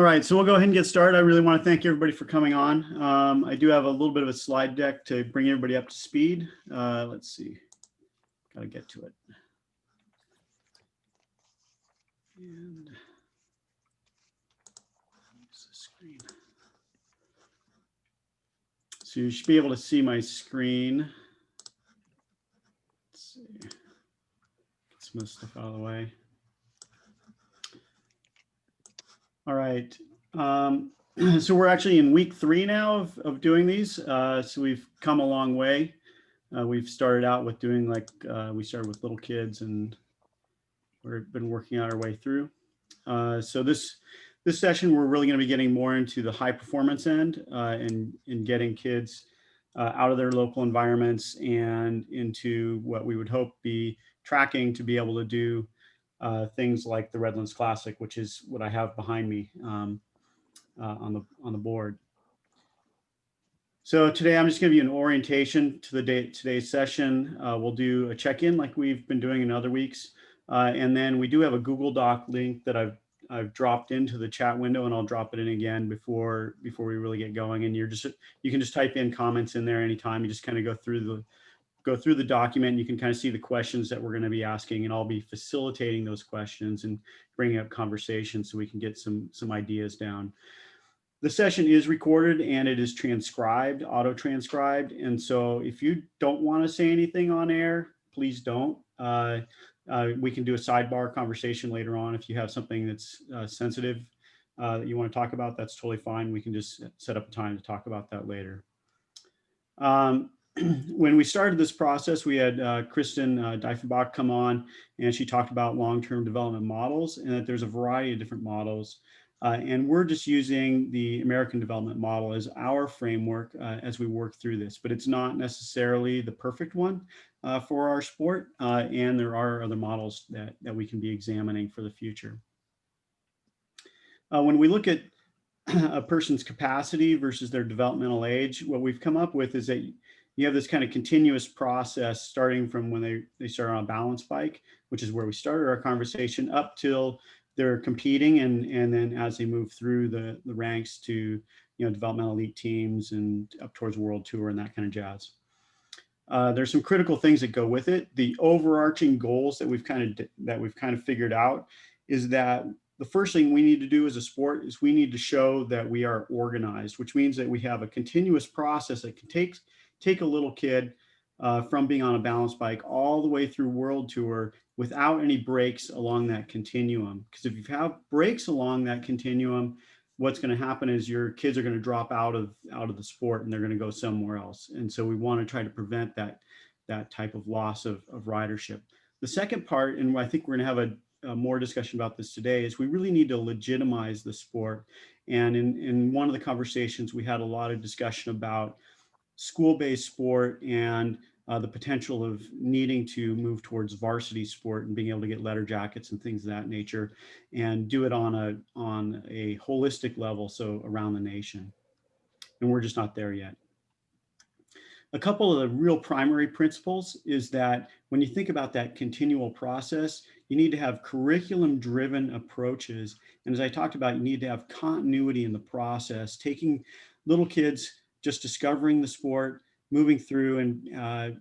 All right, so we'll go ahead and get started. I really want to thank everybody for coming on. I do have a little bit of a slide deck to bring everybody up to speed. Let's see, got to get to it. And use the screen. So you should be able to see my screen. Let's see, get some of this stuff out of the way. All right. So we're actually in week 3 now of doing these. So we've come a long way. We've started out with doing we started with little kids, and we've been working our way through. So this session, we're really going to be getting more into the high performance end and getting kids out of their local environments and into what we would hope be tracking to be able to do things like the Redlands Classic, which is what I have behind me on the board. So today I'm just going to give you an orientation to today's session. We'll do a check-in like we've been doing in other weeks, and then we do have a Google Doc link that I've dropped into the chat window, and I'll drop it in again before we really get going. And you can just type in comments in there anytime. You just kind of go through the document, and you can kind of see the questions that we're going to be asking, and I'll be facilitating those questions and bringing up conversations so we can get some ideas down. The session is recorded and it is transcribed, auto-transcribed. And so if you don't want to say anything on air, please don't. We can do a sidebar conversation later on. If you have something that's sensitive that you want to talk about, that's totally fine. We can just set up a time to talk about that later. When we started this process, we had Kristen Diefenbach come on, and she talked about long-term development models and that there's a variety of different models. And we're just using the American development model as our framework as we work through this, but it's not necessarily the perfect one for our sport. And there are other models that we can be examining for the future. When we look at a person's capacity versus their developmental age, what we've come up with is that you have this kind of continuous process starting from when they start on a balance bike, which is where we started our conversation, up till they're competing, and then as they move through the ranks to developmental elite teams and up towards World Tour and that kind of jazz. There's some critical things that go with it. The overarching goals that we've kind of figured out is that the first thing we need to do as a sport is we need to show that we are organized, which means that we have a continuous process that can take a little kid from being on a balance bike all the way through World Tour without any breaks along that continuum. Because if you have breaks along that continuum, what's going to happen is your kids are going to drop out of the sport and they're going to go somewhere else. And so we want to try to prevent that type of loss of ridership. The second part, and I think we're going to have a more discussion about this today, is we really need to legitimize the sport. And in one of the conversations, we had a lot of discussion about school-based sport and the potential of needing to move towards varsity sport and being able to get letter jackets and things of that nature, and do it on a holistic level, so around the nation. And we're just not there yet. A couple of the real primary principles is that when you think about that continual process, you need to have curriculum-driven approaches. And as I talked about, you need to have continuity in the process, taking little kids, just discovering the sport, moving through and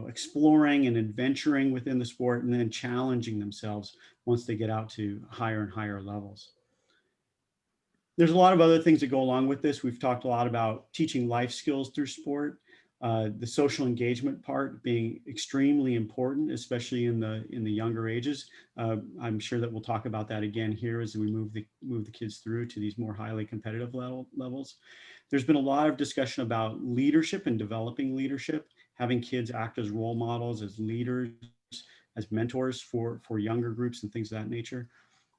exploring and adventuring within the sport, and then challenging themselves once they get out to higher and higher levels. There's a lot of other things that go along with this. We've talked a lot about teaching life skills through sport, the social engagement part being extremely important, especially in the younger ages. I'm sure that we'll talk about that again here as we move the kids through to these more highly competitive levels. There's been a lot of discussion about leadership and developing leadership, having kids act as role models, as leaders, as mentors for younger groups and things of that nature.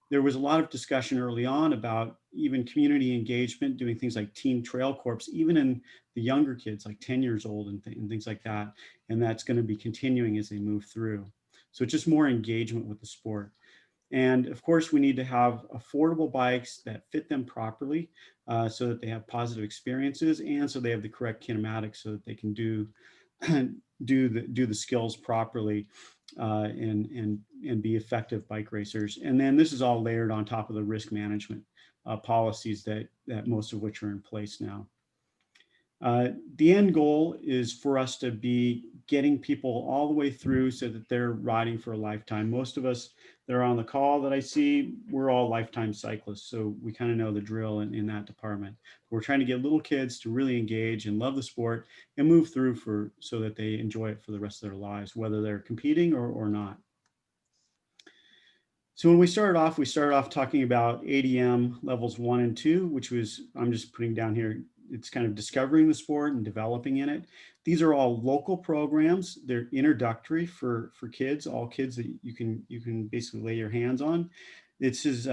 There was a lot of discussion early on about even community engagement, doing things like team trail corps, even in the younger kids, like 10 years old and things like that. And that's going to be continuing as they move through. So it's just more engagement with the sport. And of course, we need to have affordable bikes that fit them properly so that they have positive experiences, and so they have the correct kinematics so that they can do the skills properly and be effective bike racers. And then this is all layered on top of the risk management policies that most of which are in place now. The end goal is for us to be getting people all the way through so that they're riding for a lifetime. Most of us that are on the call that I see, we're all lifetime cyclists, so we kind of know the drill in that department. We're trying to get little kids to really engage and love the sport and move through so that they enjoy it for the rest of their lives, whether they're competing or not. So when we started off talking about ADM levels 1 and 2, which was, I'm just putting down here, it's kind of discovering the sport and developing in it. These are all local programs. They're introductory for kids, all kids that you can basically lay your hands on. This is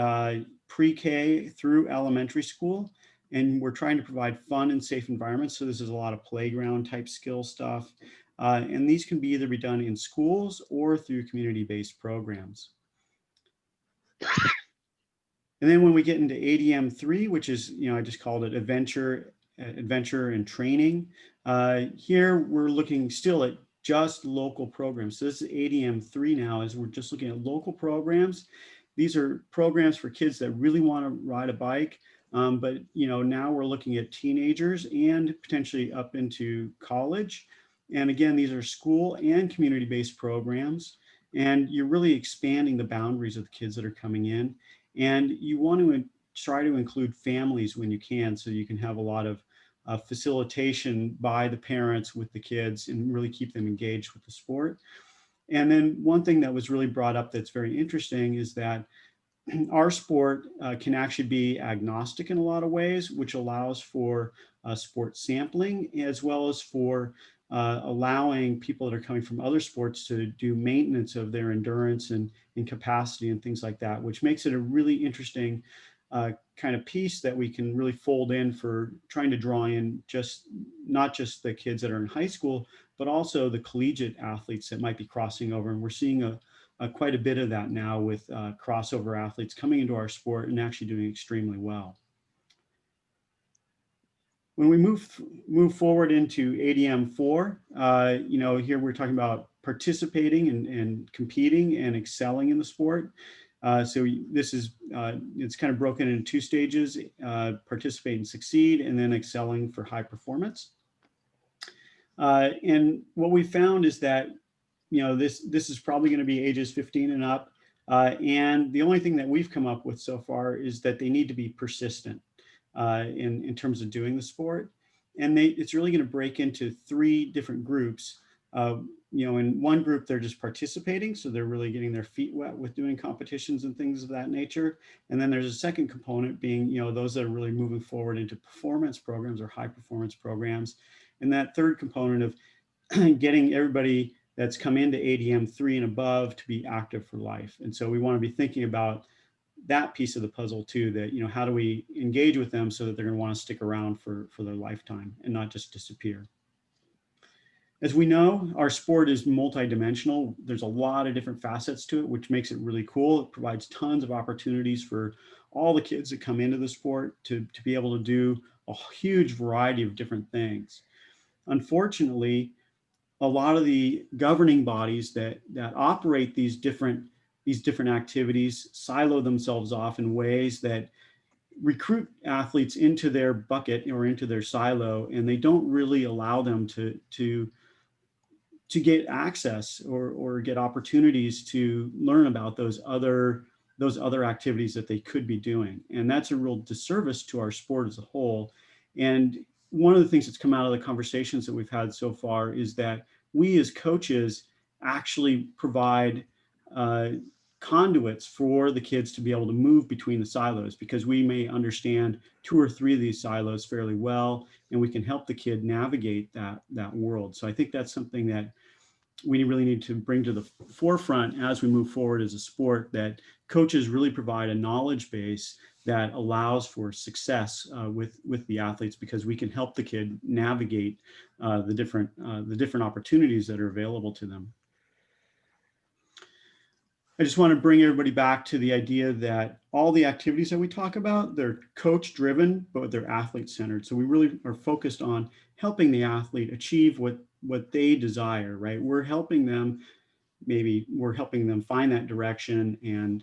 pre-K through elementary school, and we're trying to provide fun and safe environments. So this is a lot of playground type skill stuff. And these can either be done in schools or through community-based programs. And then when we get into ADM 3, which is, I just called it adventure and training. Here we're looking still at just local programs. So this is ADM 3 now, as we're just looking at local programs. These are programs for kids that really want to ride a bike. But now we're looking at teenagers and potentially up into college. And again, these are school and community-based programs. And you're really expanding the boundaries of the kids that are coming in. And you want to try to include families when you can, so you can have a lot of facilitation by the parents with the kids and really keep them engaged with the sport. And then one thing that was really brought up that's very interesting is that our sport can actually be agnostic in a lot of ways, which allows for sport sampling, as well as for allowing people that are coming from other sports to do maintenance of their endurance and capacity and things like that, which makes it a really interesting kind of piece that we can really fold in for trying to draw in not just the kids that are in high school, but also the collegiate athletes that might be crossing over. And we're seeing quite a bit of that now with crossover athletes coming into our sport and actually doing extremely well. When we move forward into ADM 4, here we're talking about participating and competing and excelling in the sport. So this is, it's kind of broken into 2 stages, participate and succeed, and then excelling for high performance. And what we found is that, this is probably going to be ages 15 and up. And the only thing that we've come up with so far is that they need to be persistent in terms of doing the sport. And it's really going to break into 3 different groups. In one group, they're just participating, so they're really getting their feet wet with doing competitions and things of that nature. And then there's a second component being, those that are really moving forward into performance programs or high performance programs. And that third component of getting everybody that's come into ADM 3 and above to be active for life. And so we want to be thinking about that piece of the puzzle too, that, how do we engage with them so that they're going to want to stick around for their lifetime and not just disappear. As we know, our sport is multidimensional. There's a lot of different facets to it, which makes it really cool. It provides tons of opportunities for all the kids that come into the sport to be able to do a huge variety of different things. Unfortunately, a lot of the governing bodies that operate these different activities silo themselves off in ways that recruit athletes into their bucket or into their silo, and they don't really allow them to get access or get opportunities to learn about those other activities that they could be doing. And that's a real disservice to our sport as a whole. And one of the things that's come out of the conversations that we've had so far is that we as coaches actually provide conduits for the kids to be able to move between the silos, because we may understand 2 or 3 of these silos fairly well, and we can help the kid navigate that world. So I think that's something that we really need to bring to the forefront as we move forward as a sport, that coaches really provide a knowledge base that allows for success with the athletes, because we can help the kid navigate the different opportunities that are available to them. I just want to bring everybody back to the idea that all the activities that we talk about, they're coach driven, but they're athlete centered. So we really are focused on helping the athlete achieve what they desire, right? We're helping them find that direction, and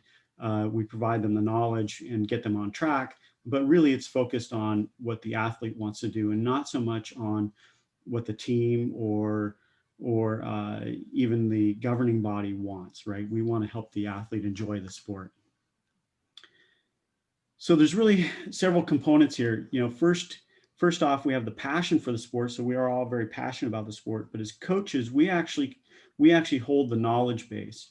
we provide them the knowledge and get them on track. but really it's focused on what the athlete wants to do and not so much on what the team or even the governing body wants, right? We want to help the athlete enjoy the sport. So there's really several components here. First off, we have the passion for the sport. So we are all very passionate about the sport, but as coaches, we actually hold the knowledge base,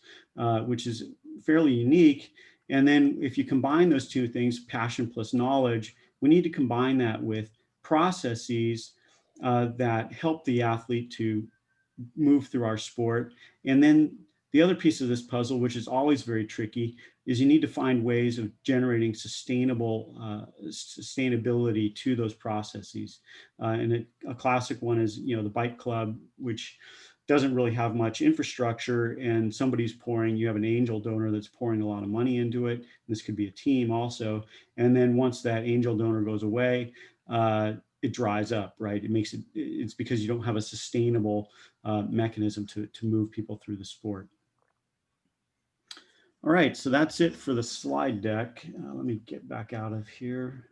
which is fairly unique. And then if you combine those two things, passion plus knowledge, we need to combine that with processes that help the athlete to move through our sport. And then the other piece of this puzzle, which is always very tricky, is you need to find ways of generating sustainability to those processes. And a classic one is, the bike club, which doesn't really have much infrastructure, and you have an angel donor that's pouring a lot of money into it. This could be a team also. And then once that angel donor goes away, it dries up, right? It's because you don't have a sustainable mechanism to move people through the sport. All right, so that's it for the slide deck. Let me get back out of here.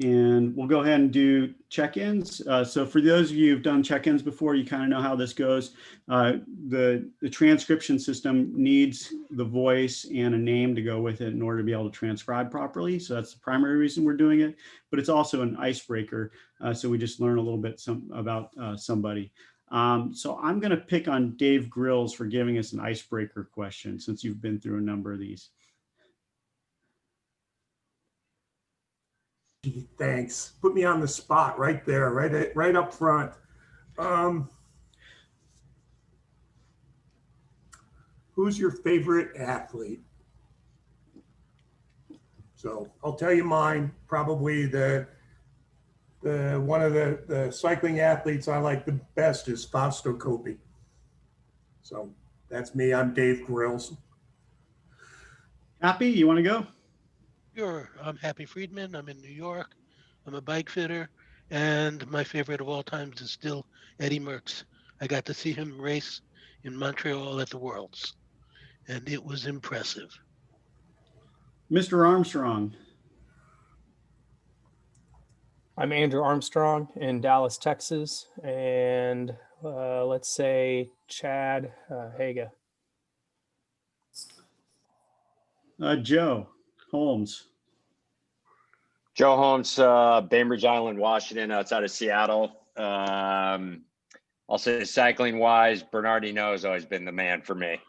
And we'll go ahead and do check-ins. So for those of you who've done check-ins before, you kind of know how this goes. The transcription system needs the voice and a name to go with it in order to be able to transcribe properly. So that's the primary reason we're doing it, but it's also an icebreaker. So we just learn a little bit about somebody. So I'm going to pick on Dave Grills for giving us an icebreaker question, since you've been through a number of these. Thanks. Put me on the spot right there, right up front. Who's your favorite athlete? So I'll tell you mine. Probably one of the cycling athletes I like the best is Fausto Coppi. So that's me. I'm Dave Grills. Happy, you want to go? Sure. I'm Happy Friedman. I'm in New York. I'm a bike fitter. And my favorite of all times is still Eddie Merckx. I got to see him race in Montreal at the Worlds, and it was impressive. Mr. Armstrong. I'm Andrew Armstrong in Dallas, Texas. And let's say Chad Haga. Joe Holmes. Joe Holmes, Bainbridge Island, Washington, outside of Seattle. I'll say cycling wise, Bernardino has always been the man for me.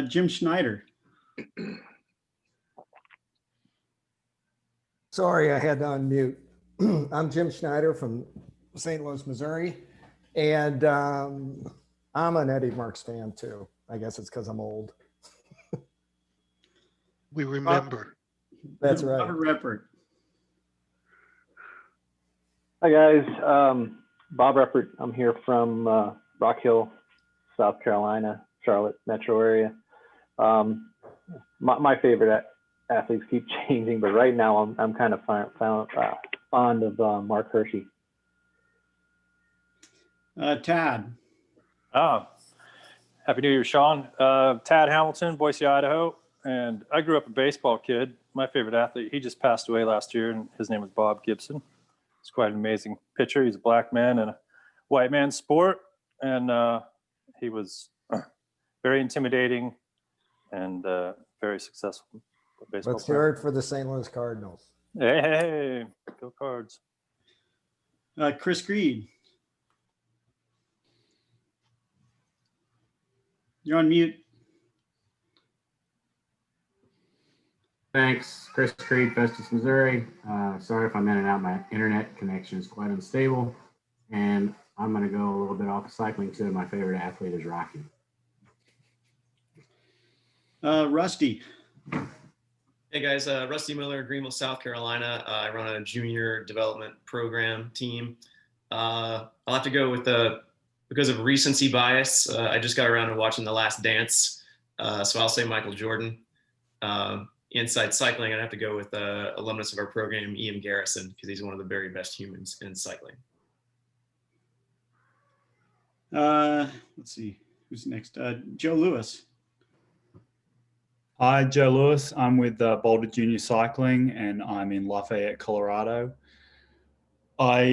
Jim Schneider. Sorry, I had to unmute. I'm Jim Schneider from St. Louis, Missouri. And I'm an Eddie Merckx fan too. I guess it's because I'm old. We remember. That's right. Robert Reppert. Hi guys, Bob Reppert. I'm here from Rock Hill, South Carolina, Charlotte metro area. My favorite athletes keep changing, but right now I'm kind of fond of Mark Hershey. Tad. Oh, Happy New Year, Sean. Tad Hamilton, Boise, Idaho. And I grew up a baseball kid. My favorite athlete, he just passed away last year, and his name was Bob Gibson. He's quite an amazing pitcher. He's a black man in a white man's sport. And he was very intimidating and very successful baseball Let's player. hear it for the St. Louis Cardinals. Hey, go Cards. Chris Greed. You're on mute. Thanks, Chris Creed, Festus, Missouri. Sorry if I'm in and out. My internet connection is quite unstable. And I'm going to go a little bit off of cycling too. My favorite athlete is Rocky. Rusty. Hey guys, Rusty Miller, Greenville, South Carolina. I run a junior development program team. I'll have to go with because of recency bias. I just got around to watching The Last Dance. So I'll say Michael Jordan. Inside cycling, I'd have to go with alumnus of our program, Ian Garrison, because he's one of the very best humans in cycling. Let's see, who's next? Joe Lewis. Hi, Joe Lewis. I'm with Boulder Junior Cycling, and I'm in Lafayette, Colorado. I'm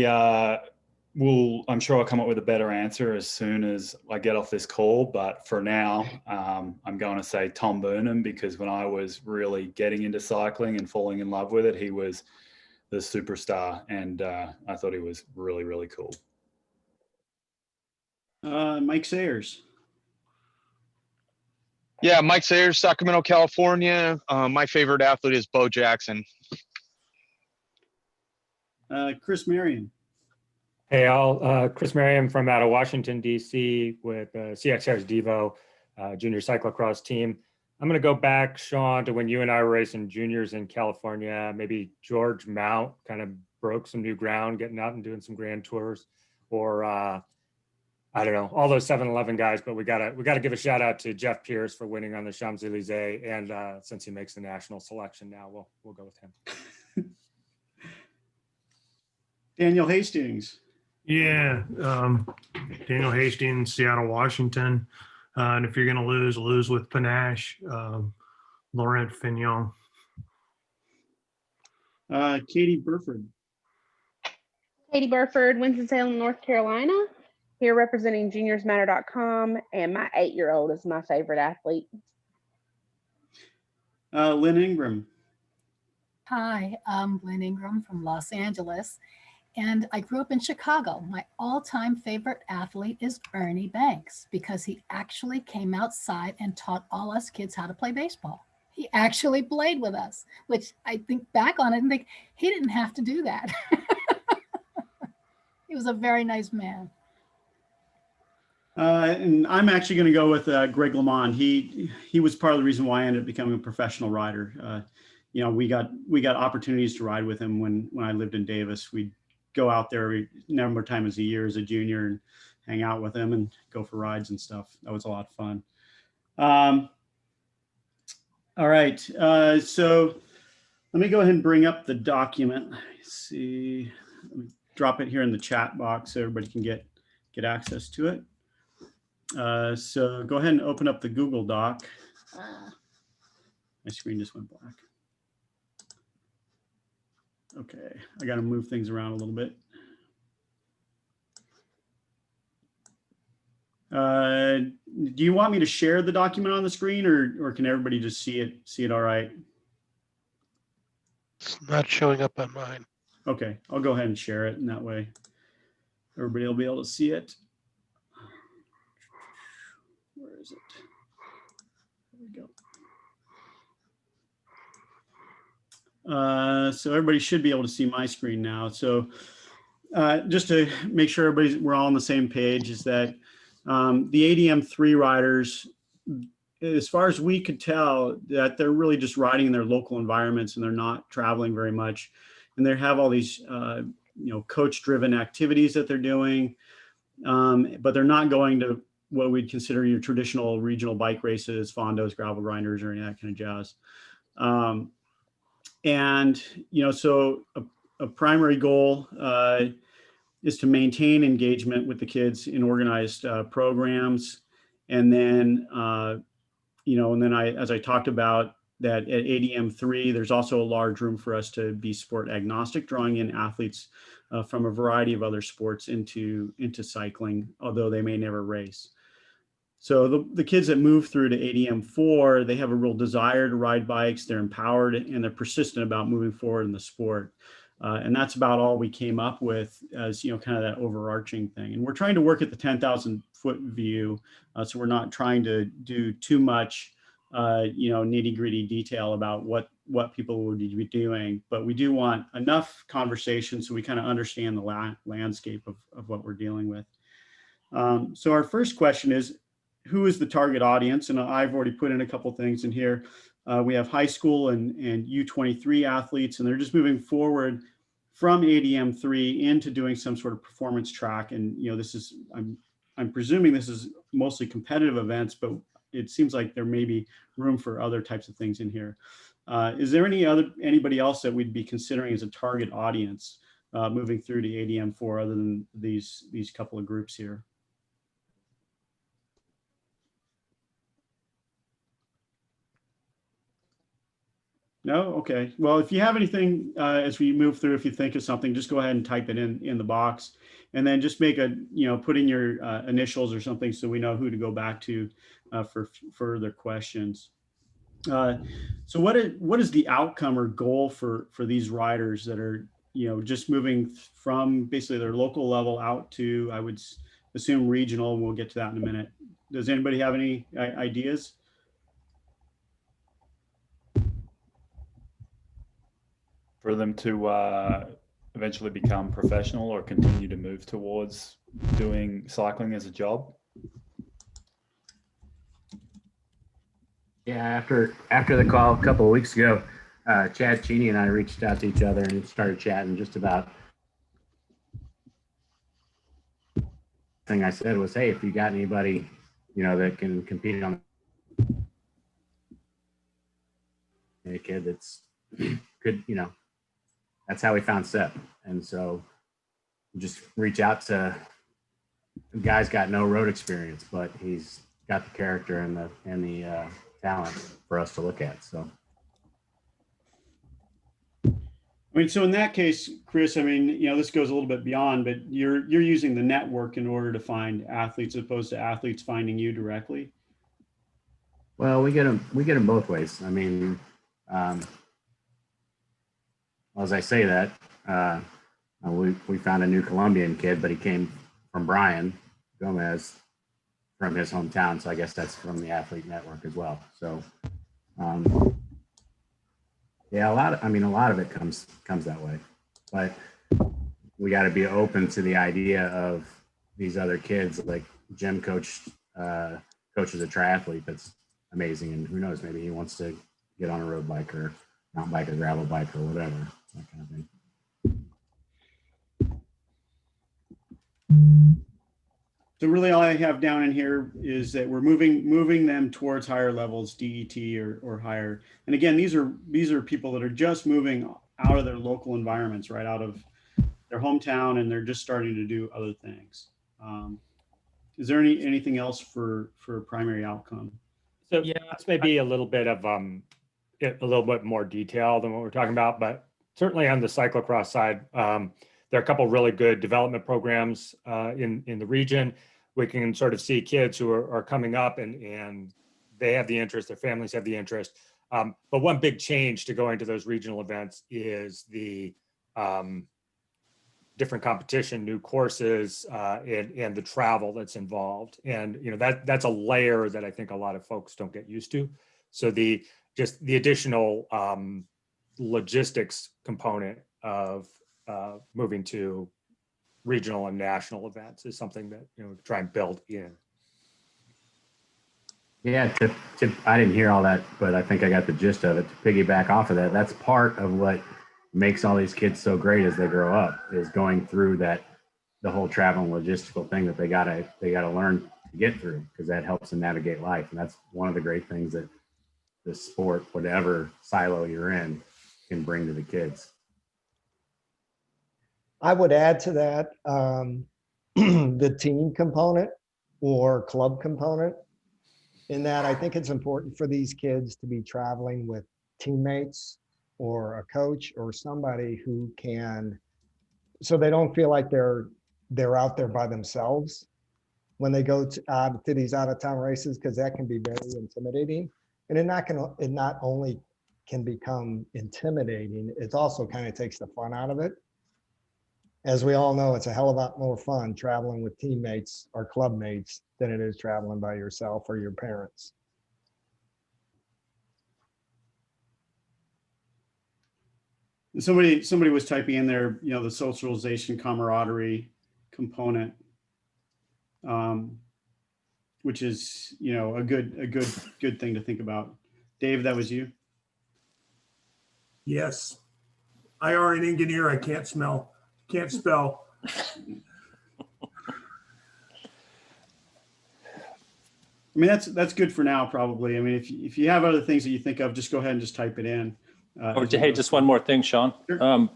sure I'll come up with a better answer as soon as I get off this call. But for now, I'm going to say Tom Burnham, because when I was really getting into cycling and falling in love with it, he was the superstar, and I thought he was really, really cool. Mike Sayers. Yeah, Mike Sayers, Sacramento, California. My favorite athlete is Bo Jackson. Chris Marion. Hey, all. Chris Merriam from out of Washington, D.C. with CXR's Devo junior cyclocross team. I'm going to go back, Sean, to when you and I were racing juniors in California. Maybe George Mount kind of broke some new ground, getting out and doing some grand tours. Or, I don't know, all those 7-Eleven guys. But we gotta give a shout out to Jeff Pierce for winning on the Champs-Élysées. And since he makes the national selection now, we'll go with him. Daniel Hastings. Yeah, Daniel Hastings, Seattle, Washington. And if you're going to lose with panache. Laurent Fignon. Katie Burford. Katie Burford, Winston-Salem, North Carolina. Here representing juniorsmatter.com, and my 8-year-old is my favorite athlete. Lynn Ingram. Hi, I'm Lynn Ingram from Los Angeles, and I grew up in Chicago. My all-time favorite athlete is Ernie Banks, because he actually came outside and taught all us kids how to play baseball. He actually played with us, which I think back on it and think he didn't have to do that. He was a very nice man. And I'm actually going to go with Greg LeMond. He was part of the reason why I ended up becoming a professional rider. We got opportunities to ride with him when I lived in Davis. We'd go out there a number of times a year as a junior and hang out with him and go for rides and stuff. That was a lot of fun. All right. So let me go ahead and bring up the document. Let's see. Let me drop it here in the chat box so everybody can get access to it. So go ahead and open up the Google Doc. My screen just went black. Okay, I got to move things around a little bit. Do you want me to share the document on the screen, or can everybody just see it all right? It's not showing up on mine. Okay, I'll go ahead and share it, and that way everybody will be able to see it. Where is it? There we go. So everybody should be able to see my screen now. So just to make sure we're all on the same page, is that the ADM 3 riders, as far as we could tell, that they're really just riding in their local environments and they're not traveling very much. And they have all these coach-driven activities that they're doing, but they're not going to what we'd consider your traditional regional bike races, fondos, gravel grinders, or any of that kind of jazz. So a primary goal is to maintain engagement with the kids in organized programs. And then, as I talked about, that at ADM 3, there's also a large room for us to be sport agnostic, drawing in athletes from a variety of other sports into cycling, although they may never race. So the kids that move through to ADM 4, they have a real desire to ride bikes, they're empowered, and they're persistent about moving forward in the sport. And that's about all we came up with as, kind of that overarching thing. And we're trying to work at the 10,000 foot view. So we're not trying to do too much, nitty gritty detail about what people would be doing, but we do want enough conversation so we kind of understand the landscape of what we're dealing with. So our first question is, who is the target audience? And I've already put in a couple things in here. We have high school and U23 athletes, and they're just moving forward from ADM 3 into doing some sort of performance track. And this is, I'm presuming this is mostly competitive events, but it seems like there may be room for other types of things in here. Is there anybody else that we'd be considering as a target audience moving through to ADM 4 other than these couple of groups here? No? Okay. Well, if you have anything as we move through, if you think of something, just go ahead and type it in the box, and then just make a, put in your initials or something so we know who to go back to for further questions. So what is the outcome or goal for these riders that are, just moving from basically their local level out to, I would assume, regional, and we'll get to that in a minute. Does anybody have any ideas? For them to eventually become professional or continue to move towards doing cycling as a job? Yeah, after the call a couple of weeks ago, Chad Cheney and I reached out to each other and started chatting just about. Thing I said was, hey, if you got anybody, that can compete on a kid that's good, that's how we found Sep. And so just reach out to the guy's got no road experience, but he's got the character and the talent for us to look at. So. I mean, so in that case, Chris, I mean, this goes a little bit beyond, but you're using the network in order to find athletes as opposed to athletes finding you directly. Well, we get them both ways. I mean, as I say that, we found a new Colombian kid, but he came from Brian Gomez from his hometown. So I guess that's from the athlete network as well. So, yeah, a lot of it comes that way, but we got to be open to the idea of these other kids. Like Jim coaches a triathlete that's amazing, and who knows, maybe he wants to get on a road bike or mountain bike or gravel bike or whatever, that kind of thing. So really all I have down in here is that we're moving them towards higher levels, DET or higher. And again, these are people that are just moving out of their local environments, right out of their hometown, and they're just starting to do other things. Is there anything else for primary outcome? So yeah, it's maybe a little bit of a little bit more detail than what we're talking about, but certainly on the cyclocross side, there are a couple of really good development programs in the region. We can sort of see kids who are coming up and they have the interest, their families have the interest. But one big change to going to those regional events is the different competition, new courses, and the travel that's involved. And that's a layer that I think a lot of folks don't get used to. So the additional logistics component of moving to regional and national events is something that try and build in. Yeah, I didn't hear all that, but I think I got the gist of it. To piggyback off of that, that's part of what makes all these kids so great as they grow up, is going through the whole travel and logistical thing that they gotta learn to get through, because that helps them navigate life. And that's one of the great things that the sport, whatever silo you're in, can bring to the kids. I would add to that the team component or club component, in that I think it's important for these kids to be traveling with teammates or a coach or somebody who can, so they don't feel like they're out there by themselves when they go to these out of town races, because that can be very intimidating. And it not only can become intimidating, it also kind of takes the fun out of it. As we all know, it's a hell of a lot more fun traveling with teammates or club mates than it is traveling by yourself or your parents. Somebody was typing in there, the socialization camaraderie component, which is, a good thing to think about. Dave, that was you? Yes. IR and engineer, I can't spell. I mean, that's good for now, probably. I mean, if you have other things that you think of, just go ahead and just type it in. Hey, just one more thing, Sean. Sure.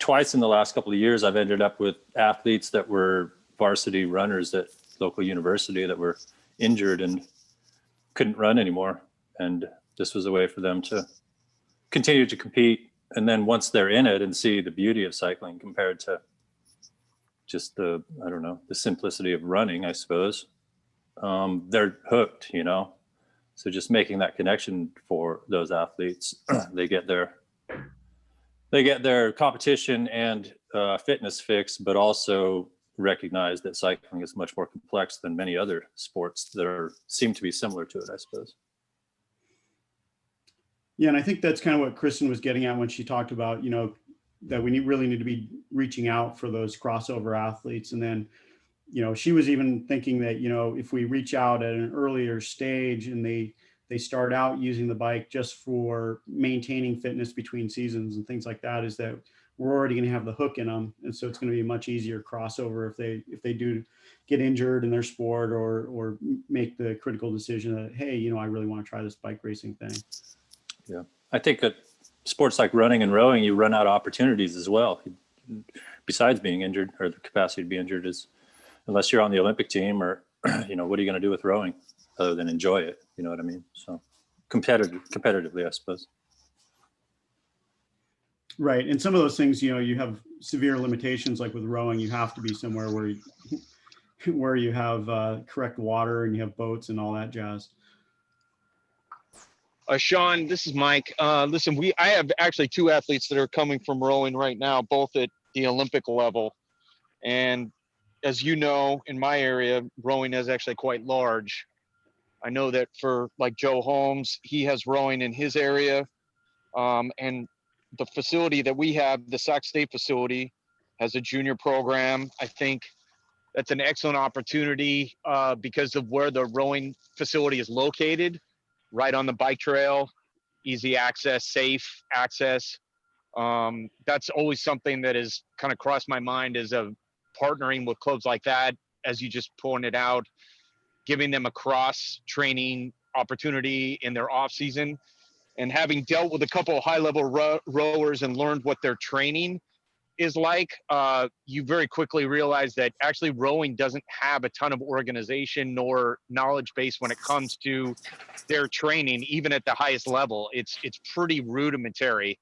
Twice in the last couple of years, I've ended up with athletes that were varsity runners at local university that were injured and couldn't run anymore. And this was a way for them to continue to compete. And then once they're in it and see the beauty of cycling compared to just the, I don't know, the simplicity of running, I suppose, they're hooked, you know? So just making that connection for those athletes, they get their competition and fitness fix, but also recognize that cycling is much more complex than many other sports that seem to be similar to it, I suppose. Yeah, and I think that's kind of what Kristen was getting at when she talked about, you know, that we really need to be reaching out for those crossover athletes. And then, you know, she was even thinking that, you know, if we reach out at an earlier stage and they start out using the bike just for maintaining fitness between seasons and things like that, is that we're already going to have the hook in them. And so it's going to be a much easier crossover if they do get injured in their sport or make the critical decision that, hey, you know, I really want to try this bike racing thing. Yeah, I think that sports like running and rowing, you run out of opportunities as well. Besides being injured, or the capacity to be injured, is unless you're on the Olympic team, or you know, what are you going to do with rowing other than enjoy it? You know what I mean? So competitively, I suppose. Right, and some of those things, you know, you have severe limitations. Like with rowing, you have to be somewhere where you have correct water and you have boats and all that jazz. Sean, this is Mike. Listen, I have actually two athletes that are coming from rowing right now, both at the Olympic level. And as you know, in my area, rowing is actually quite large. I know that for like Joe Holmes, he has rowing in his area. And the facility that we have, the Sac State facility, has a junior program. I think that's an excellent opportunity because of where the rowing facility is located. Right on the bike trail, easy access, safe access. That's always something that has kind of crossed my mind, is of partnering with clubs like that, as you just pointed out, giving them a cross training opportunity in their off season. And having dealt with a couple of high level rowers and learned what their training is like, you very quickly realize that actually rowing doesn't have a ton of organization nor knowledge base when it comes to their training, even at the highest level. It's pretty rudimentary.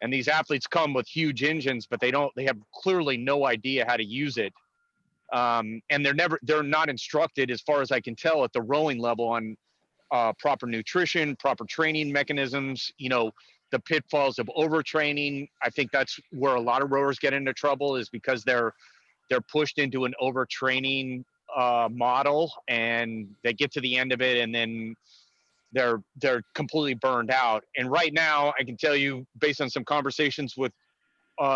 And these athletes come with huge engines, but they have clearly no idea how to use it. And they're not instructed, as far as I can tell, at the rowing level on proper nutrition, proper training mechanisms, you know, the pitfalls of overtraining. I think that's where a lot of rowers get into trouble, is because they're pushed into an overtraining model, and they get to the end of it and then they're completely burned out. And right now, I can tell you, based on some conversations with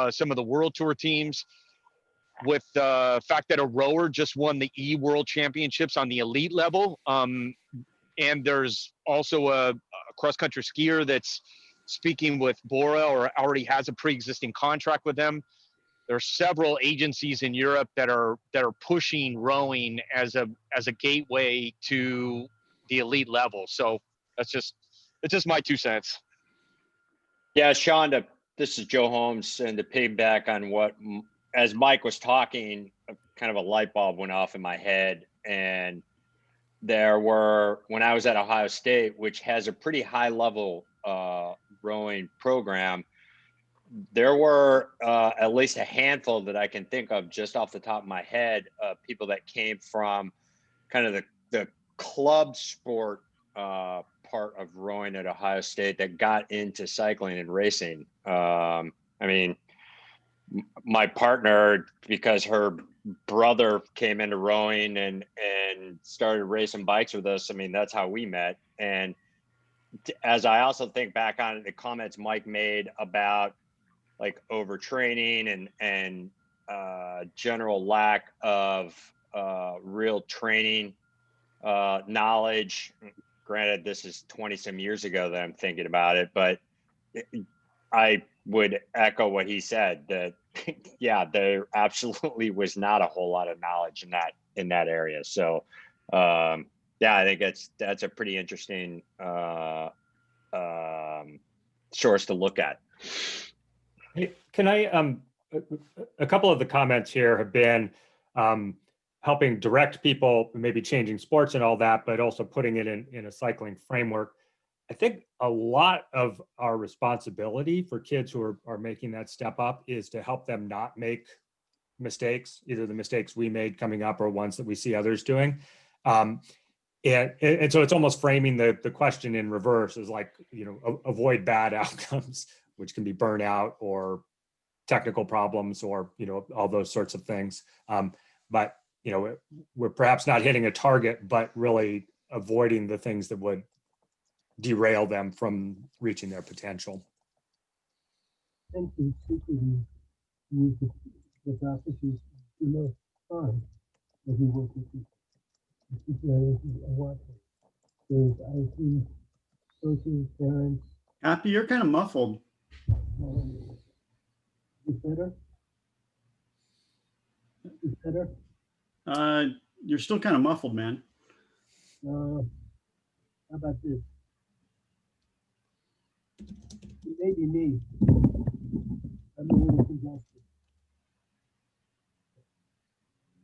some of the World Tour teams, with the fact that a rower just won the E-World Championships on the elite level, and there's also a cross-country skier that's speaking with Bora, or already has a pre-existing contract with them. There are several agencies in Europe that are pushing rowing as a gateway to the elite level. So it's just my 2 cents. Yeah, Sean, this is Joe Holmes, and to piggyback on what, as Mike was talking, kind of a light bulb went off in my head. And when I was at Ohio State, which has a pretty high level rowing program, there were at least a handful that I can think of just off the top of my head, people that came from kind of the club sport part of rowing at Ohio State that got into cycling and racing. I mean, my partner, because her brother came into rowing and started racing bikes with us, I mean, that's how we met. And as I also think back on the comments Mike made about like overtraining and general lack of real training knowledge. Granted, this is 20 some years ago that I'm thinking about it, but I would echo what he said, that yeah, there absolutely was not a whole lot of knowledge in that area. So yeah, I think that's a pretty interesting source to look at. Hey, can I, a couple of the comments here have been helping direct people, maybe changing sports and all that, but also putting it in a cycling framework. I think a lot of our responsibility for kids who are making that step up is to help them not make mistakes, either the mistakes we made coming up or ones that we see others doing. And so it's almost framing the question in reverse as like, avoid bad outcomes, which can be burnout or technical problems or, all those sorts of things. But, we're perhaps not hitting a target, but really avoiding the things that would derail them from reaching their potential. Thank you. Use the processes, fine as we work with you. This is a lot. There's IT, coaches, parents. Happy, you're kind of muffled. Is better? Is better? You're still kind of muffled, man. How about this? It may be me. I'm a little congested.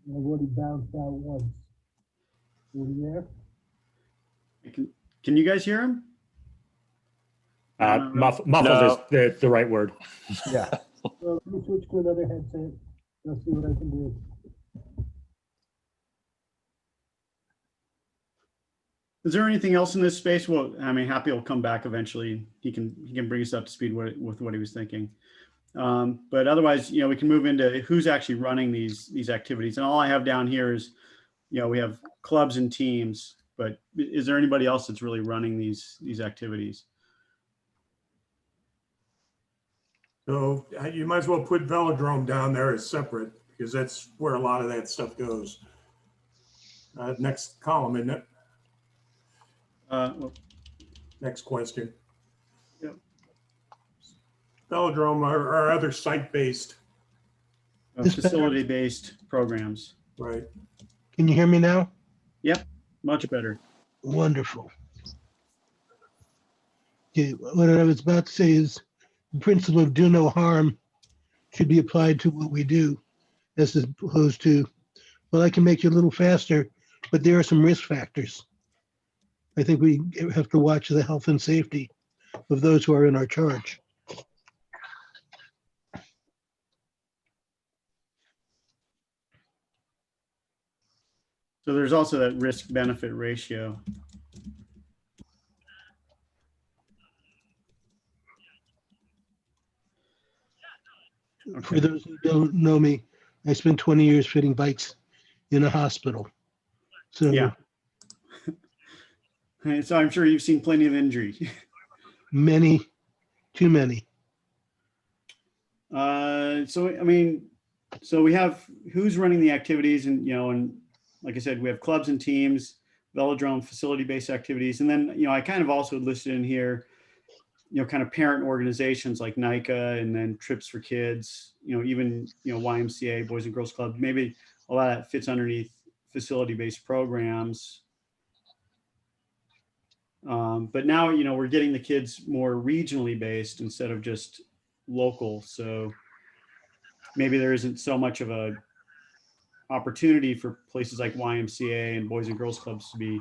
I've already bounced out once. Are you there? Can you guys hear him? Muffled No. is the right word. Yeah. Well, let me switch to another headset. I'll see what I can do. Is there anything else in this space? Well, I mean, Happy will come back eventually. He can bring us up to speed with what he was thinking. But otherwise, we can move into who's actually running these activities. And all I have down here is, we have clubs and teams, but is there anybody else that's really running these activities? So you might as well put velodrome down there as separate because that's where a lot of that stuff goes. Next column, isn't it? Well, next question. Yep. Velodrome are other site-based. Facility-based programs. Right. Can you hear me now? Yep, much better. Wonderful. Okay, what I was about to say is the principle of do no harm should be applied to what we do, as opposed to, well, I can make you a little faster, but there are some risk factors. I think we have to watch the health and safety of those who are in our charge. So there's also that risk benefit ratio. Okay. For those who don't know me, I spent 20 years fitting bikes in a hospital. So yeah. So I'm sure you've seen plenty of injury. Many, too many. So, I mean, so we have who's running the activities and, and like I said, we have clubs and teams, velodrome, facility-based activities. And then, I kind of also listed in here, kind of parent organizations like NICA and then Trips for Kids, even, YMCA, Boys and Girls Club, maybe a lot of that fits underneath facility-based programs. But now, we're getting the kids more regionally based instead of just local. So maybe there isn't so much of a opportunity for places like YMCA and Boys and Girls Clubs to be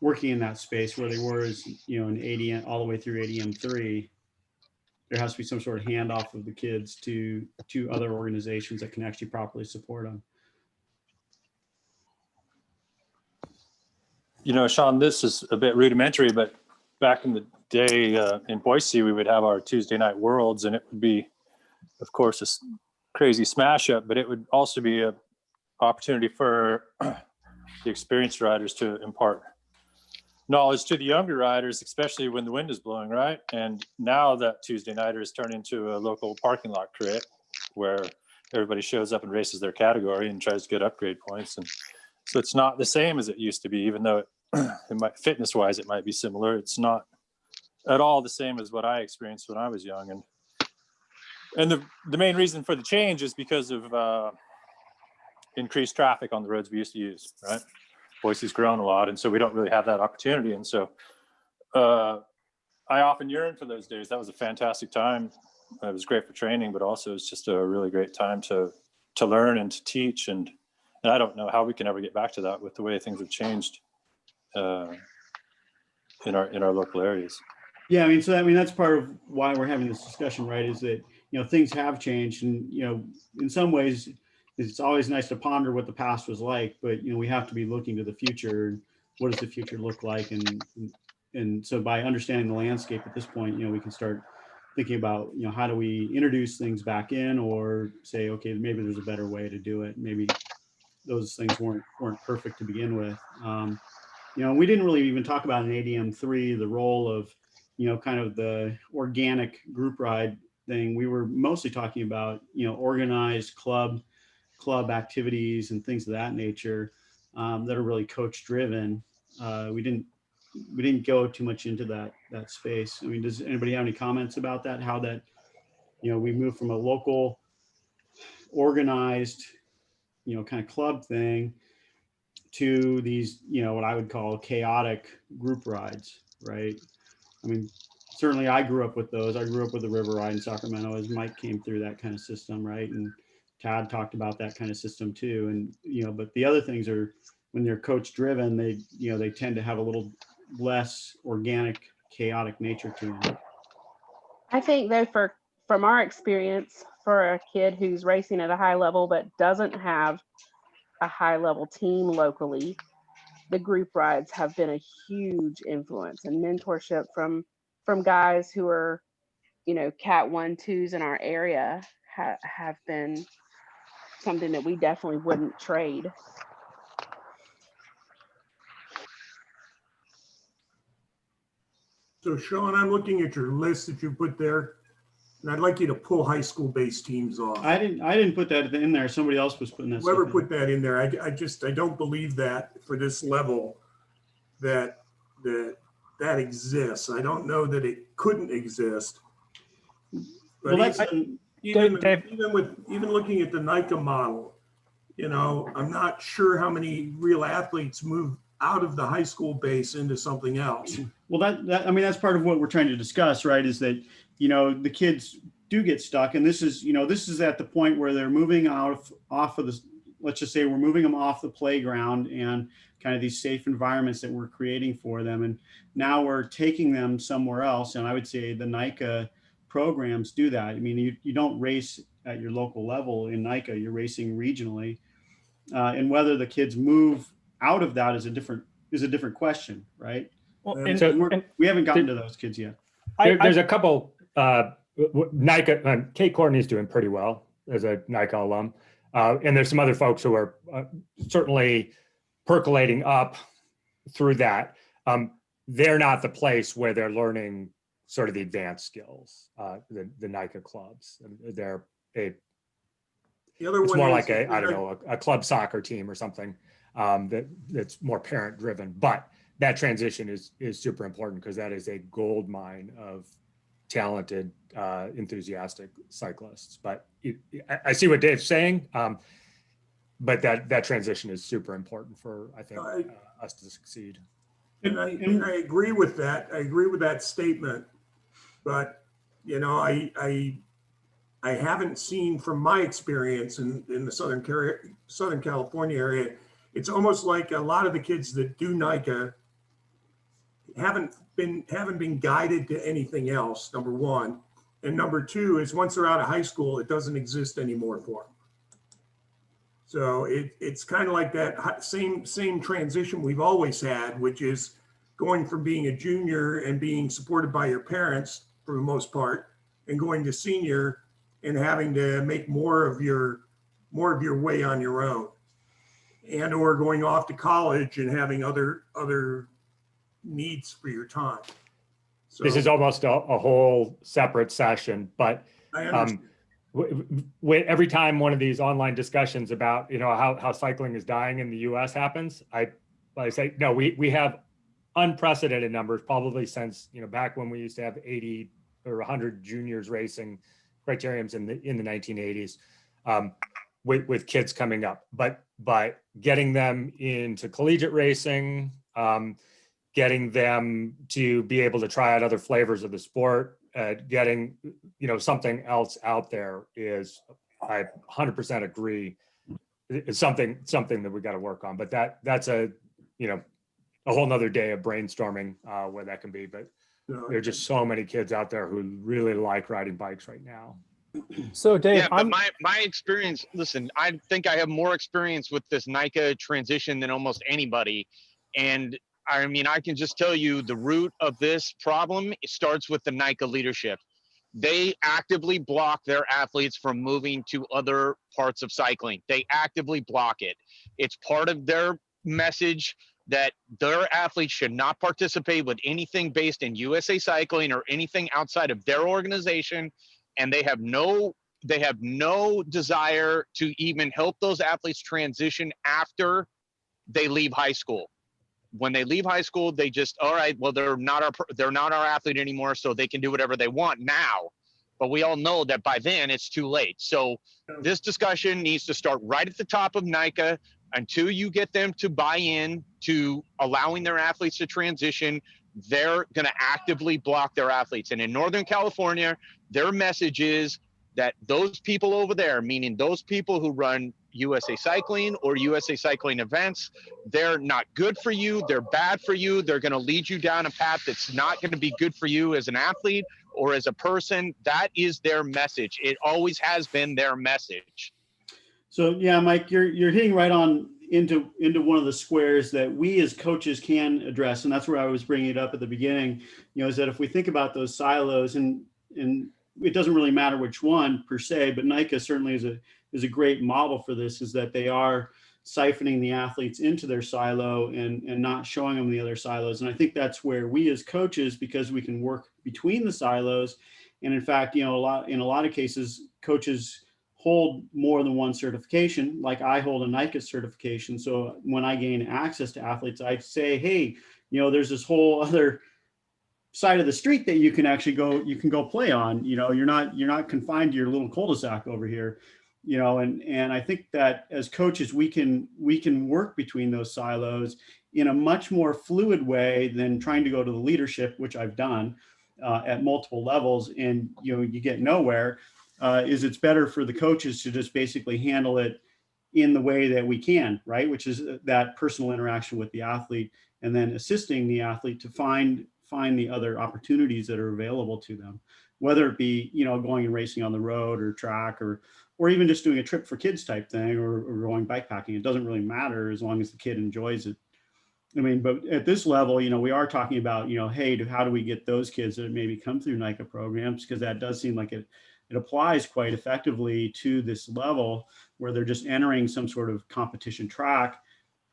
working in that space where they were as, in ADM all the way through ADM 3. There has to be some sort of handoff of the kids to other organizations that can actually properly support them. Sean, this is a bit rudimentary, but back in the day in Boise, we would have our Tuesday night worlds, and it would be, of course, a crazy smash up, but it would also be an opportunity for the experienced riders to impart knowledge to the younger riders, especially when the wind is blowing, right? And now that Tuesday nighter has turned into a local parking lot crit where everybody shows up and races their category and tries to get upgrade points. And so it's not the same as it used to be, even though it might, fitness-wise, it might be similar. It's not at all the same as what I experienced when I was young. And the main reason for the change is because of increased traffic on the roads we used to use, right? Boise's grown a lot, and so we don't really have that opportunity. And so I often yearn for those days. That was a fantastic time. It was great for training, but also it's just a really great time to learn and to teach. And I don't know how we can ever get back to that with the way things have changed in our local areas. Yeah, I mean, so I mean that's part of why we're having this discussion, right? Is that things have changed, and in some ways, it's always nice to ponder what the past was like, but we have to be looking to the future. What does the future look like? And so by understanding the landscape at this point, we can start thinking about how do we introduce things back in, or say, okay, maybe there's a better way to do it. Maybe those things weren't perfect to begin with. We didn't really even talk about in ADM 3 the role of kind of the organic group ride thing. We were mostly talking about organized club activities and things of that nature that are really coach driven. We didn't go too much into that space. I mean, does anybody have any comments about that? How that we move from a local organized kind of club thing to these what I would call chaotic group rides, right? I mean, certainly I grew up with those. I grew up with the river ride in Sacramento as Mike came through that kind of system, right? And Tad talked about that kind of system too. And but the other things are when they're coach driven, they tend to have a little less organic, chaotic nature to them. I think though, from our experience, for a kid who's racing at a high level but doesn't have a high level team locally, the group rides have been a huge influence, and mentorship from guys who are Cat 1-2s in our area have been something that we definitely wouldn't trade. So Sean, I'm looking at your list that you put there, and I'd like you to pull high school based teams off. I didn't put that in there. Somebody else was putting that. Whoever put that in there, I don't believe that for this level that exists. I don't know that it couldn't exist. But well, even looking at the NICA model, I'm not sure how many real athletes move out of the high school base into something else. Well, I mean, that's part of what we're trying to discuss, right? Is that, the kids do get stuck, and this is at the point where they're moving off of the, let's just say we're moving them off the playground and kind of these safe environments that we're creating for them. And now we're taking them somewhere else. And I would say the NICA programs do that. I mean, you don't race at your local level in NICA, you're racing regionally. And whether the kids move out of that is a different question, right? Well, we haven't gotten to those kids yet. There's a couple, NICA, Kate Courtney's doing pretty well as a NICA alum. And there's some other folks who are certainly percolating up through that. They're not the place where they're learning sort of the advanced skills, the NICA clubs. It's more like a club soccer team or something that's more parent driven. But that transition is super important because that is a gold mine of talented, enthusiastic cyclists. But I see what Dave's saying, but that transition is super important for, I think, us to succeed. And I agree with that. I agree with that statement. But, I haven't seen from my experience in the Southern California area, it's almost like a lot of the kids that do NICA haven't been guided to anything else, number one. And number two is once they're out of high school, it doesn't exist anymore for them. So it's kind of like that same transition we've always had, which is going from being a junior and being supported by your parents for the most part, and going to senior and having to make more of your way on your own, and or going off to college and having other needs for your time. So this is almost a whole separate session, but every time one of these online discussions about how cycling is dying in the US happens, I say no, we have unprecedented numbers, probably since back when we used to have 80 or 100 juniors racing criteriums in the 1980s, with kids coming up, but getting them into collegiate racing, getting them to be able to try out other flavors of the sport, getting something else out there is, I 100% agree, it's something that we got to work on. But that's a a whole nother day of brainstorming where that can be. But No, there are just so many kids out there who really like riding bikes right now. So Dave, Yeah, but my experience, listen, I think I have more experience with this NICA transition than almost anybody. And I mean, I can just tell you the root of this problem starts with the NICA leadership. They actively block their athletes from moving to other parts of cycling. They actively block it. It's part of their message that their athletes should not participate with anything based in USA Cycling or anything outside of their organization. And they have no desire to even help those athletes transition after they leave high school. When they leave high school, they just, all right, well, they're not our athlete anymore, so they can do whatever they want now. But we all know that by then it's too late. So this discussion needs to start right at the top of NICA. Until you get them to buy in to allowing their athletes to transition, they're going to actively block their athletes. And in Northern California, their message is that those people over there, meaning those people who run USA Cycling or USA Cycling events, they're not good for you. They're bad for you. They're going to lead you down a path that's not going to be good for you as an athlete or as a person. That is their message. It always has been their message. So yeah, Mike, you're hitting right on into one of the squares that we as coaches can address, and that's where I was bringing it up at the beginning. Is that if we think about those silos, and it doesn't really matter which one per se, but NICA certainly is a great model for this. Is that they are siphoning the athletes into their silo and not showing them the other silos, and I think that's where we as coaches, because we can work between the silos, and in fact, in a lot of cases, coaches hold more than one certification. Like I hold a NICA certification. So when I gain access to athletes, I say, hey, there's this whole other side of the street that you can actually go play on. You're not confined to your little cul-de-sac over here. And I think that as coaches, we can work between those silos in a much more fluid way than trying to go to the leadership, which I've done at multiple levels, and you get nowhere. It's better for the coaches to just basically handle it in the way that we can, right? Which is that personal interaction with the athlete, and then assisting the athlete to find the other opportunities that are available to them, whether it be, going and racing on the road or track, or even just doing a trip for kids type thing, or going bikepacking. It doesn't really matter as long as the kid enjoys it. I mean, but at this level, we are talking about, hey, how do we get those kids that maybe come through NICA programs? Because that does seem like it applies quite effectively to this level where they're just entering some sort of competition track,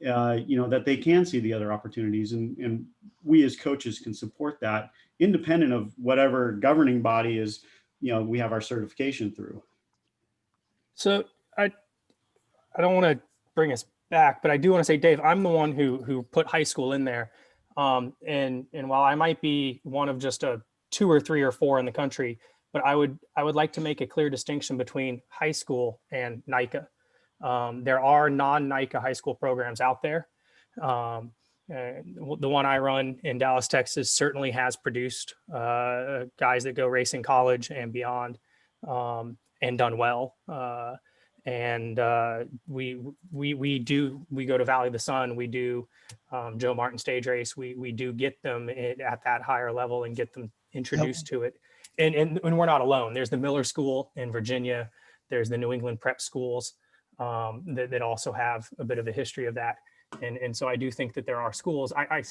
that they can see the other opportunities. And we as coaches can support that independent of whatever governing body is, we have our certification through. So I don't want to bring us back, but I do want to say, Dave, I'm the one who put high school in there. And while I might be one of just 2 or 3 or 4 in the country, but I would like to make a clear distinction between high school and NICA. There are non-NICA high school programs out there. The one I run in Dallas, Texas, certainly has produced guys that go racing college and beyond, and done well. We go to Valley of the Sun. We do Joe Martin stage race. We do get them at that higher level and get them introduced to it. And we're not alone. There's the Miller School in Virginia. There's the New England prep schools that also have a bit of a history of that. And so I do think that there are schools. I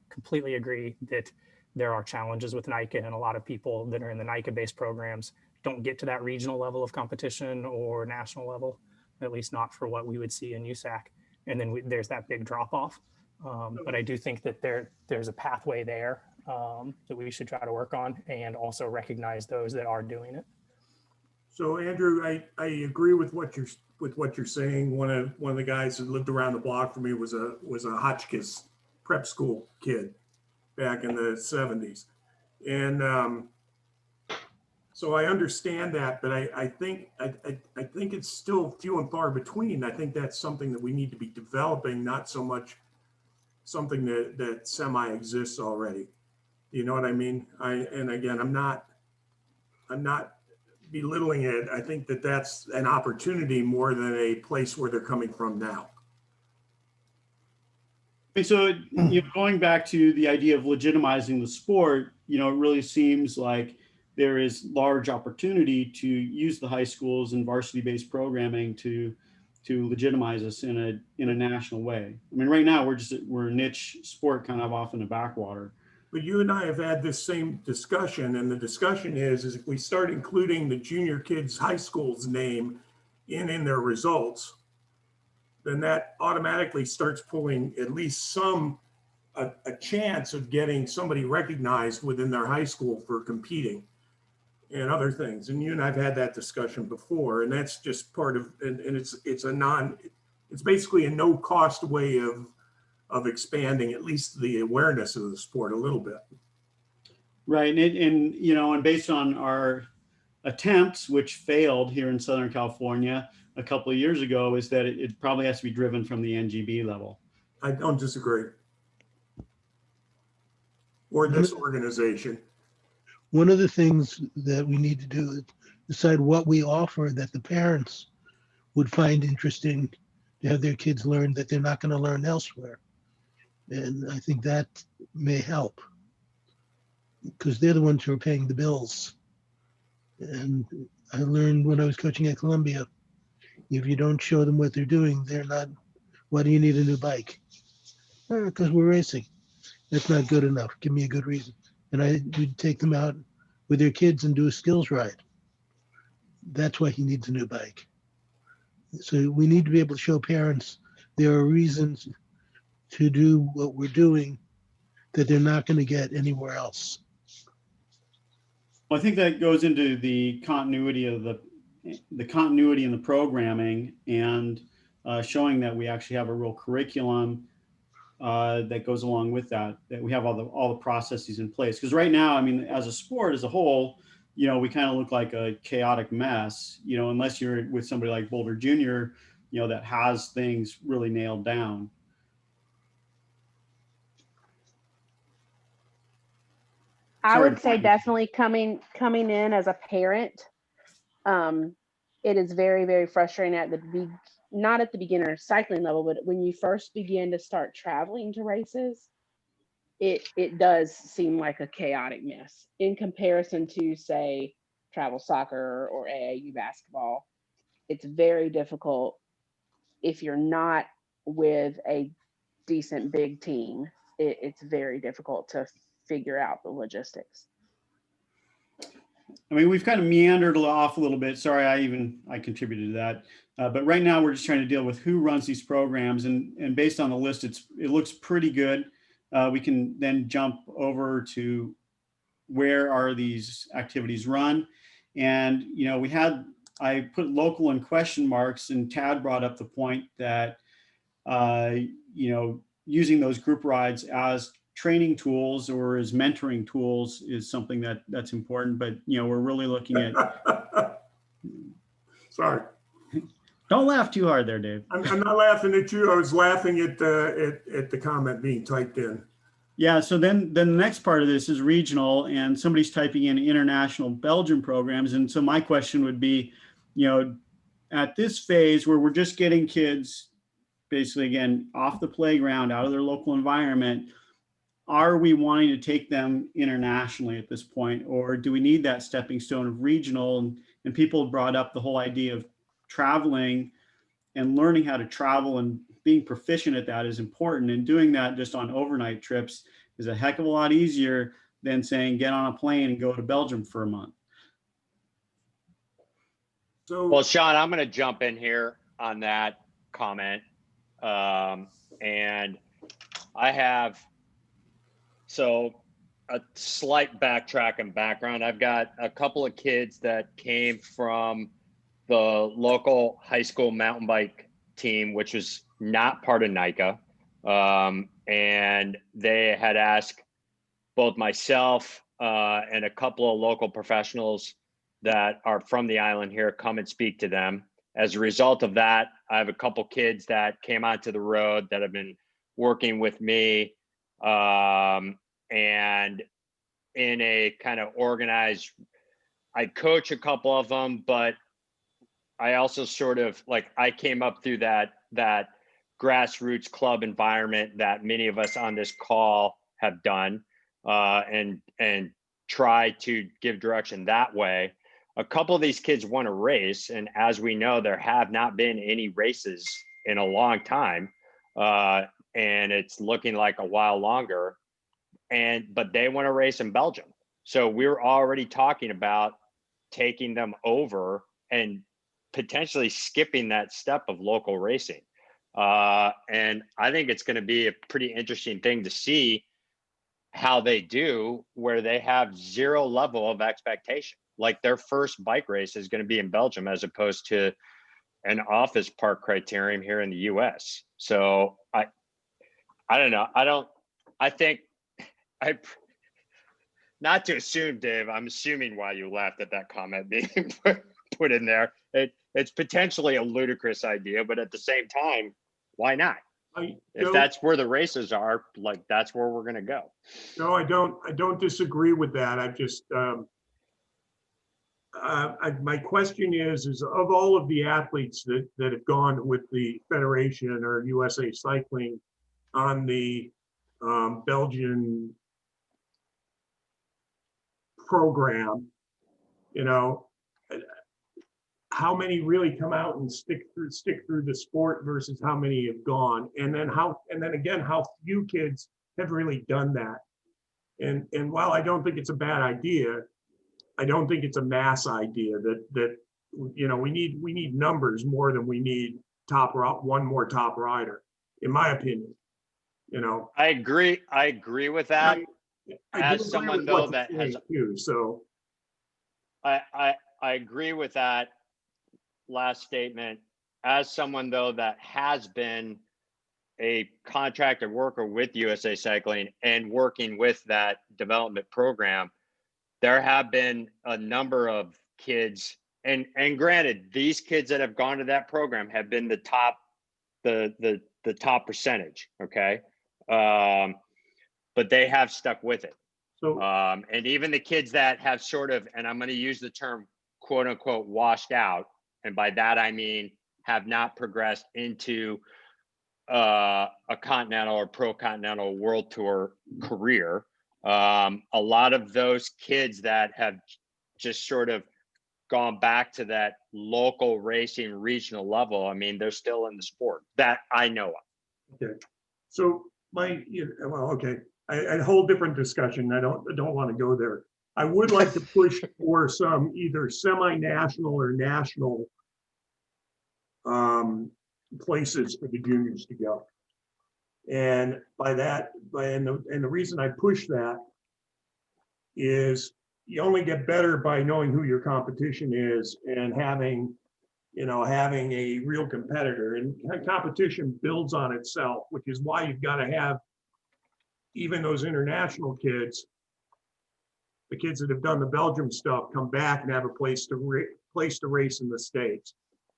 completely agree that there are challenges with NICA, and a lot of people that are in the NICA-based programs don't get to that regional level of competition or national level, at least not for what we would see in USAC. And then there's that big drop off. But I do think that there's a pathway there that we should try to work on, and also recognize those that are doing it. So Andrew, I agree with what you're saying. One of the guys that lived around the block from me was a Hotchkiss prep school kid back in the 70s. And so I understand that, but I think it's still few and far between. I think that's something that we need to be developing, not so much something that semi exists already. You know what I mean? And again, I'm not belittling it. I think that that's an opportunity more than a place where they're coming from now. And so, going back to the idea of legitimizing the sport, it really seems like there is large opportunity to use the high schools and varsity-based programming to legitimize us in a national way. I mean, right now we're a niche sport, kind of off in the backwater. But you and I have had this same discussion, and the discussion is if we start including the junior kids' high school's name in their results, then that automatically starts pulling at least a chance of getting somebody recognized within their high school for competing and other things. And you and I've had that discussion before, and that's just part of, and it's basically a no cost way of expanding at least the awareness of the sport a little bit. Right, and based on our attempts, which failed here in Southern California a couple of years ago, is that it probably has to be driven from the NGB level. I don't disagree. Or this organization. One of the things that we need to do is decide what we offer that the parents would find interesting to have their kids learn that they're not going to learn elsewhere. And I think that may help because they're the ones who are paying the bills. And I learned when I was coaching at Columbia, if you don't show them what they're doing, they're not, why do you need a new bike? Because we're racing. That's not good enough. Give me a good reason. And we'd take them out with their kids and do a skills ride. That's why he needs a new bike. So we need to be able to show parents there are reasons to do what we're doing that they're not going to get anywhere else. Well, I think that goes into the continuity of the continuity in the programming and showing that we actually have a real curriculum that goes along with that we have all the processes in place. Because right now, I mean, as a sport as a whole, we kind of look like a chaotic mess, unless you're with somebody like Boulder Junior, that has things really nailed down. I would say definitely coming in as a parent, it is very, very frustrating not at the beginner cycling level, but when you first begin to start traveling to races, it does seem like a chaotic mess in comparison to, say, travel soccer or AAU basketball. It's very difficult if you're not with a decent big team. It's very difficult to figure out the logistics. I mean, we've kind of meandered off a little bit. Sorry, I contributed to that. But right now we're just trying to deal with who runs these programs, and based on the list, it looks pretty good. We can then jump over to where are these activities run. And, I put local in question marks, and Tad brought up the point that, using those group rides as training tools or as mentoring tools is something that's important. But, we're really looking at. Sorry. Don't laugh too hard there, Dave. I'm not laughing at you. I was laughing at the comment being typed in. Yeah, so then the next part of this is regional, and somebody's typing in international Belgian programs. And so my question would be, at this phase where we're just getting kids basically, again, off the playground, out of their local environment, are we wanting to take them internationally at this point? Or do we need that stepping stone of regional? And people have brought up the whole idea of traveling and learning how to travel, and being proficient at that is important. And doing that just on overnight trips is a heck of a lot easier than saying, get on a plane and go to Belgium for a month. Well, Sean, I'm going to jump in here on that comment. And I have, a slight backtrack and background. I've got a couple of kids that came from the local high school mountain bike team, which was not part of NICA. And they had asked both myself and a couple of local professionals that are from the island here come and speak to them. As a result of that, I have a couple kids that came onto the road that have been working with me, and in a kind of organized, I coach a couple of them, but I also sort of I came up through that grassroots club environment that many of us on this call have done, and try to give direction that way. A couple of these kids want to race, and as we know, there have not been any races in a long time, and it's looking like a while longer. But they want to race in Belgium, so we're already talking about taking them over and potentially skipping that step of local racing. And I think it's going to be a pretty interesting thing to see how they do, where they have zero level of expectation. Like their first bike race is going to be in Belgium as opposed to an office park criterium here in the US. So I don't know. I think not to assume, Dave, I'm assuming why you laughed at that comment being put in there. It's potentially a ludicrous idea, but at the same time, why not? If that's where the races are, like that's where we're going to go. No, I don't disagree with that. I just, my question is of all of the athletes that have gone with the Federation or USA Cycling on the Belgian program, you know, how many really come out and stick through the sport versus how many have gone, and then again how few kids have really done that. And while I don't think it's a bad idea, I don't think it's a mass idea that you know we need numbers more than we need one more top rider, in my opinion. You know, I agree with that. As someone though that has too, so I agree with that last statement. As someone though that has been a contracted worker with USA Cycling and working with that development program, there have been a number of kids, and granted, these kids that have gone to that program have been the top percentage, okay, but they have stuck with it. So and even the kids that have sort of, and I'm going to use the term quote unquote washed out, and by that I mean have not progressed into a continental or pro continental world tour career. A lot of those kids that have just sort of gone back to that local racing regional level, I mean, they're still in the sport that I know of. Okay, so okay, a whole different discussion. I don't want to go there. I would like to push for some either semi-national or national places for the juniors to go. And the reason I push that is you only get better by knowing who your competition is and having a real competitor, and competition builds on itself, which is why you've got to have even those international kids, the kids that have done the Belgium stuff, come back and have a place to race in the States,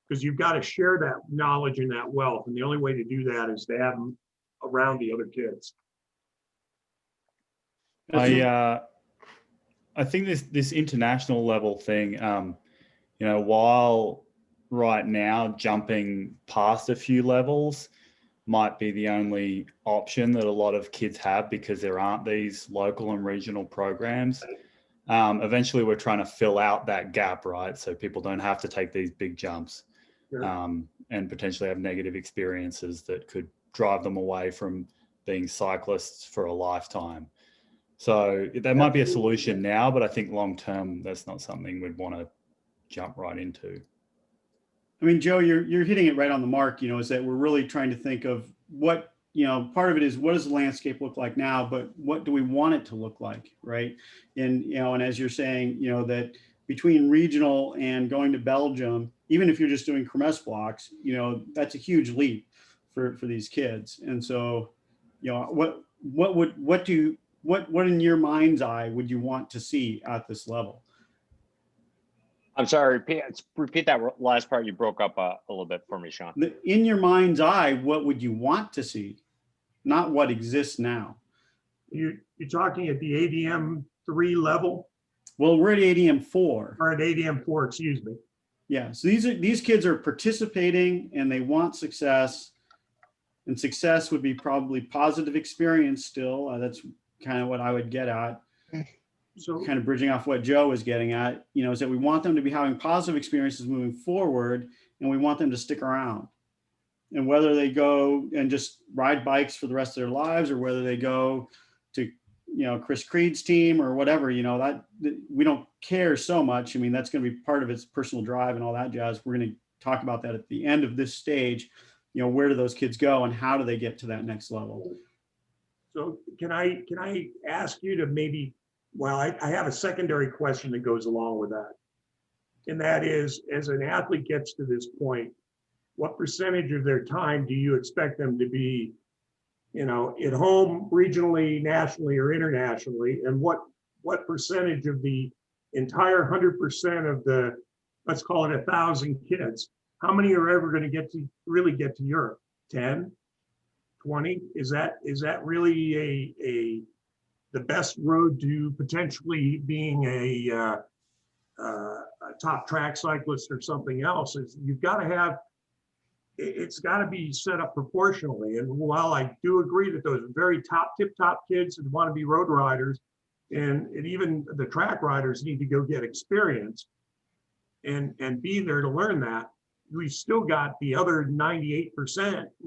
because you've got to share that knowledge and that wealth, and the only way to do that is to have them around the other kids. I think this international level thing, you know, while right now jumping past a few levels might be the only option that a lot of kids have because there aren't these local and regional programs. Eventually we're trying to fill out that gap, right? So people don't have to take these big jumps, and potentially have negative experiences that could drive them away from being cyclists for a lifetime. So that might be a solution now, but I think long-term, that's not something we'd want to jump right into. I mean, Joe, you're hitting it right on the mark, you know, is that we're really trying to think of what, you know, part of it is what does the landscape look like now, but what do we want it to look like, right? And, you know, and as you're saying, you know, that between regional and going to Belgium, even if you're just doing Kermesse blocks, you know, that's a huge leap for these kids. And so, you know, what in your mind's eye would you want to see at this level? I'm sorry, repeat that last part. You broke up a little bit for me, Sean. In your mind's eye, what would you want to see? Not what exists now. You're talking at the ADM 3 level? Well, we're at ADM 4. Or at ADM 4, excuse me. Yeah, so these kids are participating and they want success. And success would be probably positive experience still. That's kind of what I would get at. So kind of bridging off what Joe was getting at, is that we want them to be having positive experiences moving forward, and we want them to stick around. And whether they go and just ride bikes for the rest of their lives, or whether they go to, Chris Creed's team or whatever, that we don't care so much. I mean, that's going to be part of its personal drive and all that jazz. We're going to talk about that at the end of this stage. Where do those kids go and how do they get to that next level? So can I ask you to maybe, well, I have a secondary question that goes along with that. And that is, as an athlete gets to this point, what percentage of their time do you expect them to be, at home, regionally, nationally, or internationally? And what percentage of the entire 100% of the, let's call it 1,000 kids, how many are ever going to really get to Europe? 10, 20? Is that really the best road to potentially being a top track cyclist or something else? Is you've got to have, it's got to be set up proportionally. And while I do agree that those very tip-top kids that want to be road riders, and even the track riders need to go get experience and be there to learn that, we've still got the other 98%,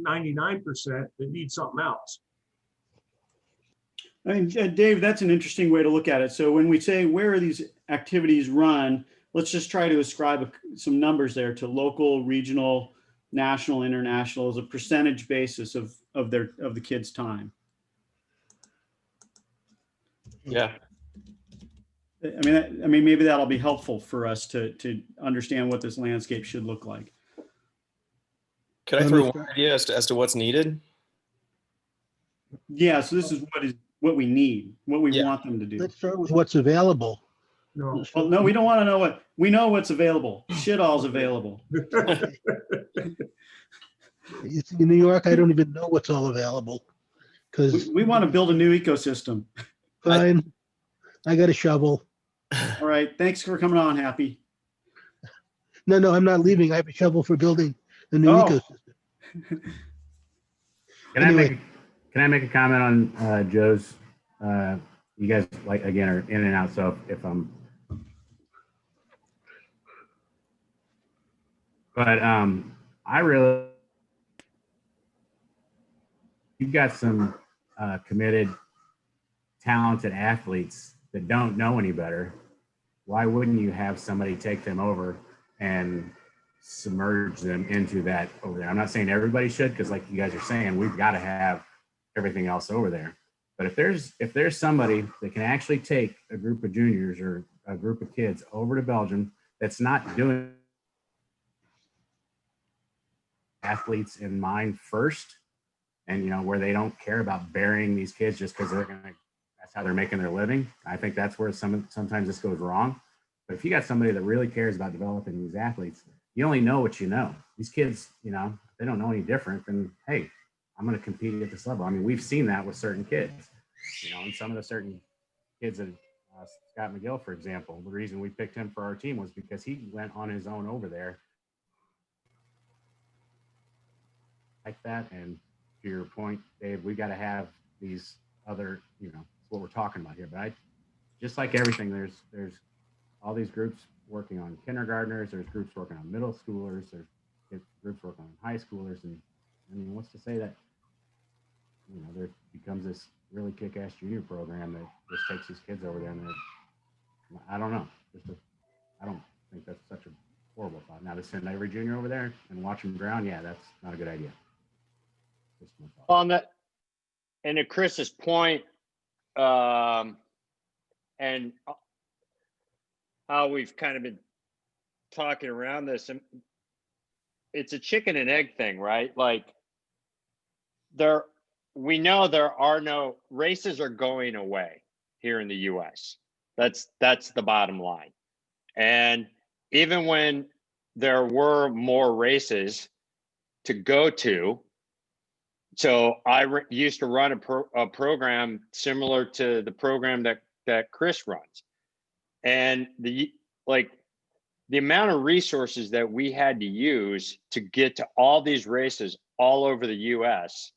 99% that need something else. I mean, Dave, that's an interesting way to look at it. So when we say, where are these activities run, let's just try to ascribe some numbers there to local, regional, national, international as a percentage basis of the kids' time. Yeah. I mean, maybe that'll be helpful for us to understand what this landscape should look like. Could I throw one idea as to what's needed? Yeah. So this is what we need, what we want them to do. Let's start with what's available. No. Well, no, we don't want to know we know what's available. Shit all's available. In New York, I don't even know what's all available because we want to build a new ecosystem. Fine. I got a shovel. All right. Thanks for coming on, Happy. No, I'm not leaving. I have a shovel for building a new ecosystem. Can I make a comment on Joe's? You guys again are in and out. So if I'm, but I really, you've got some committed, talented athletes that don't know any better. Why wouldn't you have somebody take them over and submerge them into that over there? I'm not saying everybody should, because like you guys are saying, we've got to have everything else over there. But if there's somebody that can actually take a group of juniors or a group of kids over to Belgium that's not doing athletes in mind first, and where they don't care about burying these kids just because that's how they're making their living. I think that's where sometimes this goes wrong. But if you got somebody that really cares about developing these athletes, you only know what you know. These kids, they don't know any different than, hey, I'm going to compete at this level. I mean, we've seen that with certain kids, and some of the certain kids that Scott McGill, for example, the reason we picked him for our team was because he went on his own over there like that. And to your point, Dave, we got to have these other, what we're talking about here. But just like everything, there's all these groups working on kindergartners, there's groups working on middle schoolers, there's groups working on high schoolers. And I mean, what's to say that, there becomes this really kick-ass junior program that just takes these kids over there, and I don't know. I don't think that's such a horrible thought. Now to send every junior over there and watch them drown, yeah, that's not a good idea. On that, and to Chris's point, and how we've kind of been talking around this, and it's a chicken and egg thing, right? Like we know there are no races are going away here in the US. That's the bottom line. And even when there were more races to go to, so I used to run a program similar to the program that Chris runs, and the amount of resources that we had to use to get to all these races all over the US.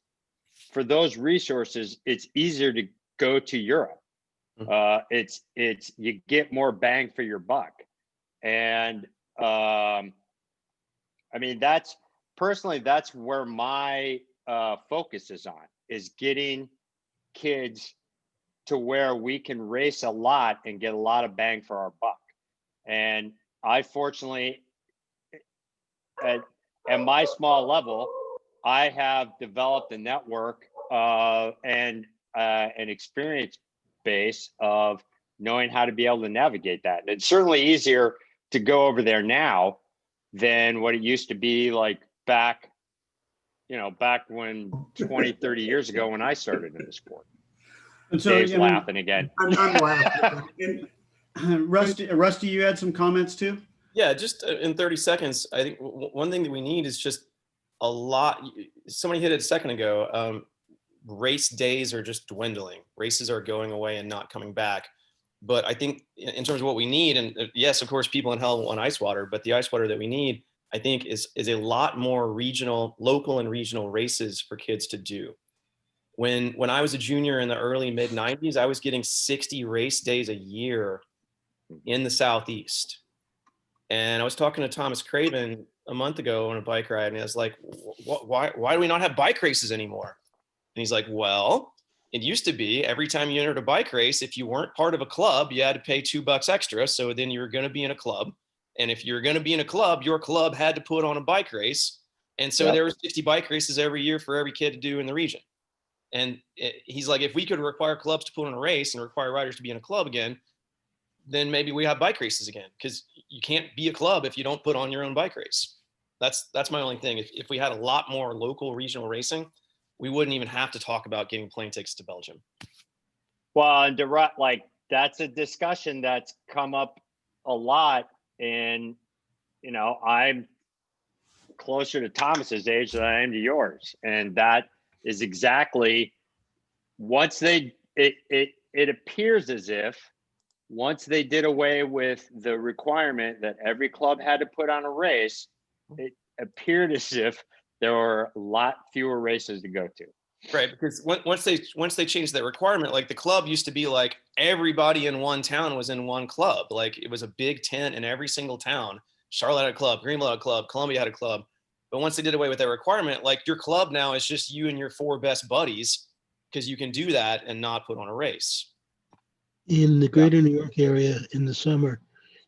For those resources, it's easier to go to Europe. It's you get more bang for your buck. And I mean, that's where my focus is on, is getting kids to where we can race a lot and get a lot of bang for our buck. And I fortunately, at my small level, I have developed a network and an experience base of knowing how to be able to navigate that. And it's certainly easier to go over there now than what it used to be like back when 20, 30 years ago when I started in the sport. And so, Dave's laughing again. I'm laughing. Rusty, you had some comments too? Yeah, just in 30 seconds, I think one thing that we need is just a lot. Somebody hit it a second ago. Race days are just dwindling. Races are going away and not coming back. But I think in terms of what we need, and yes, of course, people in hell want ice water, but the ice water that we need, I think, is a lot more local and regional races for kids to do. When I was a junior in the early mid 90s, I was getting 60 race days a year in the Southeast. And I was talking to Thomas Craven a month ago on a bike ride, and I was like, why do we not have bike races anymore? And he's like, well, it used to be every time you entered a bike race, if you weren't part of a club, you had to pay $2 extra. So then you were going to be in a club. And if you're going to be in a club, your club had to put on a bike race. And so there were 60 bike races every year for every kid to do in the region. And he's like, if we could require clubs to put on a race and require riders to be in a club again, then maybe we have bike races again, because you can't be a club if you don't put on your own bike race. That's my only thing. If we had a lot more local regional racing, we wouldn't even have to talk about getting plane tickets to Belgium. Well, and that's a discussion that's come up a lot. And, I'm closer to Thomas's age than I am to yours. And that is exactly it appears as if once they did away with the requirement that every club had to put on a race, it appeared as if there were a lot fewer races to go to. Right, because once they changed that requirement, like the club used to be like everybody in one town was in one club. Like it was a big tent in every single town. Charlotte had a club, Greenville had a club, Columbia had a club. But once they did away with that requirement, like your club now is just you and your 4 best buddies, because you can do that and not put on a race. In the greater New York area in the summer,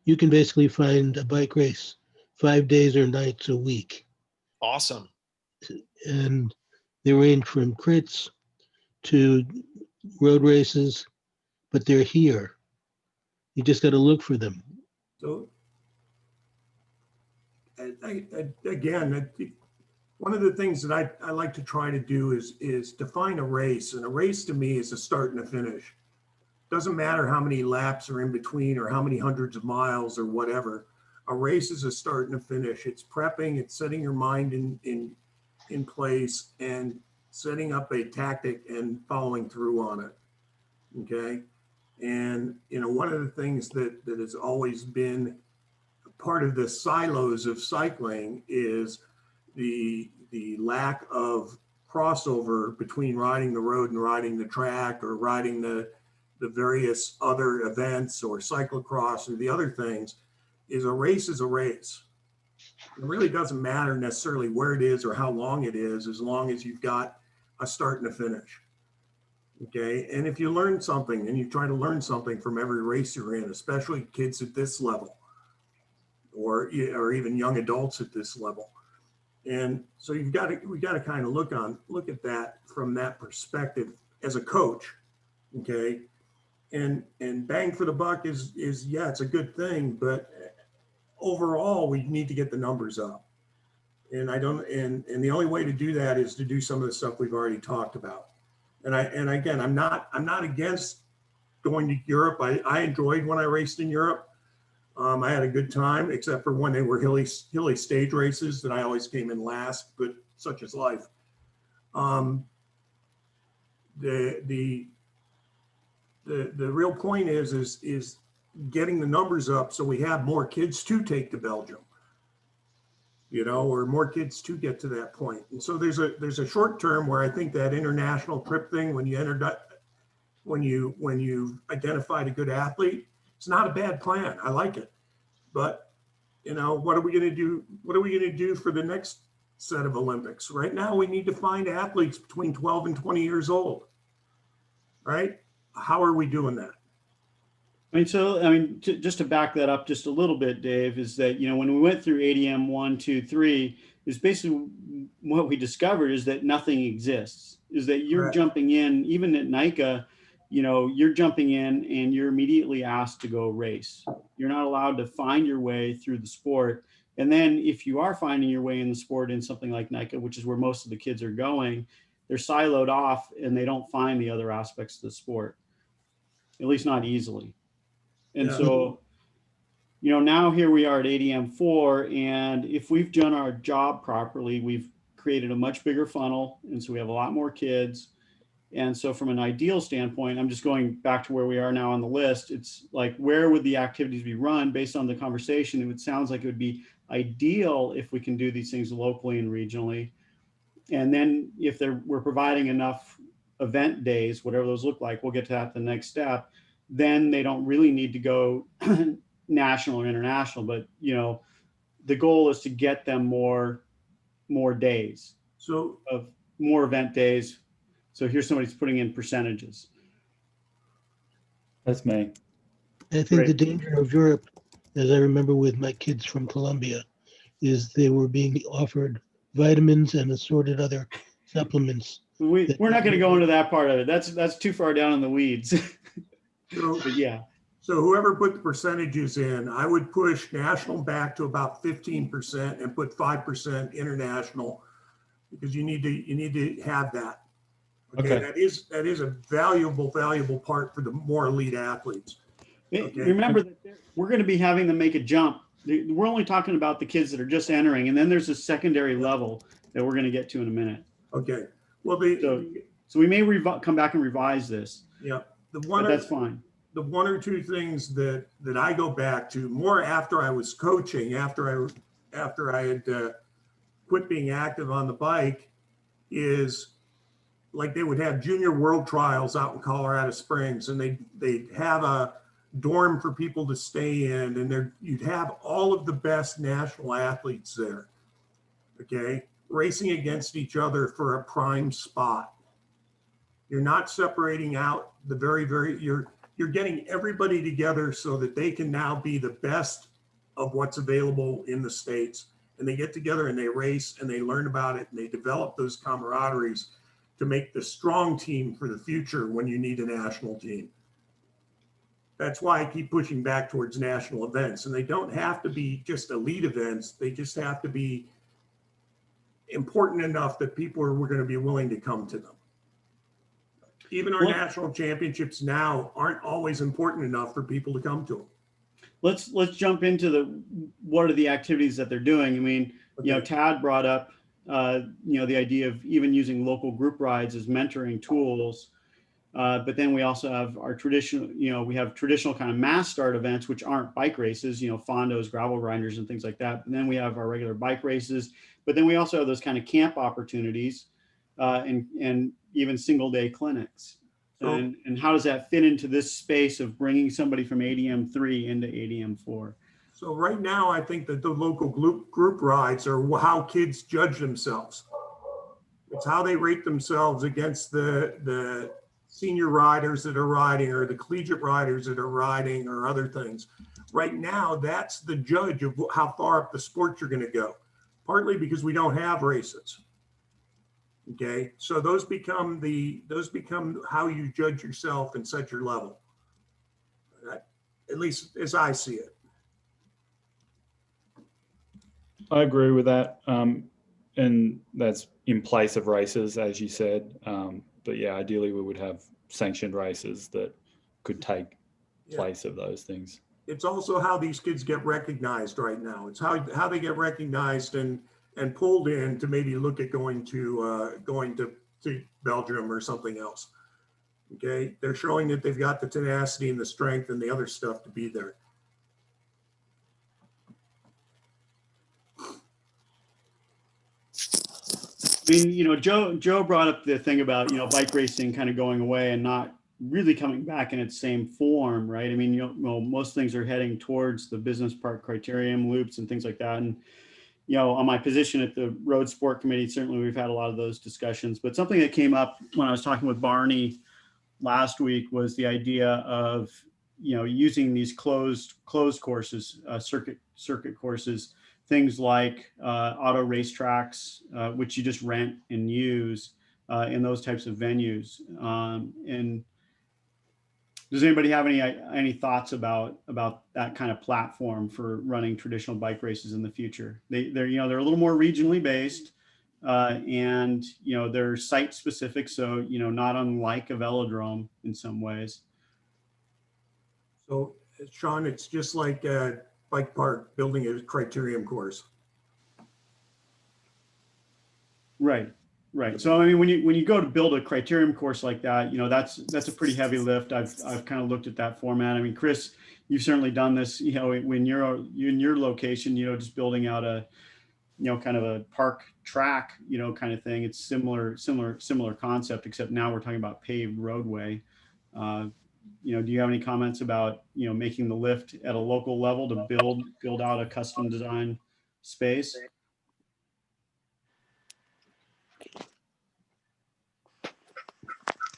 you can basically find a bike race 5 days or nights a week. Awesome. And they range from crits to road races, but they're here. You just got to look for them. So, again, one of the things that I like to try to do is define a race. And a race to me is a start and a finish. Doesn't matter how many laps are in between or how many hundreds of miles or whatever. A race is a start and a finish. It's prepping, it's setting your mind in place and setting up a tactic and following through on it. Okay. And, one of the things that has always been part of the silos of cycling is the lack of crossover between riding the road and riding the track, or riding the various other events or cyclocross or the other things. Is a race. It really doesn't matter necessarily where it is or how long it is, as long as you've got a start and a finish. Okay. And if you learn something, and you try to learn something from every race you're in, especially kids at this level, or even young adults at this level. And so we got to kind of look at that from that perspective as a coach. Okay. And bang for the buck is it's a good thing, but overall we need to get the numbers up. And and the only way to do that is to do some of the stuff we've already talked about. And again, I'm not against going to Europe. I enjoyed when I raced in Europe. I had a good time, except for when they were hilly stage races that I always came in last, but such is life. The real point is getting the numbers up so we have more kids to take to Belgium. you know, or more kids to get to that point. And so there's a short term where I think that international trip thing, when you when you identified a good athlete, it's not a bad plan. I like it. But, you know, what are we going to do? What are we going to do for the next set of Olympics? Right now, we need to find athletes between 12 and 20 years old, right? How are we doing that? Just to back that up just a little bit, Dave, is that, you know, when we went through ADM 1, 2, 3, is basically what we discovered is that nothing exists, is that you're Correct. jumping in, even at NICA, you know, you're jumping in and you're immediately asked to go race. You're not allowed to find your way through the sport. And then if you are finding your way in the sport in something like NICA, which is where most of the kids are going, they're siloed off and they don't find the other aspects of the sport, at least not easily. And so, you know, now here we are at ADM 4, and if we've done our job properly, we've created a much bigger funnel. And so we have a lot more kids. And so from an ideal standpoint, I'm just going back to where we are now on the list. It's like, where would the activities be run? Based on the conversation, it sounds like it would be ideal if we can do these things locally and regionally. And then if we're providing enough event days, whatever those look like, we'll get to that the next step. Then they don't really need to go national or international, but, you know, the goal is to get them more days, so of more event days. So here's somebody's putting in percentages. That's me. I think the danger of Europe, as I remember with my kids from Colombia, is they were being offered vitamins and assorted other supplements. We're not going to go into that part of it. That's too far down in the weeds. So, but yeah. So whoever put the percentages in, I would push national back to about 15% and put 5% international, because you need to have that. Okay. That is a valuable part for the more elite athletes. Okay. Remember that we're going to be having them make a jump. We're only talking about the kids that are just entering, and then there's a secondary level that we're going to get to in a minute. Okay. Well, so we may come back and revise this. Yeah. That's fine. The one or two things that I go back to more after I was coaching, after I had quit being active on the bike, is like they would have junior world trials out in Colorado Springs, and they'd have a dorm for people to stay in, and you'd have all of the best national athletes there, okay, racing against each other for a prime spot. You're not separating out the you're getting everybody together so that they can now be the best of what's available in the States. And they get together and they race and they learn about it and they develop those camaraderies to make the strong team for the future when you need a national team. That's why I keep pushing back towards national events. And they don't have to be just elite events. They just have to be important enough that people are going to be willing to come to them. Even our national championships now aren't always important enough for people to come to them. Let's jump into what are the activities that they're doing. I mean, you know, Tad brought up, you know, the idea of even using local group rides as mentoring tools. But then we also have our traditional, you know, we have traditional kind of mass start events, which aren't bike races, you know, fondos, gravel grinders, and things like that. And then we have our regular bike races. But then we also have those kind of camp opportunities and even single day clinics. And how does that fit into this space of bringing somebody from ADM 3 into ADM 4? So right now, I think that the local group rides are how kids judge themselves. It's how they rate themselves against the senior riders that are riding, or the collegiate riders that are riding, or other things. Right now, that's the judge of how far up the sport you're going to go, partly because we don't have races. Okay, so those become how you judge yourself and set your level. At least as I see it. I agree with that. And that's in place of races, as you said. But yeah, ideally we would have sanctioned races that could take place of those things. It's also how these kids get recognized right now. It's how they get recognized and pulled in to maybe look at going to Belgium or something else. Okay, they're showing that they've got the tenacity and the strength and the other stuff to be there. I mean, Joe brought up the thing about, bike racing kind of going away and not really coming back in its same form, right? I mean, most things are heading towards the business park criterium loops and things like that. And, on my position at the road sport committee, certainly we've had a lot of those discussions, but something that came up when I was talking with Barney last week was the idea of, using these closed courses, circuit courses, things like auto racetracks, which you just rent and use in those types of venues. And does anybody have any thoughts about that kind of platform for running traditional bike races in the future? They're a little more regionally based, and they're site specific, so not unlike a velodrome in some ways. So Sean, it's just like a bike park building a criterium course. Right. So I mean, when you go to build a criterium course like that, that's a pretty heavy lift. I've kind of looked at that format. I mean, Chris, you've certainly done this. When you're in your location, just building out a kind of a park track, kind of thing. It's similar concept, except now we're talking about paved roadway. Do you have any comments about making the lift at a local level to build out a custom design space?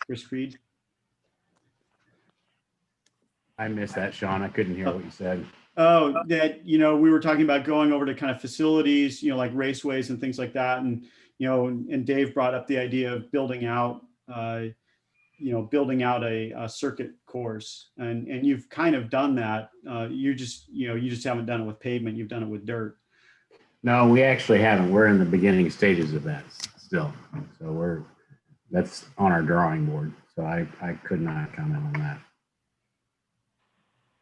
Chris Creed? I missed that, Sean. I couldn't hear what you said. Oh, that, we were talking about going over to kind of facilities, like raceways and things like that. And, and Dave brought up the idea of building out a circuit course, and you've kind of done that. You just haven't done it with pavement. You've done it with dirt. No, we actually haven't. We're in the beginning stages of that still. So that's on our drawing board. So I could not comment on that.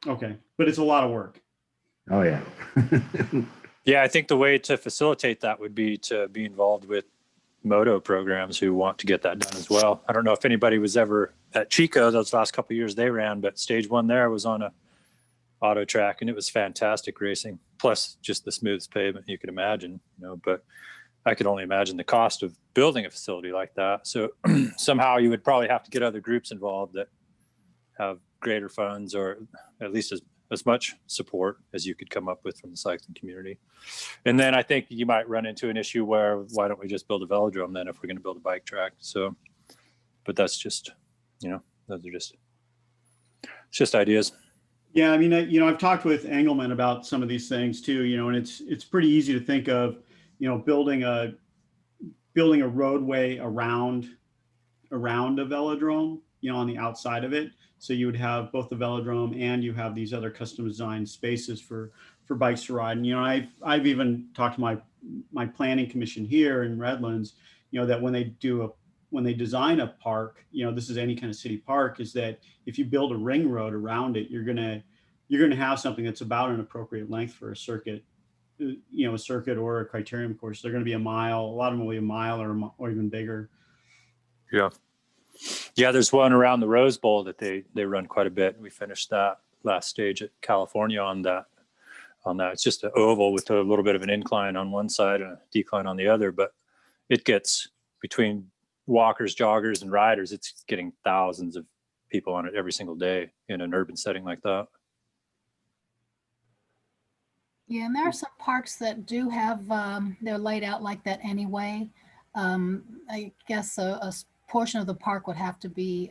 Okay, but it's a lot of work. Oh yeah. Yeah, I think the way to facilitate that would be to be involved with moto programs who want to get that done as well. I don't know if anybody was ever at Chico those last couple of years they ran, but stage one there was on a auto track and it was fantastic racing. Plus just the smoothest pavement you could imagine, but I could only imagine the cost of building a facility like that. So somehow you would probably have to get other groups involved that have greater funds or at least as much support as you could come up with from the cycling community. And then I think you might run into an issue where why don't we just build a velodrome then if we're going to build a bike track? So, but that's just, those are just ideas. Yeah, I mean, I've talked with Engelman about some of these things too, and it's pretty easy to think of, building a roadway around a velodrome, on the outside of it. So you would have both the velodrome and you have these other custom designed spaces for bikes to ride. And, I've even talked to my planning commission here in Redlands, that when they design a park, this is any kind of city park, is that if you build a ring road around it, you're going to have something that's about an appropriate length for a circuit, a circuit or a criterium course. They're going to be a mile. A lot of them will be a mile or even bigger. Yeah, there's one around the Rose Bowl that they run quite a bit. We finished that last stage at California on that. It's just an oval with a little bit of an incline on one side and a decline on the other, but it gets between walkers, joggers, and riders, it's getting thousands of people on it every single day in an urban setting like that. Yeah, and there are some parks that do have, they're laid out like that anyway. I guess a portion of the park would have to be,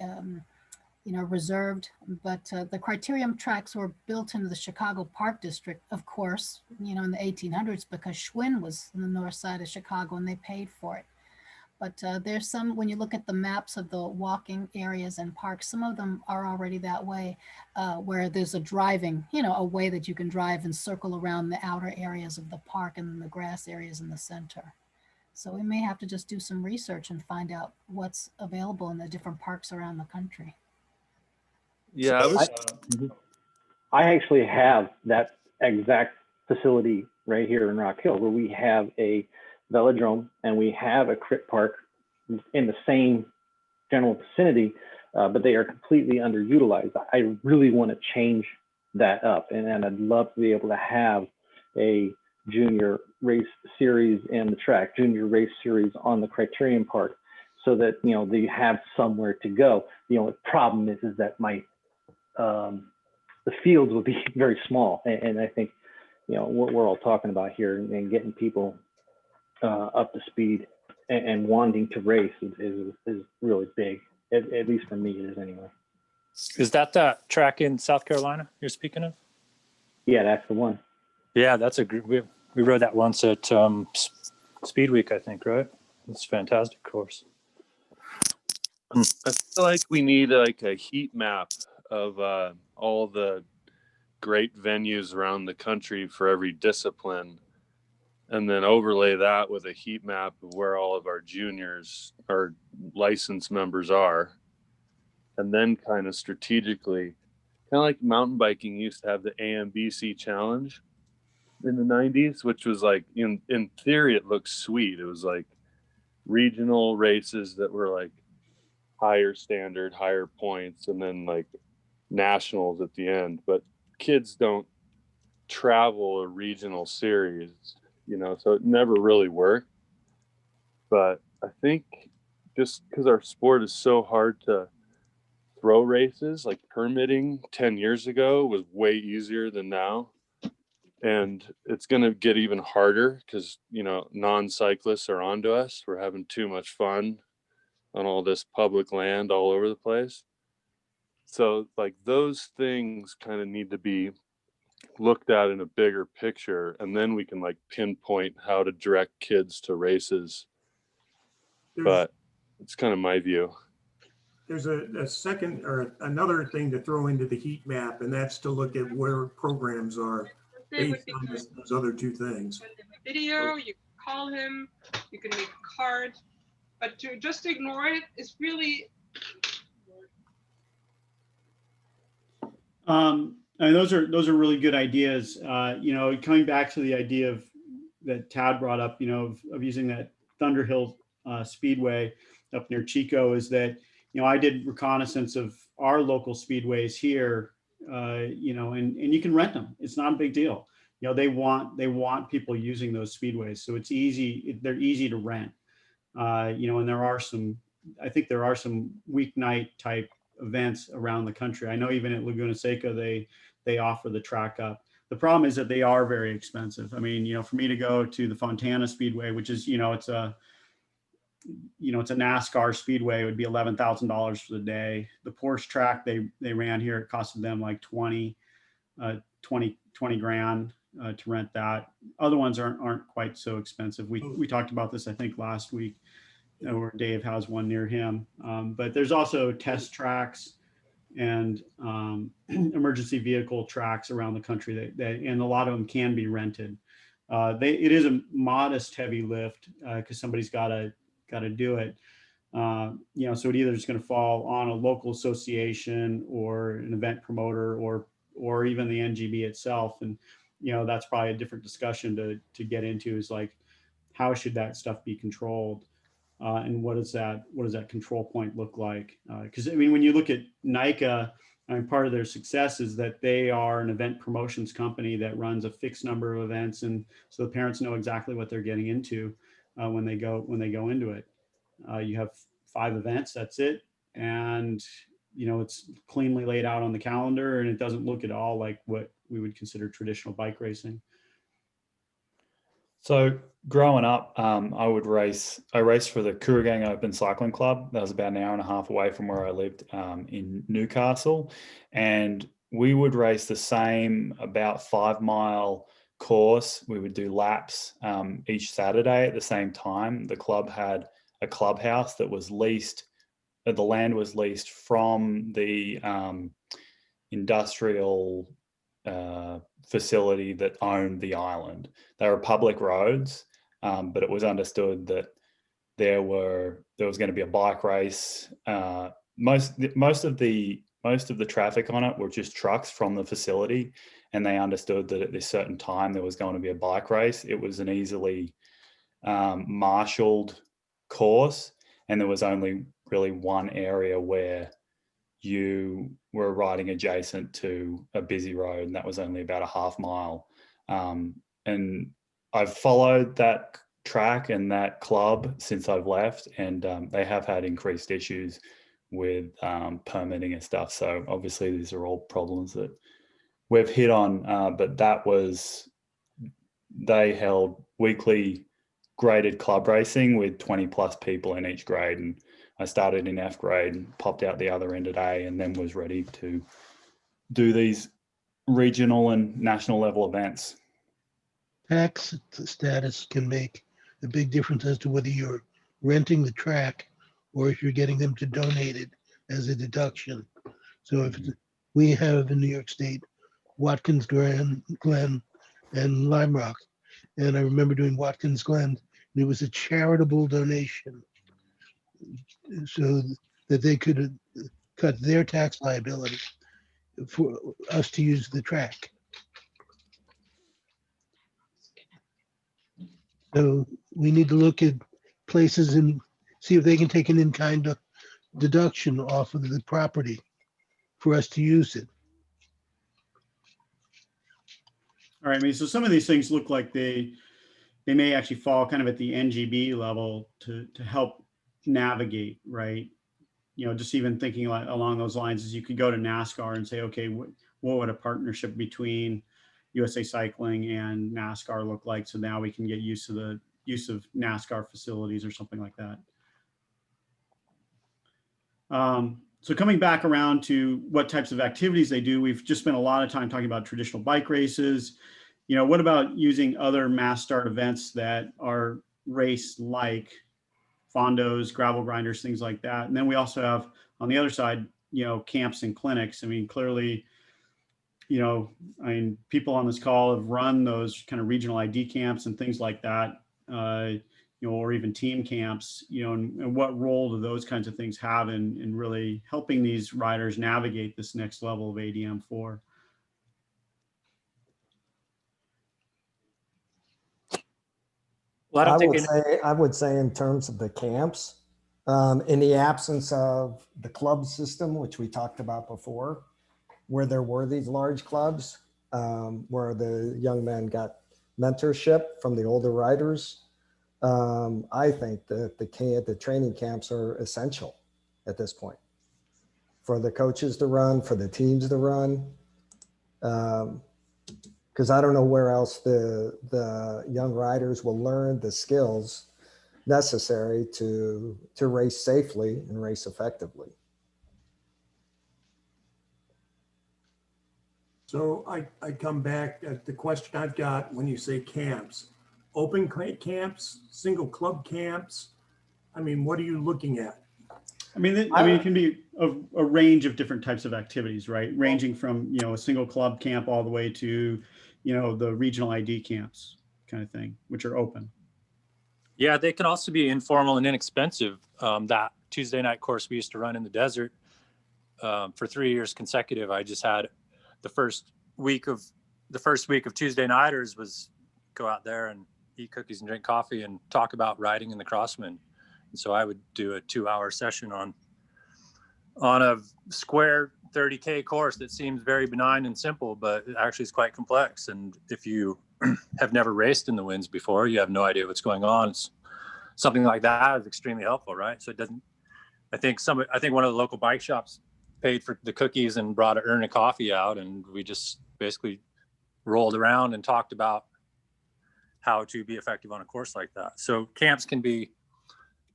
reserved, but the criterium tracks were built into the Chicago Park District, of course, in the 1800s because Schwinn was on the north side of Chicago and they paid for it. But there's some, when you look at the maps of the walking areas and parks, some of them are already that way, where there's a driving, a way that you can drive and circle around the outer areas of the park and the grass areas in the center. So we may have to just do some research and find out what's available in the different parks around the country. Yeah, I actually have that exact facility right here in Rock Hill where we have a velodrome and we have a crit park in the same general vicinity, but they are completely underutilized. I really want to change that up, and I'd love to be able to have a junior race series in the track, junior race series on the Criterion Park, so that, you know, they have somewhere to go. The only problem is that the fields will be very small. And I think, you know, what we're all talking about here and getting people up to speed and wanting to race is really big. At least for me, it is anyway. Is that track in South Carolina you're speaking of? Yeah, that's the one. Yeah, that's we rode that once at Speed Week, I think, right? It's a fantastic course. I feel like we need like a heat map of all the great venues around the country for every discipline, and then overlay that with a heat map of where all of our juniors, our licensed members are, and then kind of strategically, kind of like mountain biking used to have the AMBC challenge in the 90s, which was like, in theory, it looked sweet. It was like regional races that were like higher standard, higher points, and then like nationals at the end. But kids don't travel a regional series, you know, so it never really worked. But I think just because our sport is so hard to throw races, like permitting 10 years ago was way easier than now. And it's going to get even harder because, you know, non-cyclists are onto us. We're having too much fun on all this public land all over the place. So like those things kind of need to be looked at in a bigger picture, and then we can like pinpoint how to direct kids to races. But it's kind of my view. There's a second or another thing to throw into the heat map, and that's to look at where programs are based on those other two things. Video, you can call him, you can make a card, but to just ignore it is really. And those are really good ideas. You know, coming back to the idea of that Tad brought up, you know, of using that Thunderhill Speedway up near Chico, is that, you know, I did reconnaissance of our local speedways here, you know, and you can rent them. It's not a big deal. You know, they want people using those speedways, so it's easy. They're easy to rent. You know, and I think there are some weeknight type events around the country. I know even at Laguna Seca, they offer the track up. The problem is that they are very expensive. I mean, you know, for me to go to the Fontana Speedway, which is, you know, it's a NASCAR speedway, it would be $11,000 for the day. The Porsche track they ran here, it costed them like 20 grand to rent that. Other ones aren't quite so expensive. We talked about this, I think, last week, where Dave has one near him. But there's also test tracks and emergency vehicle tracks around the country that and a lot of them can be rented. It is a modest heavy lift because somebody's got to do it. You know, so it either is going to fall on a local association or an event promoter or even the NGB itself. And, you know, that's probably a different discussion to get into, is like, how should that stuff be controlled? And what does that control point look like? Because I mean, when you look at NICA, I mean, part of their success is that they are an event promotions company that runs a fixed number of events, and so the parents know exactly what they're getting into when they go into it. You have 5 events, that's it, and you know, it's cleanly laid out on the calendar, and it doesn't look at all like what we would consider traditional bike racing. So growing up, I raced for the Kooragang Open Cycling Club. That was about an hour and a half away from where I lived in Newcastle. And we would race the same about 5-mile course. We would do laps each Saturday at the same time. The club had a clubhouse that was leased, the land was leased from the industrial facility that owned the island. They were public roads, but it was understood that there was going to be a bike race. Most of the traffic on it were just trucks from the facility, and they understood that at this certain time there was going to be a bike race. It was an easily marshaled course, and there was only really one area where you were riding adjacent to a busy road, and that was only about a half mile. And I've followed that track and that club since I've left, and they have had increased issues with permitting and stuff. So obviously these are all problems that we've hit on, but they held weekly graded club racing with 20 plus people in each grade. And I started in F grade and popped out the other end at A, and then was ready to do these regional and national level events. Tax status can make a big difference as to whether you're renting the track or if you're getting them to donate it as a deduction. So if we have in New York State, Watkins Glen and Lime Rock, and I remember doing Watkins Glen, and it was a charitable donation so that they could cut their tax liability for us to use the track. So we need to look at places and see if they can take an in-kind deduction off of the property for us to use it. All right, I mean, so some of these things look like they may actually fall kind of at the NGB level to help navigate, right? You know, just even thinking along those lines is you could go to NASCAR and say, okay, what would a partnership between USA Cycling and NASCAR look like? So now we can get used to the use of NASCAR facilities or something like that. So coming back around to what types of activities they do, we've just spent a lot of time talking about traditional bike races. You know, what about using other mass start events that are race-like, fondos, gravel grinders, things like that? And then we also have on the other side, you know, camps and clinics. I mean, clearly, you know, I mean, people on this call have run those kind of regional ID camps and things like that, you know, or even team camps, you know, and what role do those kinds of things have in really helping these riders navigate this next level of ADM 4? Well, I would say in terms of the camps, in the absence of the club system, which we talked about before, where there were these large clubs, where the young men got mentorship from the older riders, I think that the training camps are essential at this point for the coaches to run, for the teams to run. Because I don't know where else the young riders will learn the skills necessary to race safely and race effectively. So I come back at the question I've got when you say camps, open camps, single club camps. I mean, what are you looking at? I mean, it can be a range of different types of activities, right? Ranging from, you know, a single club camp all the way to, you know, the regional ID camps kind of thing, which are open. Yeah, they can also be informal and inexpensive. That Tuesday night course we used to run in the desert for 3 years consecutive. I just had the first week of Tuesday nighters was go out there and eat cookies and drink coffee and talk about riding in the Crossman. And so I would do a 2-hour session on a square 30K course that seems very benign and simple, but it actually is quite complex. And if you have never raced in the winds before, you have no idea what's going on. It's something like that is extremely helpful, right? So it doesn't, I think one of the local bike shops paid for the cookies and brought an urn of coffee out, and we just basically rolled around and talked about how to be effective on a course like that. So camps can be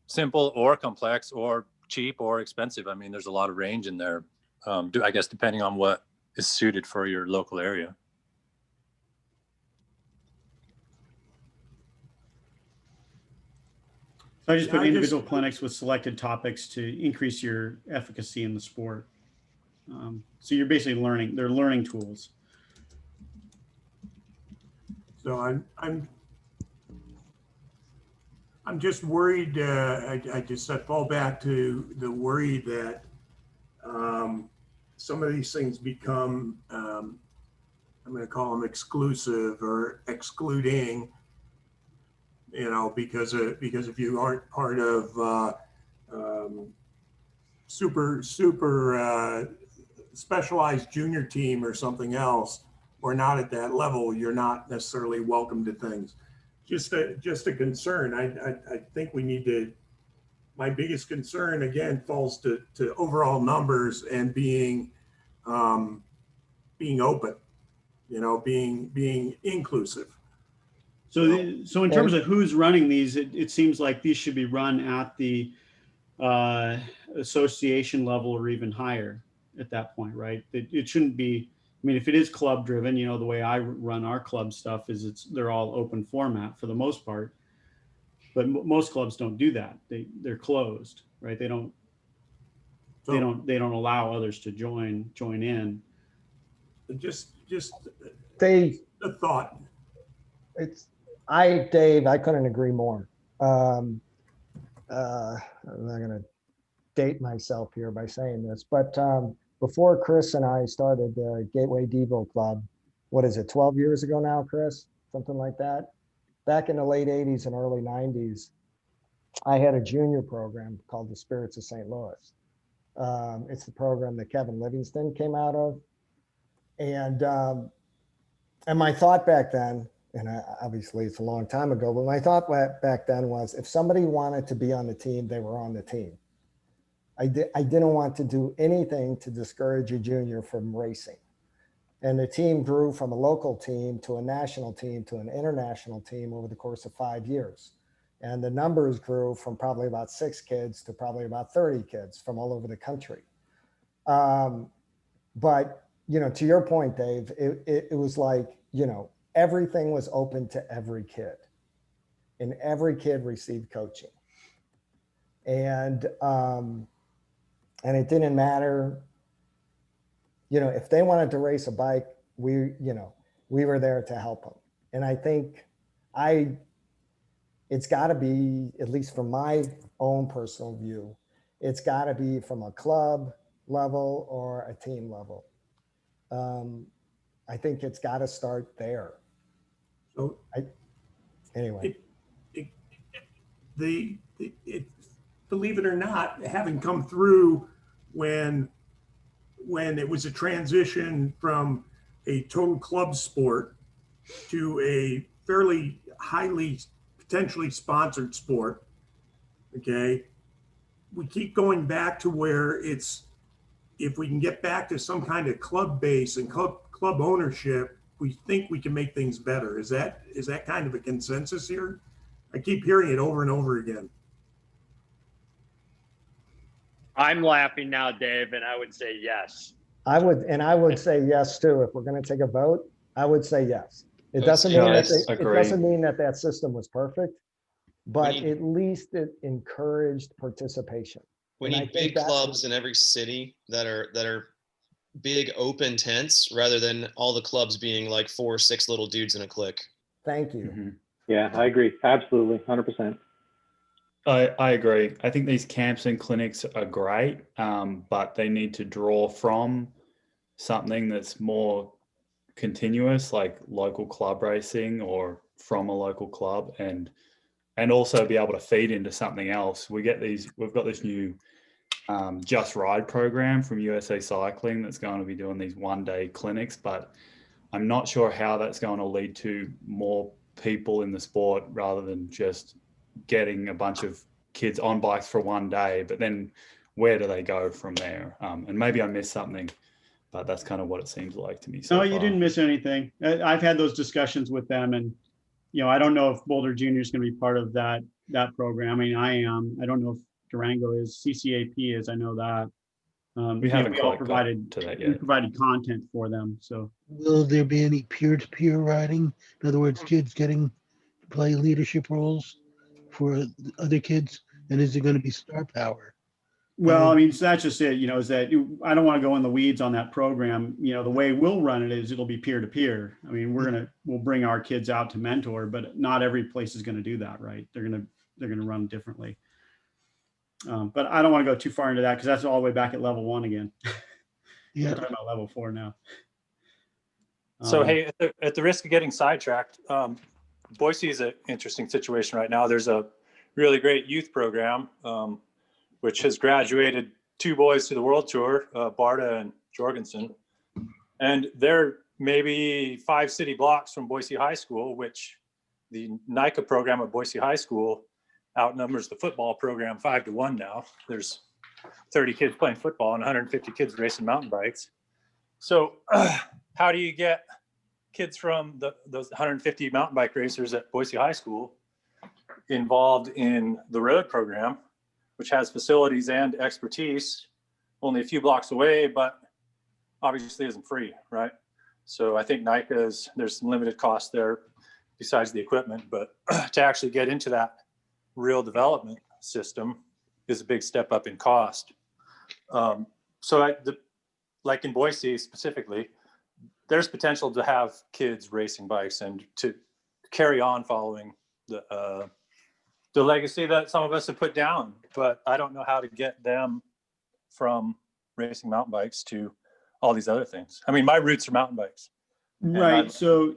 simple or complex or cheap or expensive. I mean, there's a lot of range in there, I guess, depending on what is suited for your local area. So I just put individual clinics with selected topics to increase your efficacy in the sport. So you're basically learning, they're learning tools. So I'm just worried. I fall back to the worry that some of these things become, I'm going to call them exclusive or excluding, you know, because if you aren't part of super specialized junior team or something else, or not at that level, you're not necessarily welcome to things. just a concern. I think we need to, my biggest concern again falls to overall numbers and being open, being inclusive. So, so in terms of who's running these, it seems like these should be run at the association level or even higher at that point, right? It shouldn't be, I mean, if it is club driven, the way I run our club stuff is they're all open format for the most part, but most clubs don't do that. They're closed, right? They don't allow others to join in. Just Dave, a thought. Dave, I couldn't agree more. I'm not going to date myself here by saying this, but before Chris and I started the Gateway Devo Club, what is it, 12 years ago now, Chris? Something like that. Back in the late 80s and early 90s, I had a junior program called the Spirits of St. Louis. It's the program that Kevin Livingston came out of. And my thought back then, and obviously it's a long time ago, but my thought back then was if somebody wanted to be on the team, they were on the team. I didn't want to do anything to discourage a junior from racing. And the team grew from a local team to a national team to an international team over the course of 5 years. And the numbers grew from probably about 6 kids to probably about 30 kids from all over the country. But, to your point, Dave, it was like, everything was open to every kid. And every kid received coaching. And it didn't matter, if they wanted to race a bike, we were there to help them. And I think it's got to be, at least from my own personal view, it's got to be from a club level or a team level. I think it's got to start there. So anyway, believe it or not, having come through when it was a transition from a total club sport to a fairly highly potentially sponsored sport, okay, we keep going back to where it's, if we can get back to some kind of club base and club ownership, we think we can make things better. Is that kind of a consensus here? I keep hearing it over and over again. I'm laughing now, Dave, and I would say yes. I would say yes too. If we're going to take a vote, I would say yes. It doesn't mean that system was perfect, but at least it encouraged participation. We need big clubs in every city that are big open tents rather than all the clubs being like 4 or 6 little dudes in a clique. Thank you. Mm-hmm. Yeah, I agree. Absolutely. 100%. I agree. I think these camps and clinics are great, but they need to draw from something that's more continuous, like local club racing or from a local club, and also be able to feed into something else. We've got this new Just Ride program from USA Cycling that's going to be doing these one-day clinics, but I'm not sure how that's going to lead to more people in the sport rather than just getting a bunch of kids on bikes for one day, but then where do they go from there? And maybe I missed something, but that's kind of what it seems like to me. No, you didn't miss anything. I've had those discussions with them, and I don't know if Boulder Junior is going to be part of that program. I mean, I am. I don't know if Durango is. CCAP is. I know that. We haven't all quite provided got to that we yet. provided content for them. So Will there be any peer-to-peer riding? In other words, kids getting to play leadership roles for other kids? And is it going to be star power? well, I mean, so that's just it. Is that I don't want to go in the weeds on that program. The way we'll run it is it'll be peer to peer. I mean, we'll bring our kids out to mentor, but not every place is going to do that, right? They're going to run differently. But I don't want to go too far into that because that's all the way back at level 1 again. Yeah. We're talking about level 4 now. So, hey, at the risk of getting sidetracked, Boise is an interesting situation right now. There's a really great youth program, which has graduated 2 boys to the World Tour, Barta and Jorgensen. And they're maybe 5 city blocks from Boise High School, which the NICA program at Boise High School outnumbers the football program 5-1 now. There's 30 kids playing football and 150 kids racing mountain bikes. So how do you get kids from those 150 mountain bike racers at Boise High School involved in the road program, which has facilities and expertise only a few blocks away, but obviously isn't free, right? So I think NICA there's some limited costs there besides the equipment, but to actually get into that real development system is a big step up in cost. Like in Boise specifically, there's potential to have kids racing bikes and to carry on following the legacy that some of us have put down, but I don't know how to get them from racing mountain bikes to all these other things. I mean, my roots are mountain bikes. Right. So,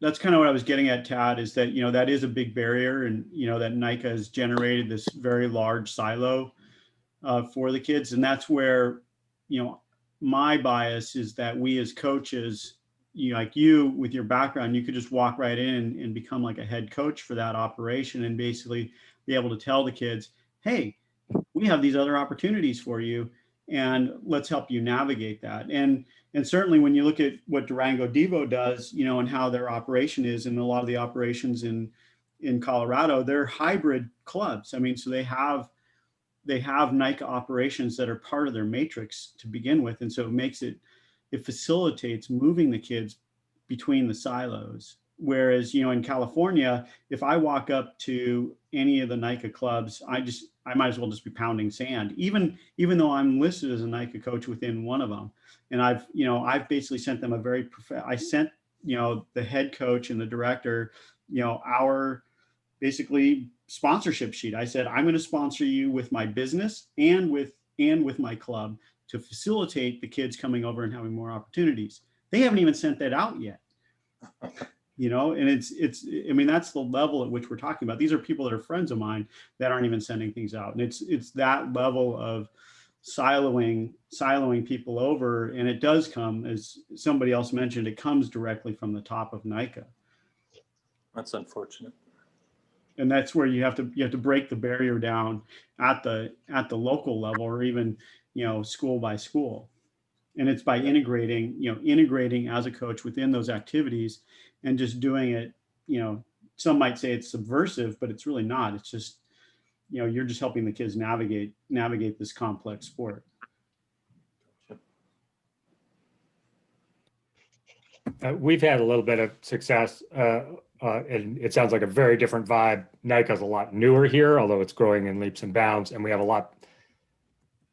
that's kind of what I was getting at, Tad, is that, that is a big barrier, and, that NICA has generated this very large silo for the kids. And that's where, my bias is that we as coaches, like you with your background, you could just walk right in and become like a head coach for that operation and basically be able to tell the kids, hey, we have these other opportunities for you, and let's help you navigate that. And certainly when you look at what Durango Devo does, and how their operation is, and a lot of the operations in Colorado, they're hybrid clubs. I mean, so they have NICA operations that are part of their matrix to begin with. And so it facilitates moving the kids between the silos. Whereas, in California, if I walk up to any of the NICA clubs, I might as well just be pounding sand, even though I'm listed as a NICA coach within one of them. And I've basically sent them I sent, the head coach and the director, our basically sponsorship sheet. I said, I'm going to sponsor you with my business and with my club to facilitate the kids coming over and having more opportunities. They haven't even sent that out yet. And I mean, that's the level at which we're talking about. These are people that are friends of mine that aren't even sending things out. And it's that level of siloing people over. And it does come, as somebody else mentioned, it comes directly from the top of NICA. That's unfortunate. And that's where you have to break the barrier down at the local level, or even, school by school. And it's by integrating as a coach within those activities and just doing it, some might say it's subversive, but it's really not. It's just, you're just helping the kids navigate this complex sport. We've had a little bit of success, and it sounds like a very different vibe. NICA's a lot newer here, although it's growing in leaps and bounds, and we have a lot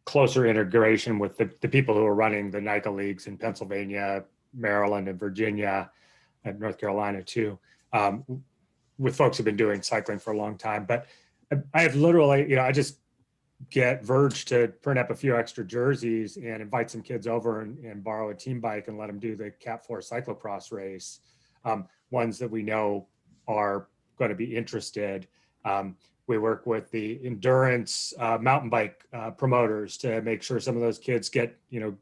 closer integration with the people who are running the NICA leagues in Pennsylvania, Maryland, and Virginia, and North Carolina too, with folks who've been doing cycling for a long time. But I have literally, I just get Verge to print up a few extra jerseys and invite some kids over and borrow a team bike and let them do the Cat 4 cyclocross race. Ones that we know are going to be interested. We work with the endurance mountain bike promoters to make sure some of those kids get,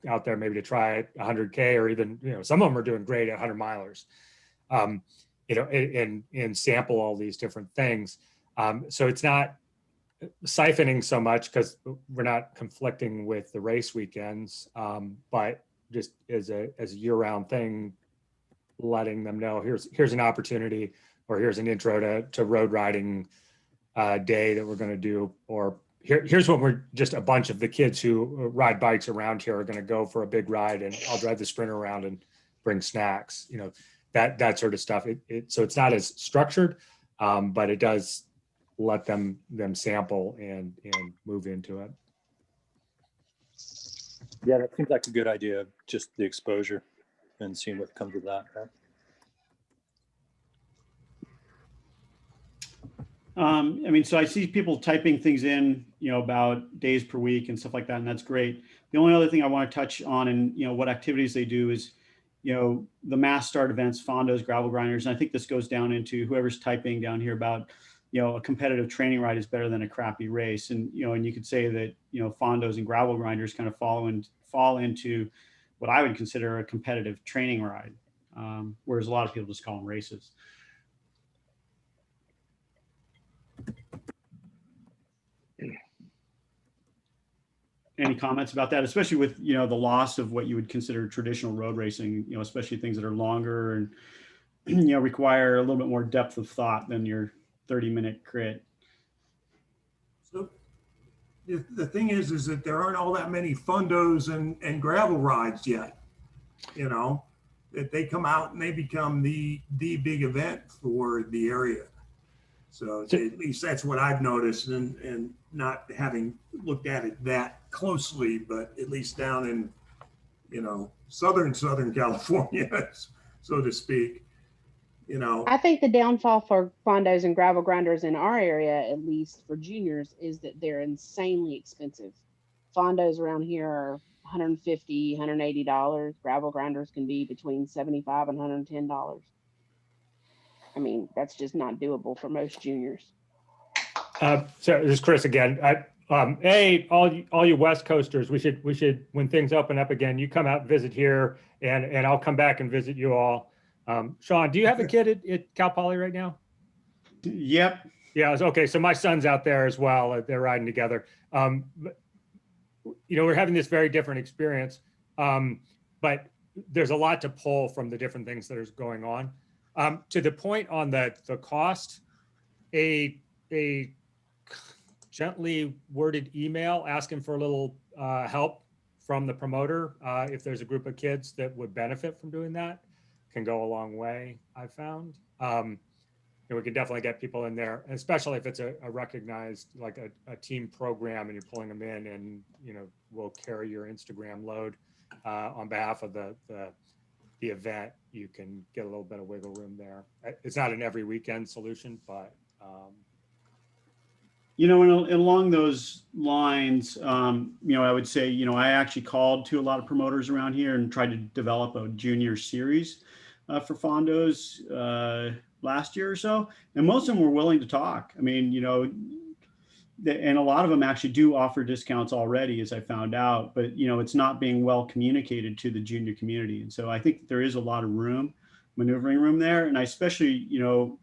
out there maybe to try 100K, or even, some of them are doing great at 100 milers, and sample all these different things. So it's not siphoning so much because we're not conflicting with the race weekends, but just as a year-round thing, letting them know here's an opportunity, or here's an intro to road riding day that we're going to do, or here's what we're just a bunch of the kids who ride bikes around here are going to go for a big ride, and I'll drive the Sprinter around and bring snacks, that sort of stuff. So it's not as structured, but it does let them sample and move into it. Yeah, that seems like a good idea, just the exposure and seeing what comes with that. Right? I mean, so I see people typing things in, about days per week and stuff like that, and that's great. The only other thing I want to touch on, and what activities they do is, the mass start events, fondos, gravel grinders, and I think this goes down into whoever's typing down here about, a competitive training ride is better than a crappy race, and and you could say that fondos and gravel grinders kind of fall into what I would consider a competitive training ride, whereas a lot of people just call them races. any comments about that, especially with, you know, the loss of what you would consider traditional road racing, you know, especially things that are longer and, you know, require a little bit more depth of thought than your 30-minute crit. So the thing is that there aren't all that many fundos and gravel rides yet, you know, that they come out and they become the big event for the area. So at least that's what I've noticed, and not having looked at it that closely, but at least down in, you know, Southern California, so to speak, you know. I think the downfall for fondos and gravel grinders in our area, at least for juniors, is that they're insanely expensive. Fondos around here are $150, $180. Gravel grinders can be between $75 and $110. I mean, that's just not doable for most juniors. So this is Chris again. Hey, all you West Coasters, we should when things open up again, you come out and visit here, and I'll come back and visit you all. Sean, do you have a kid at Cal Poly right now? Yep. Yeah. Okay. So my son's out there as well. They're riding together. You know, we're having this very different experience, but there's a lot to pull from the different things that are going on. To the point on the cost, a gently worded email asking for a little help from the promoter, if there's a group of kids that would benefit from doing that, can go a long way, I've found. And we can definitely get people in there, especially if it's a recognized, like a team program, and you're pulling them in, and, you know, we'll carry your Instagram load on behalf of the event. You can get a little bit of wiggle room there. It's not an every weekend solution, but you know, and along those lines, you know, I would say, you know, I actually called to a lot of promoters around here and tried to develop a junior series for fondos last year or so, and most of them were willing to talk. I mean, you know, and a lot of them actually do offer discounts already, as I found out, but, you know, it's not being well communicated to the junior community. And so I think there is a lot of maneuvering room there. And I especially, you know,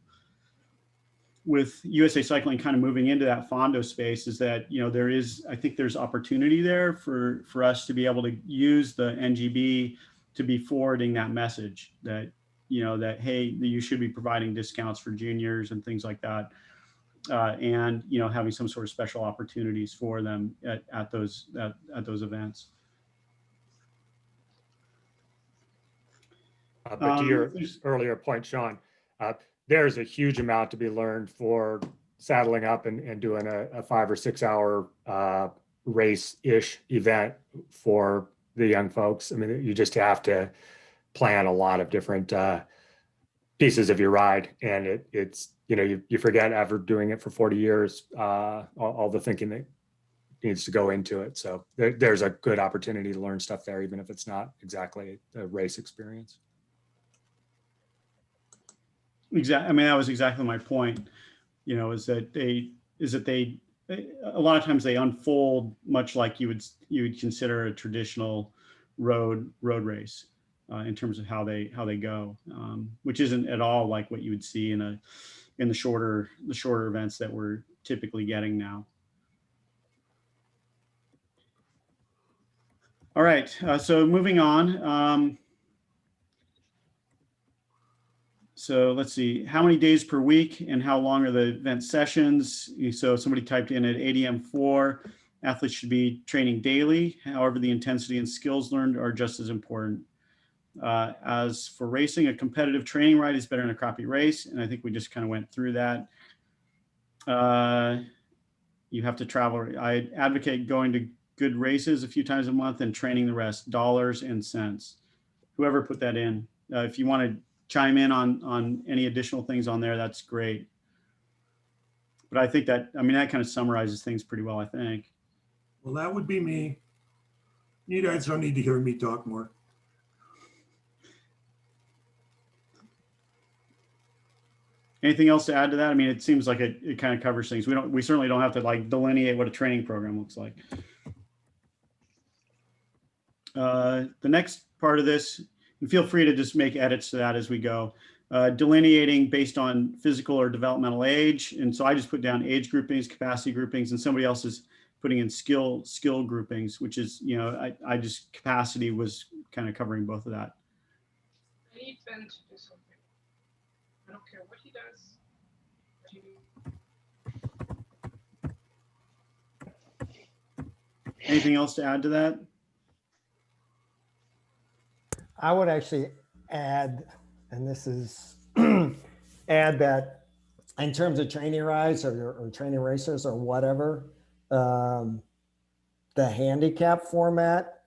with USA Cycling kind of moving into that fondo space, is that, you know, I think there's opportunity there for us to be able to use the NGB to be forwarding that message that, you know, that, hey, you should be providing discounts for juniors and things like that. And, you know, having some sort of special opportunities for them at those events. But to your earlier point, Sean, there's a huge amount to be learned for saddling up and doing a 5 or 6 hour race-ish event for the young folks. I mean, you just have to plan a lot of different pieces of your ride, and it's, you know, you forget after doing it for 40 years, all the thinking that needs to go into it. So there's a good opportunity to learn stuff there, even if it's not exactly a race experience. Exactly. I mean, that was exactly my point, you know, is that a lot of times they unfold much like you would consider a traditional road race in terms of how they go, which isn't at all like what you would see in the shorter events that we're typically getting now. All right, so moving on. So let's see, how many days per week and how long are the event sessions? So somebody typed in at ADM 4, athletes should be training daily. However, the intensity and skills learned are just as important. As for racing, a competitive training ride is better than a crappy race. And I think we just kind of went through that. You have to travel. I advocate going to good races a few times a month and training the rest, dollars and cents. Whoever put that in, if you want to chime in on any additional things on there, that's great. But I think that, I mean, that kind of summarizes things pretty well, I think. Well, that would be me. You guys don't need to hear me talk more. Anything else to add to that? I mean, it seems like it kind of covers things. We certainly don't have to like delineate what a training program looks like. The next part of this, and feel free to just make edits to that as we go. Delineating based on physical or developmental age. And so I just put down age groupings, capacity groupings, and somebody else has putting in skill groupings, which is, you know, I just capacity was kind of covering both of that. I need Ben to do something. I don't care what he does. Anything else to add to that? I would actually add, and this is add that in terms of training rides or training races or whatever, the handicap format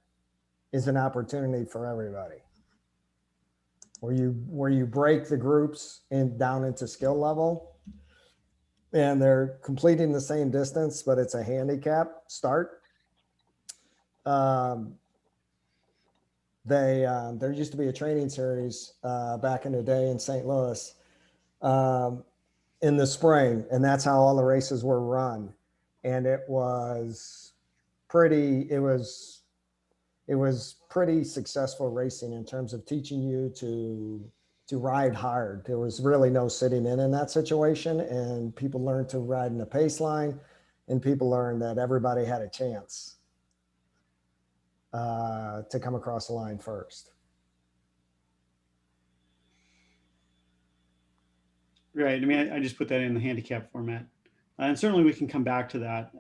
is an opportunity for everybody. Where you break the groups down into skill level, and they're completing the same distance, but it's a handicap start. There used to be a training series back in the day in St. Louis in the spring, and that's how all the races were run. And it was pretty successful racing in terms of teaching you to ride hard. There was really no sitting in that situation, and people learned to ride in the pace line, and people learned that everybody had a chance to come across the line first. Right. I mean, I just put that in the handicap format, and certainly we can come back to that.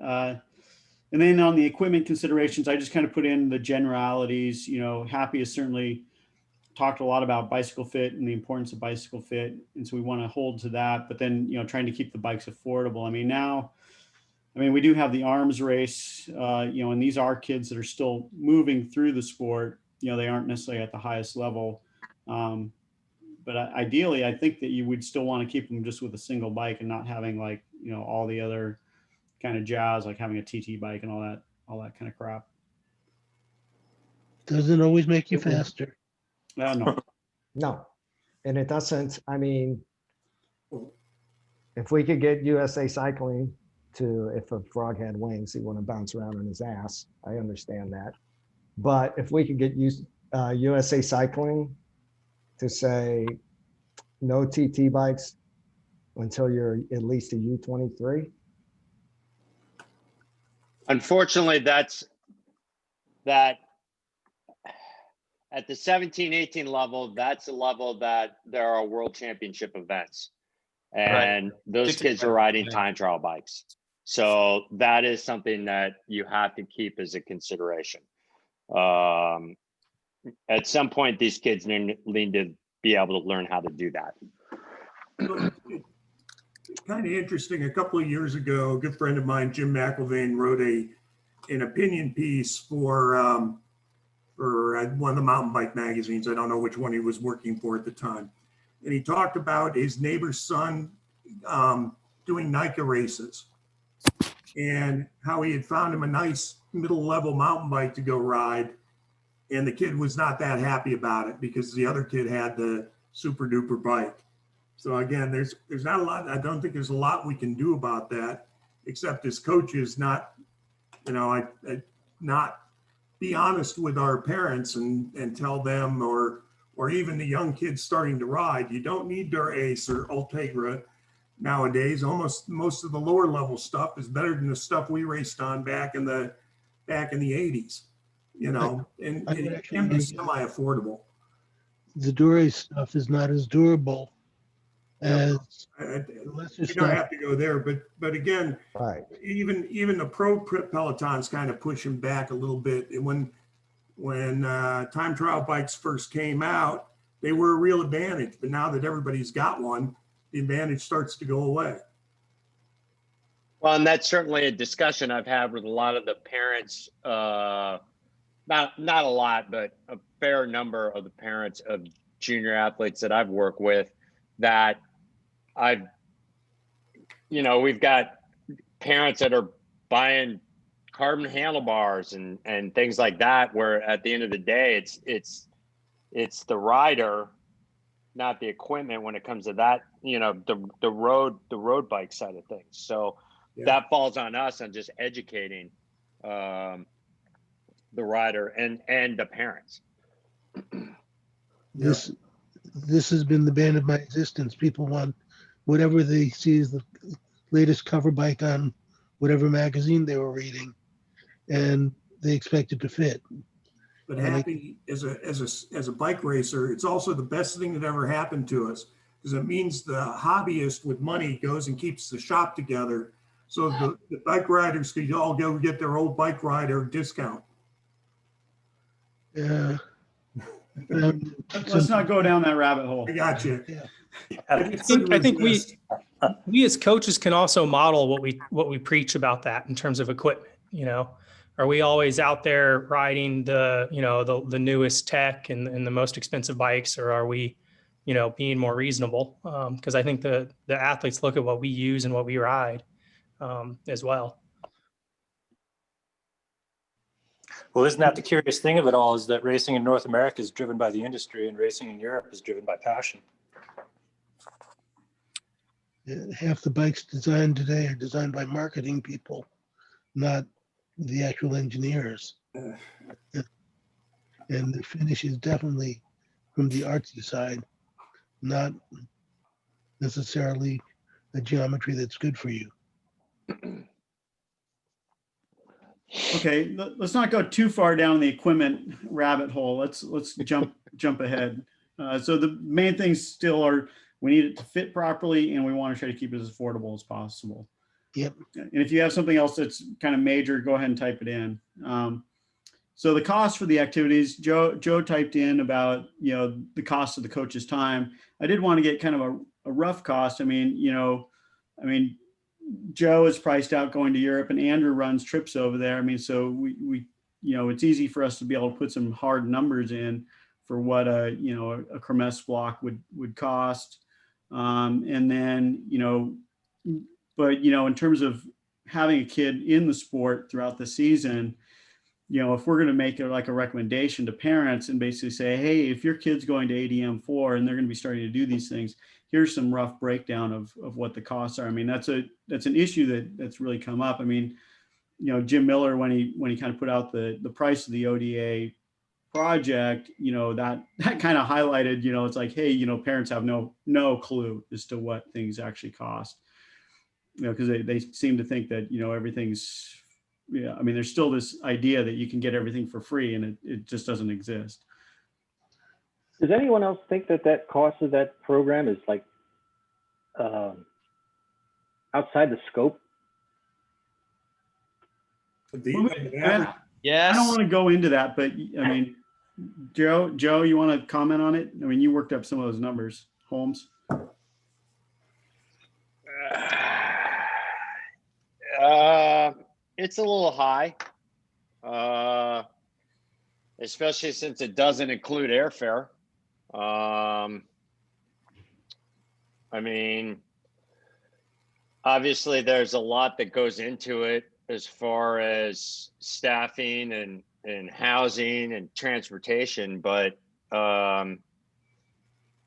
And then on the equipment considerations, I just kind of put in the generalities. You know, Happy has certainly talked a lot about bicycle fit and the importance of bicycle fit, and so we want to hold to that. But then, you know, trying to keep the bikes affordable. I mean, we do have the arms race, you know, and these are kids that are still moving through the sport. You know, they aren't necessarily at the highest level. But ideally, I think that you would still want to keep them just with a single bike and not having, like, you know, all the other kind of jazz, like having a TT bike and all that kind of crap. Doesn't always make you faster. No. No, and it doesn't. I mean, if we could get USA Cycling to, if a frog had wings, he want to bounce around on his ass. I understand that. But if we could get USA Cycling to say no TT bikes until you're at least a U23. Unfortunately, that at the 17, 18 level, that's a level that there are world championship events. And those kids are riding time trial bikes. So that is something that you have to keep as a consideration. At some point, these kids need to be able to learn how to do that. Kind of interesting. A couple of years ago, a good friend of mine, Jim McIlvain, wrote an opinion piece for one of the mountain bike magazines. I don't know which one he was working for at the time. And he talked about his neighbor's son doing NICA races and how he had found him a nice middle level mountain bike to go ride. And the kid was not that happy about it because the other kid had the super duper bike. So again, there's not a lot. I don't think there's a lot we can do about that, except as coaches, not be honest with our parents and tell them, or even the young kids starting to ride, you don't need Dura-Ace or Ultegra nowadays. Almost most of the lower level stuff is better than the stuff we raced on back in the 80s. You know, and it can be semi-affordable. The Dura-Ace stuff is not as durable as you don't have to go there, but again, right. Even the pro pelotons kind of pushing back a little bit. And when time trial bikes first came out, they were a real advantage. But now that everybody's got one, the advantage starts to go away. Well, and that's certainly a discussion I've had with a lot of the parents. Not a lot, but a fair number of the parents of junior athletes that I've worked with, that we've got parents that are buying carbon handlebars and things like that, where at the end of the day, it's the rider, not the equipment when it comes to that, the road bike side of things. So that falls on us on just educating the rider and the parents. This has been the bane of my existence. People want whatever they see as the latest cover bike on whatever magazine they were reading. and they expect it to fit. But And they- Happy, as a bike racer, it's also the best thing that ever happened to us, because it means the hobbyist with money goes and keeps the shop together, so the bike riders can all go get their old bike rider discount. Yeah. Let's not go down that rabbit hole. I got you. Yeah. I think we as coaches can also model what we preach about that in terms of equipment. You know, are we always out there riding the newest tech and the most expensive bikes, or are we, being more reasonable? Because I think the athletes look at what we use and what we ride as well. Well, isn't that the curious thing of it all, is that racing in North America is driven by the industry and racing in Europe is driven by passion. Half the bikes designed today are designed by marketing people, not the actual engineers. And the finish is definitely from the artsy side, not necessarily a geometry that's good for you. Okay, let's not go too far down the equipment rabbit hole. Let's jump ahead. So the main things still are, we need it to fit properly, and we want to try to keep it as affordable as possible. Yep. And if you have something else that's kind of major, go ahead and type it in. So the cost for the activities, Joe typed in about, the cost of the coach's time. I did want to get kind of a rough cost. I mean, Joe is priced out going to Europe, and Andrew runs trips over there. I mean, so we it's easy for us to be able to put some hard numbers in for what a Kermesse block would cost. And then, but in terms of having a kid in the sport throughout the season, if we're going to make it like a recommendation to parents and basically say, hey, if your kid's going to ADM 4 and they're going to be starting to do these things, here's some rough breakdown of what the costs are. I mean, that's an issue that's really come up. I mean, Jim Miller, when he kind of put out the price of the ODA project, that kind of highlighted, it's like, hey, parents have no clue as to what things actually cost, because they seem to think that, everything's, I mean, there's still this idea that you can get everything for free, and it just doesn't exist. Does anyone else think that cost of that program is like outside the scope? Yes. I don't want to go into that, but I mean, Joe, you want to comment on it? I mean, you worked up some of those numbers, Holmes. It's a little high, especially since it doesn't include airfare. I mean, obviously there's a lot that goes into it as far as staffing and housing and transportation, but I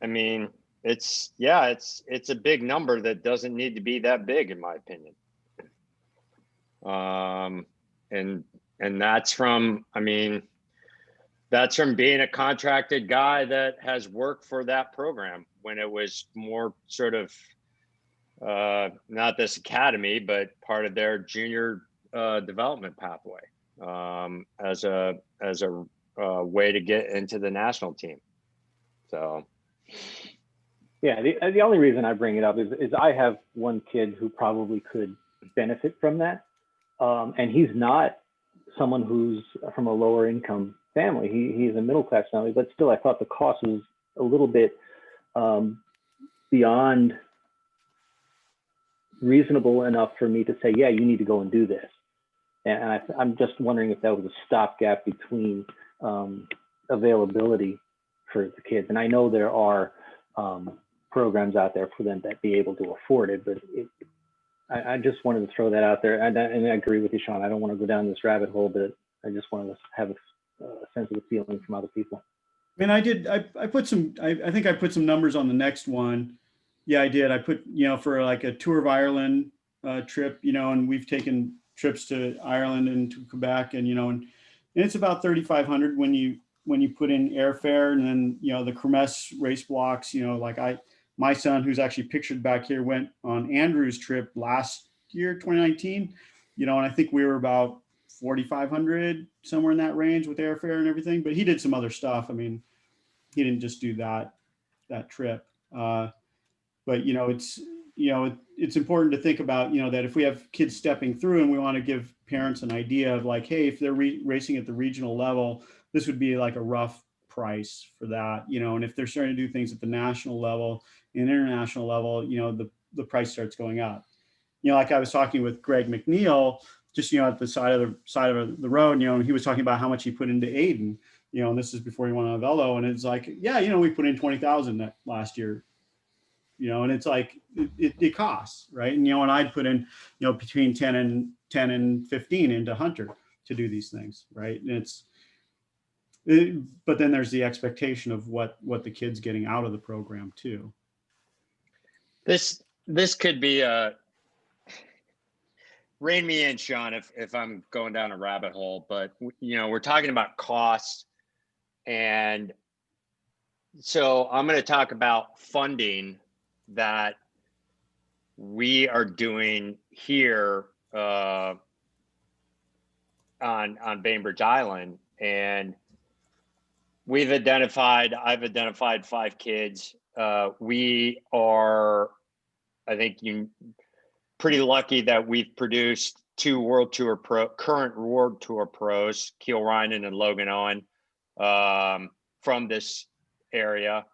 mean, it's a big number that doesn't need to be that big, in my opinion. And that's from being a contracted guy that has worked for that program when it was more sort of not this academy, but part of their junior development pathway as a way to get into the national team. So yeah, the only reason I bring it up is I have one kid who probably could benefit from that, and he's not someone who's from a lower income family. He's a middle class family, but still, I thought the cost was a little bit beyond reasonable enough for me to say, yeah, you need to go and do this. And I'm just wondering if that was a stopgap between availability for the kids. And I know there are programs out there for them that be able to afford it, but I just wanted to throw that out there. And I agree with you, Sean. I don't want to go down this rabbit hole, but I just wanted to have a sense of the feeling from other people. I mean, I put some, I think I put some numbers on the next one. Yeah, I did. I put, for like a Tour of Ireland trip, and we've taken trips to Ireland and to Quebec, and it's about 3,500 when you put in airfare, and then, the Kermesse race blocks, like my son, who's actually pictured back here, went on Andrew's trip last year, 2019, and I think we were about 4,500, somewhere in that range with airfare and everything. But he did some other stuff. I mean, he didn't just do that trip. But it's important to think about, that if we have kids stepping through and we want to give parents an idea of like, hey, if they're racing at the regional level, this would be like a rough price for that, and if they're starting to do things at the national level and international level, the price starts going up. Like I was talking with Greg McNeil, just, at the side of the road, he was talking about how much he put into Aiden, and this is before he went on Velo, and it's like, yeah, we put in 20,000 last year, and it's like, it costs, right? And, and I'd put in, between 10 and 15 into Hunter to do these things, right? And but then there's the expectation of what the kid's getting out of the program too. This could be rein me in, Sean, if I'm going down a rabbit hole, but we're talking about costs. And so I'm going to talk about funding that we are doing here on Bainbridge Island. And I've identified 5 kids. We are, I think, pretty lucky that we've produced 2 current World Tour pros, Keel Reinen and Logan Owen, from this area.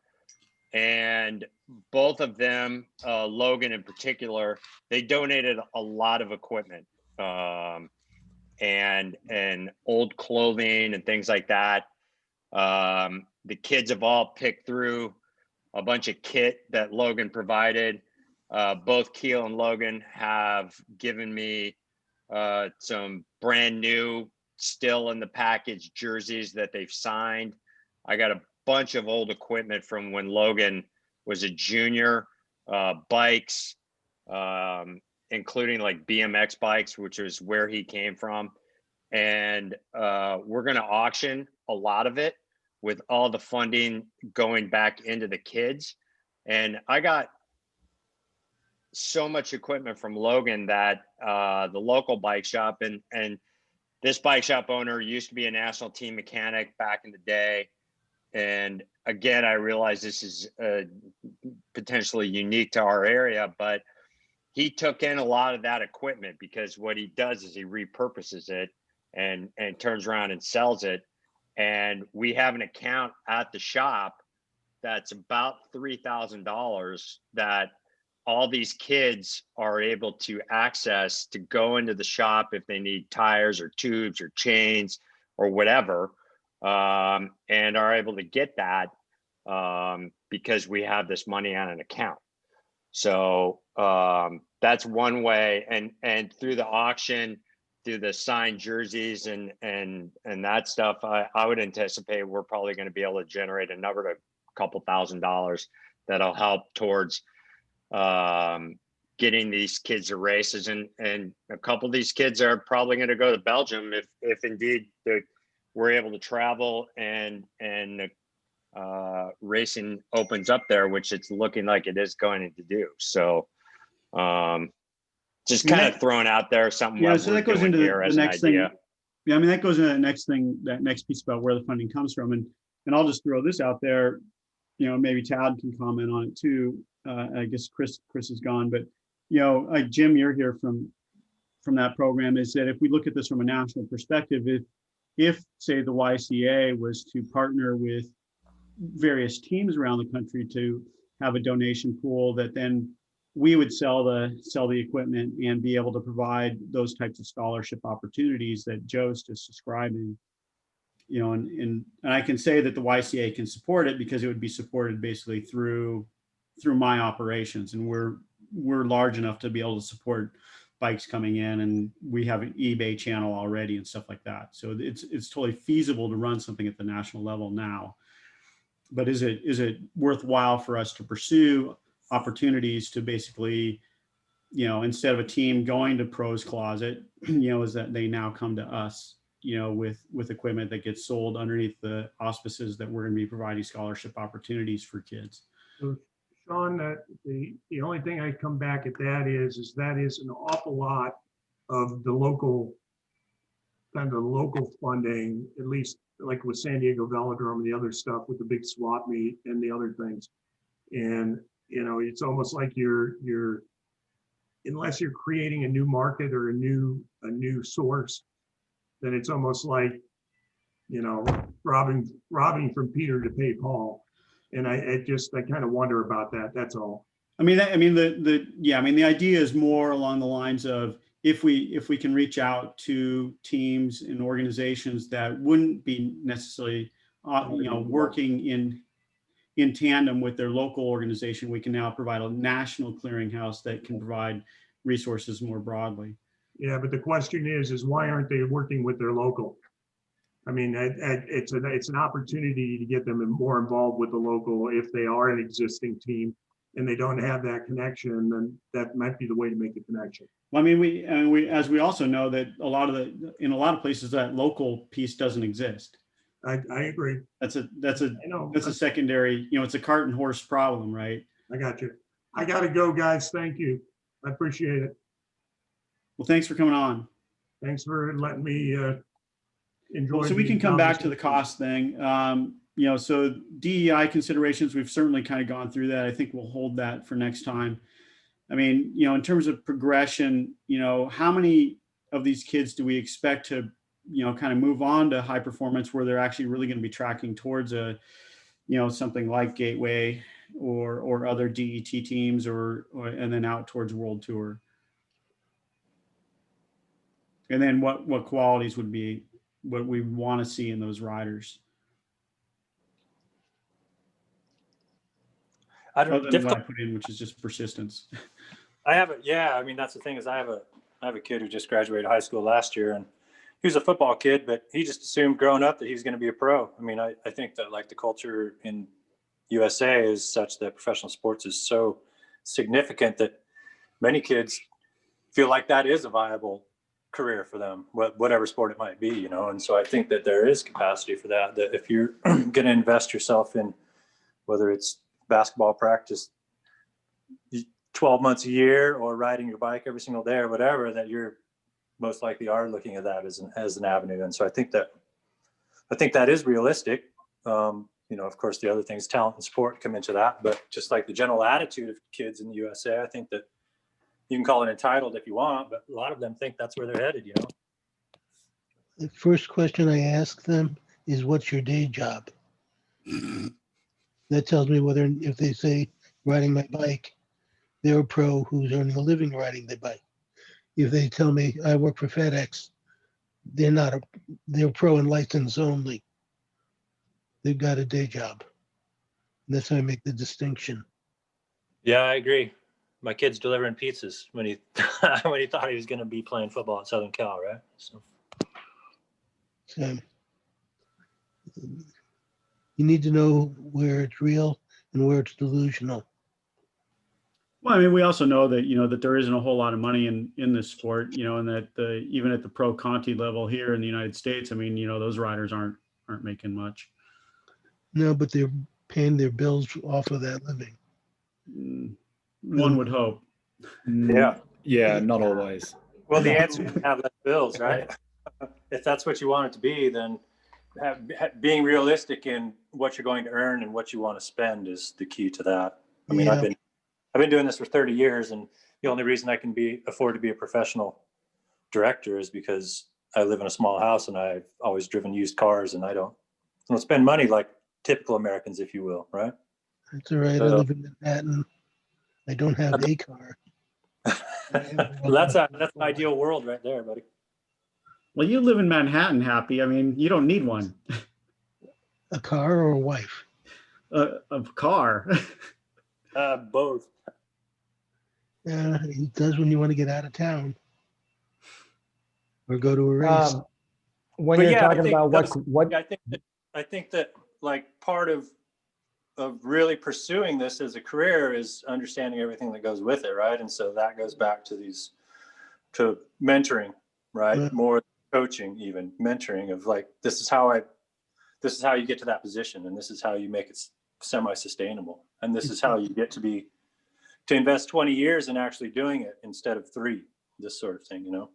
And both of them, Logan in particular, they donated a lot of equipment, and old clothing and things like that. The kids have all picked through a bunch of kit that Logan provided. Both Keel and Logan have given me some brand new, still in the package jerseys that they've signed. I got a bunch of old equipment from when Logan was a junior, bikes, including like BMX bikes, which is where he came from. And we're going to auction a lot of it with all the funding going back into the kids. And I got so much equipment from Logan that the local bike shop, and this bike shop owner used to be a national team mechanic back in the day. And again, I realize this is potentially unique to our area, but he took in a lot of that equipment because what he does is he repurposes it and turns around and sells it. And we have an account at the shop that's about $3,000 that all these kids are able to access to go into the shop if they need tires or tubes or chains or whatever, and are able to get that because we have this money on an account. So that's one way. And through the auction, through the signed jerseys and that stuff, I would anticipate we're probably going to be able to generate another couple $1,000s that'll help towards getting these kids to races. And a couple of these kids are probably going to go to Belgium if indeed we're able to travel and racing opens up there, which it's looking like it is going to do. So just kind of throwing out there something. Yeah, so that goes into the next thing. Yeah, I mean, that goes into the next thing, that next piece about where the funding comes from. And I'll just throw this out there, maybe Tad can comment on it too. I guess Chris is gone, but like Jim, you're here from that program, is that if we look at this from a national perspective, if say the YCA was to partner with various teams around the country to have a donation pool, that then we would sell the equipment and be able to provide those types of scholarship opportunities that Joe's just describing. And I can say that the YCA can support it because it would be supported basically through my operations, and we're large enough to be able to support bikes coming in, and we have an eBay channel already and stuff like that. So it's totally feasible to run something at the national level now. But is it worthwhile for us to pursue opportunities to basically, instead of a team going to Pro's Closet, is that they now come to us, with equipment that gets sold underneath the auspices that we're going to be providing scholarship opportunities for kids. So Sean, the only thing I come back at that is that is an awful lot of the local kind of the local funding, at least like with San Diego Velodrome and the other stuff with the big swap meet and the other things. And, you know, it's almost like you're unless you're creating a new market or a new source, then it's almost like, you know, robbing from Peter to pay Paul. And I kind of wonder about that. That's all. I mean, the idea is more along the lines of if we can reach out to teams and organizations that wouldn't be necessarily, working in tandem with their local organization, we can now provide a national clearinghouse that can provide resources more broadly. Yeah, but the question is why aren't they working with their local? I mean, it's an opportunity to get them more involved with the local. If they are an existing team and they don't have that connection, then that might be the way to make the connection. Well, I mean, we as we also know that in a lot of places that local piece doesn't exist. I agree. That's a secondary, it's a cart and horse problem, right? I got you. I got to go, guys. Thank you. I appreciate it. Well, thanks for coming on. Thanks for letting me enjoy. Well, so we can come back to the cost thing. So DEI considerations, we've certainly kind of gone through that. I think we'll hold that for next time. I mean, in terms of progression, how many of these kids do we expect to, kind of move on to high performance where they're actually really going to be tracking towards a, something like Gateway or other DET teams and then out towards World Tour? And then what qualities would be what we want to see in those riders? Other than what I put in, which is just persistence. I mean, that's the thing is I have a kid who just graduated high school last year, and he was a football kid, but he just assumed growing up that he was going to be a pro. I mean, I think that like the culture in USA is such that professional sports is so significant that many kids feel like that is a viable career for them, whatever sport it might be, and so I think that there is capacity for that if you're going to invest yourself in whether it's basketball practice 12 months a year or riding your bike every single day or whatever, that you're most likely are looking at that as an avenue. And so I think that is realistic. Of course, the other things, talent and sport come into that, but just like the general attitude of kids in the USA, I think that you can call it entitled if you want, but a lot of them think that's where they're headed, The first question I ask them is, what's your day job? That tells me if they say riding my bike, they're a pro who's earning a living riding their bike. If they tell me I work for FedEx, they're pro and license only. They've got a day job. And that's how I make the distinction. Yeah, I agree. My kid's delivering pizzas when he thought he was going to be playing football at Southern Cal, right? So you need to know where it's real and where it's delusional. Well, I mean, we also know that, that there isn't a whole lot of money in this sport, and that even at the pro Conti level here in the United States, I mean, those riders aren't making much. No, but they're paying their bills off of that living. One would hope. Yeah, not always. Well, the answer is have less bills, right? If that's what you want it to be, then being realistic in what you're going to earn and what you want to spend is the key to that. I mean, I've been doing this for 30 years, and the only reason I can afford to be a professional director is because I live in a small house and I've always driven used cars, and I don't spend money like typical Americans, if you will, right? That's all right. I live in Manhattan. I don't have a car. That's an ideal world right there, buddy. Well, you live in Manhattan, Happy. I mean, you don't need one. A car or a wife? A car. Both. Yeah, it does when you want to get out of town or go to a race. When you're talking about what I think that like part of really pursuing this as a career is understanding everything that goes with it, right? And so that goes back to mentoring, right? Yeah. More coaching, even mentoring of like, this is how you get to that position, and this is how you make it semi-sustainable, and this is how you get to invest 20 years in actually doing it instead of 3, this sort of thing,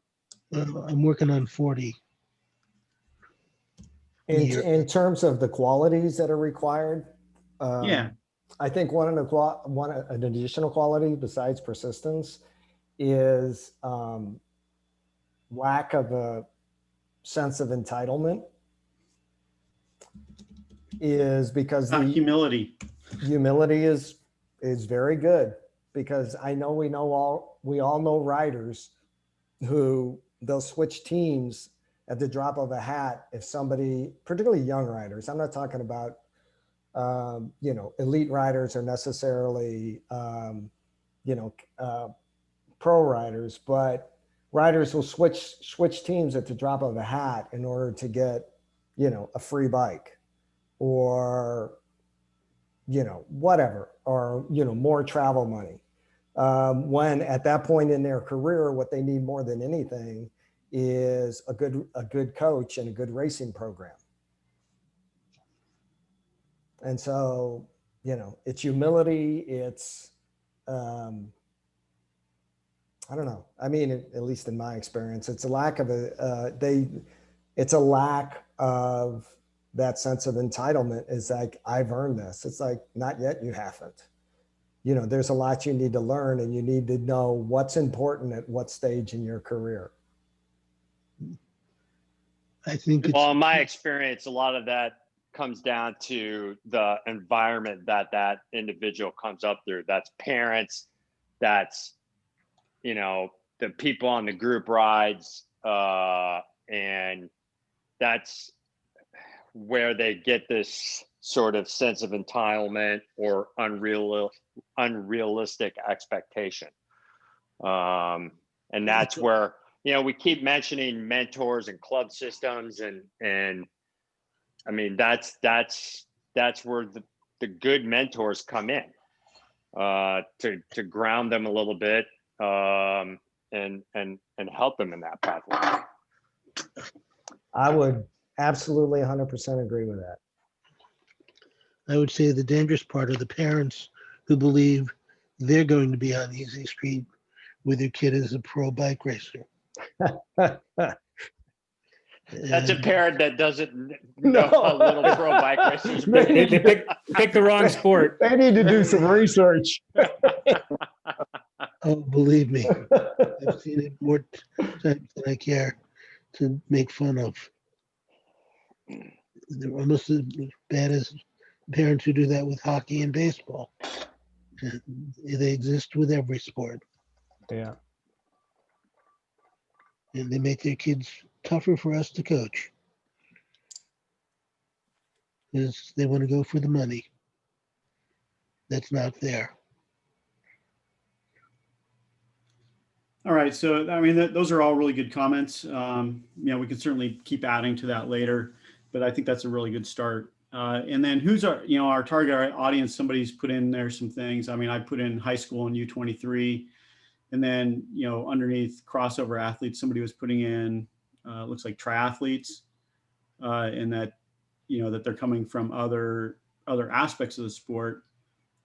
I'm working on 40. In terms of the qualities that are required, Yeah. I think an additional quality besides persistence is lack of a sense of entitlement. Is because the humility is very good, because I know we all know riders who they'll switch teams at the drop of a hat if somebody, particularly young riders. I'm not talking about elite riders or necessarily pro riders, but riders will switch teams at the drop of a hat in order to get a free bike, or whatever, or more travel money, when at that point in their career what they need more than anything is a good coach and a good racing program. And so it's humility, it's I don't know, I mean, at least in my experience, it's a lack of that sense of entitlement. Is like, I've earned this. It's like, not yet, you haven't. There's a lot you need to learn, and you need to know what's important at what stage in your career. I think well, in my experience, a lot of that comes down to the environment that individual comes up through. That's parents, that's the people on the group rides, and that's where they get this sort of sense of entitlement or unrealistic expectation. And that's where, we keep mentioning mentors and club systems, and I mean, that's where the good mentors come in, to ground them a little bit, and help them in that pathway. I would absolutely 100% agree with that. I would say the dangerous part are the parents who believe they're going to be on easy street with their kid as a pro bike racer. That's a parent that doesn't know how little pro bike racers. They pick the wrong sport. They need to do some research. Oh, believe me, I've seen it more times than I care to make fun of. They're almost as bad as parents who do that with hockey and baseball. They exist with every sport. Yeah. And they make their kids tougher for us to coach, because they want to go for the money that's not there. All right. So, I mean, those are all really good comments. We can certainly keep adding to that later, but I think that's a really good start. And then who's our target audience? Somebody's put in there some things. I mean, I put in high school and U23, and then, underneath crossover athletes, somebody was putting in, looks like triathletes, and that, that they're coming from other aspects of the sport,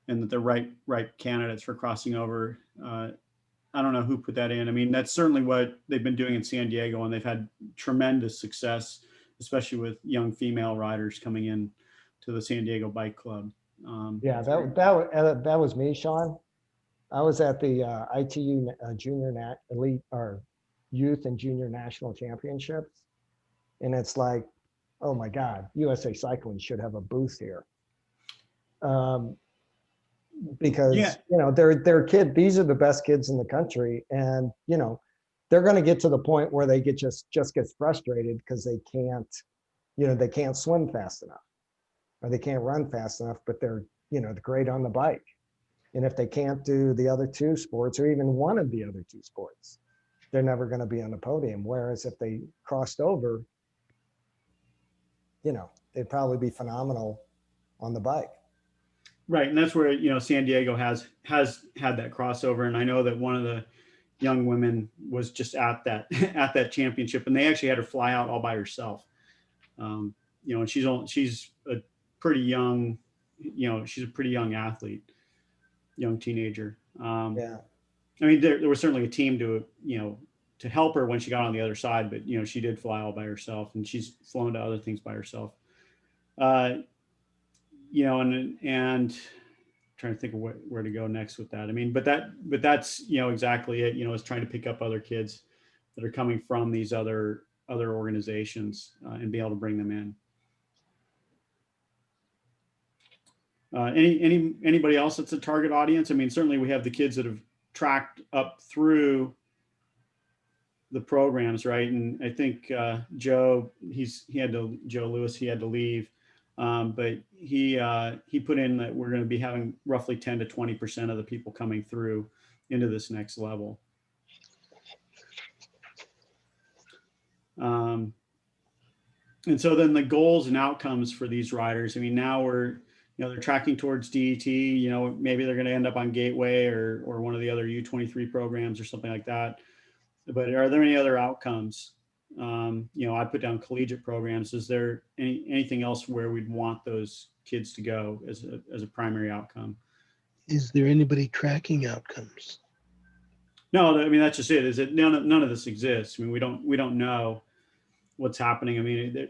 and that they're right candidates for crossing over. I don't know who put that in. I mean, that's certainly what they've been doing in San Diego, and they've had tremendous success, especially with young female riders coming in to the San Diego Bike Club. Yeah, that was me, Sean. I was at the ITU Junior Elite or Youth and Junior National Championships, and it's like, oh my God, USA Cycling should have a booth here. Because they're kid. These are the best kids in the country, and they're going to get to the point where they just gets frustrated because they can't swim fast enough, or they can't run fast enough, but they're great on the bike. And if they can't do the other two sports, or even one of the other two sports, they're never going to be on the podium. Whereas if they crossed over, they'd probably be phenomenal on the bike. Right. And that's where, San Diego has had that crossover. And I know that one of the young women was just at that championship, and they actually had her fly out all by herself. And she's a pretty young, she's a pretty young athlete, young teenager. Yeah. I mean, there was certainly a team to to help her when she got on the other side, but she did fly all by herself, and she's flown to other things by herself. And trying to think of where to go next with that. I mean, but that's exactly it. Is trying to pick up other kids that are coming from these other organizations and be able to bring them in. Anybody else that's a target audience? I mean, certainly we have the kids that have tracked up through the programs, right? And I think Joe Lewis, he had to leave, but he put in that we're going to be having roughly 10 to 20% of the people coming through into this next level. And so then the goals and outcomes for these riders. I mean, now they're tracking towards DET. Maybe they're going to end up on Gateway or one of the other U23 programs or something like that. But are there any other outcomes? I put down collegiate programs. Is there anything else where we'd want those kids to go as a primary outcome? Is there anybody tracking outcomes? No, I mean, that's just it. Is it none of this exists? I mean, we don't know what's happening. I mean,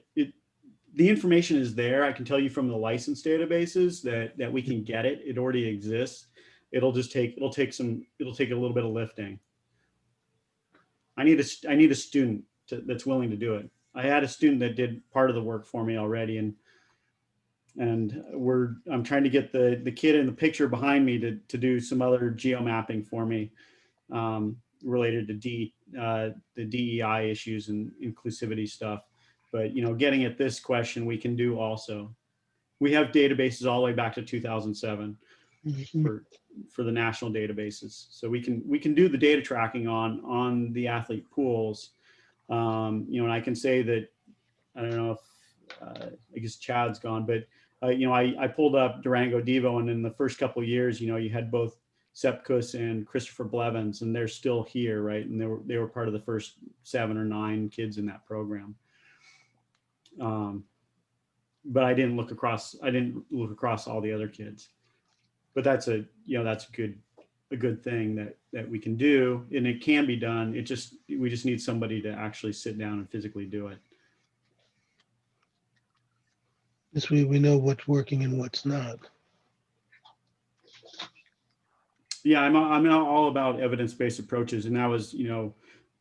the information is there. I can tell you from the license databases that we can get it. It already exists. It'll take a little bit of lifting. I need a student that's willing to do it. I had a student that did part of the work for me already, and I'm trying to get the kid in the picture behind me to do some other geomapping for me related to the DEI issues and inclusivity stuff. But getting at this question, we can do also. We have databases all the way back to 2007 for the national databases, so we can do the data tracking on the athlete pools. And I can say that I don't know if I guess Chad's gone, but I pulled up Durango Devo, and in the first couple of years, you had both Sepp Kuss and Christopher Blevins, and they're still here, right? And they were part of the first 7 or 9 kids in that program. But I didn't look across all the other kids. But that's a good thing that we can do, and it can be done. We just need somebody to actually sit down and physically do it. This way we know what's working and what's not. Yeah, I'm all about evidence-based approaches, and that was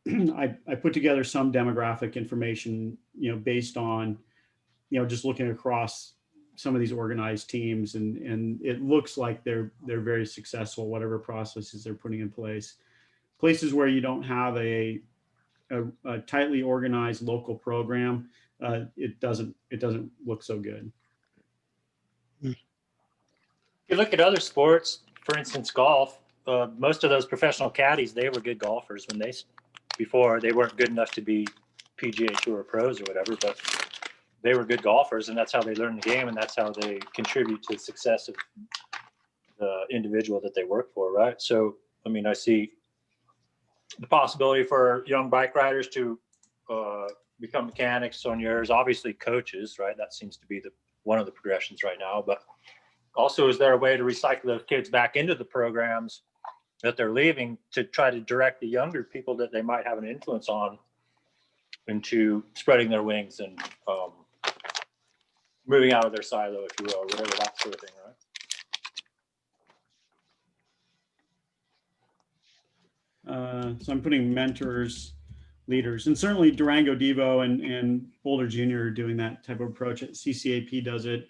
I put together some demographic information based on just looking across some of these organized teams, and it looks like they're very successful, whatever processes they're putting in place. Places where you don't have a tightly organized local program, it doesn't look so good. If you look at other sports, for instance, golf, most of those professional caddies, they were good golfers before they weren't good enough to be PGA Tour pros or whatever, but they were good golfers, and that's how they learn the game, and that's how they contribute to the success of the individual that they work for, right? So, I mean, I see the possibility for young bike riders to become mechanics, soigneurs, obviously coaches, right? That seems to be one of the progressions right now. But also, is there a way to recycle those kids back into the programs that they're leaving to try to direct the younger people that they might have an influence on into spreading their wings and moving out of their silo, if you will, whatever, that sort of thing, right? So I'm putting mentors, leaders, and certainly Durango Devo and Boulder Junior are doing that type of approach. CCAP does it,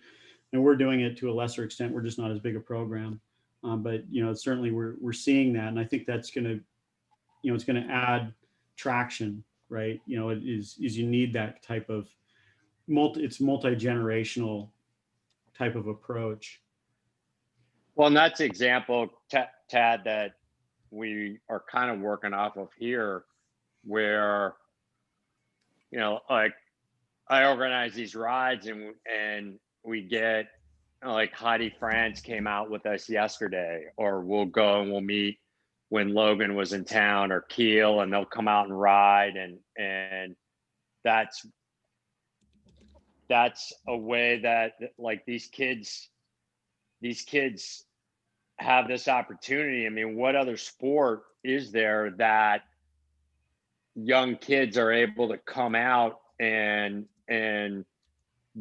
and we're doing it to a lesser extent. We're just not as big a program, but certainly we're seeing that, and I think that's going to, it's going to add traction, right? It is you need that type of multi-generational type of approach. Well, and that's the example, Tad, that we are kind of working off of here, where, like I organize these rides and we get like Heidi Franz came out with us yesterday, or we'll go and we'll meet when Logan was in town, or Keel, and they'll come out and ride, and that's a way that like these kids have this opportunity. I mean, what other sport is there that young kids are able to come out and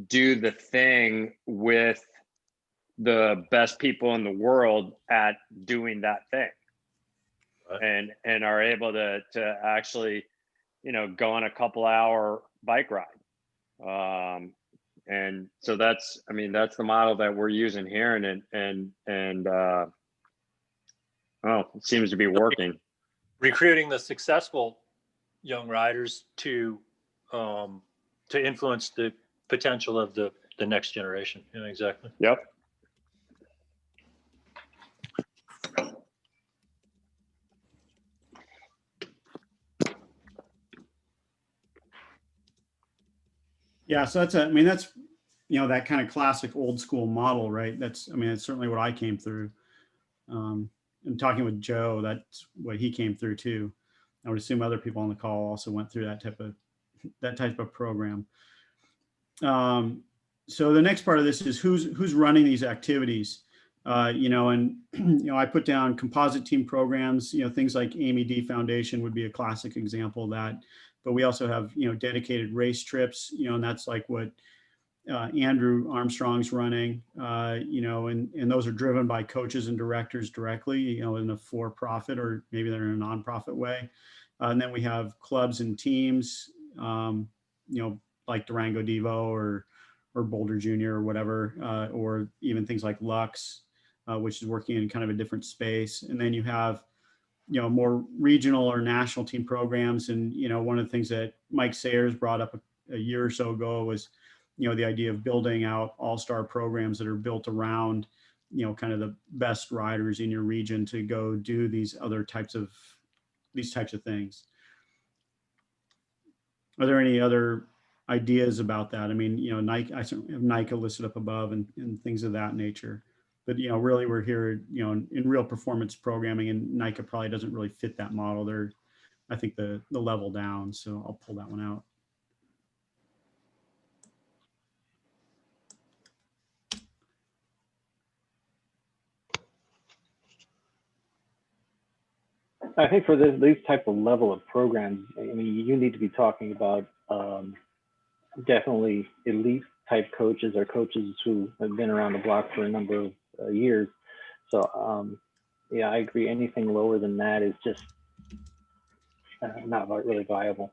do the thing with the best people in the world at doing that thing. And are able to actually, you know, go on a couple hour bike ride. And so that's, I mean, that's the model that we're using here, and oh, it seems to be working. Recruiting the successful young riders to influence the potential of the next generation. Yeah, exactly. Yep. Yeah, so that's, I mean, that's, you know, that kind of classic old school model, right? That's, I mean, it's certainly what I came through. And talking with Joe, that's what he came through too. I would assume other people on the call also went through that type of program. So the next part of this is who's running these activities, you know, and, you know, I put down composite team programs, you know, things like Amy D Foundation would be a classic example of that. But we also have, you know, dedicated race trips, you know, and that's like what Andrew Armstrong's running, you know, and those are driven by coaches and directors directly, you know, in a for-profit or maybe they're in a nonprofit way. And then we have clubs and teams, you know, like Durango Devo or Boulder Junior or whatever, or even things like Lux, which is working in kind of a different space. And then you have, you know, more regional or national team programs. And, you know, one of the things that Mike Sayers brought up a year or so ago was, you know, the idea of building out all-star programs that are built around, you know, kind of the best riders in your region to go do these types of things. Are there any other ideas about that? I mean, you know, Nike, I certainly have Nike listed up above and things of that nature. But, you know, really we're here, you know, in real performance programming, and Nike probably doesn't really fit that model. They're, I think, the level down. So I'll pull that one out. I think for these type of level of programs, I mean, you need to be talking about definitely elite type coaches or coaches who have been around the block for a number of years. So yeah, I agree. Anything lower than that is just not really viable.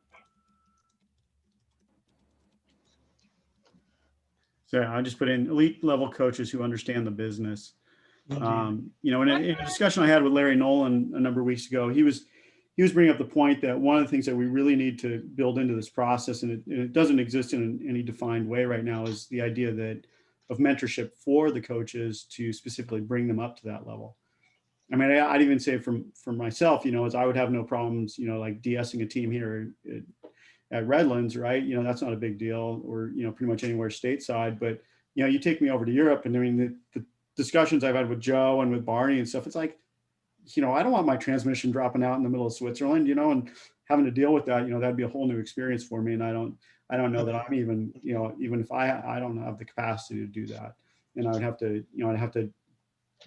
So I just put in elite level coaches who understand the business. You know, in a discussion I had with Larry Nolan a number of weeks ago, he was bringing up the point that one of the things that we really need to build into this process, and it doesn't exist in any defined way right now, is the idea that of mentorship for the coaches to specifically bring them up to that level. I mean, I'd even say from myself, you know, as I would have no problems, you know, like de-essing a team here at Redlands, right? You know, that's not a big deal, or, you know, pretty much anywhere stateside. But, you know, you take me over to Europe, and I mean, the discussions I've had with Joe and with Barney and stuff, it's like, you know, I don't want my transmission dropping out in the middle of Switzerland, you know, and having to deal with that, you know, that'd be a whole new experience for me. And I don't know that I'm even, you know, even if I don't have the capacity to do that. And I'd have to,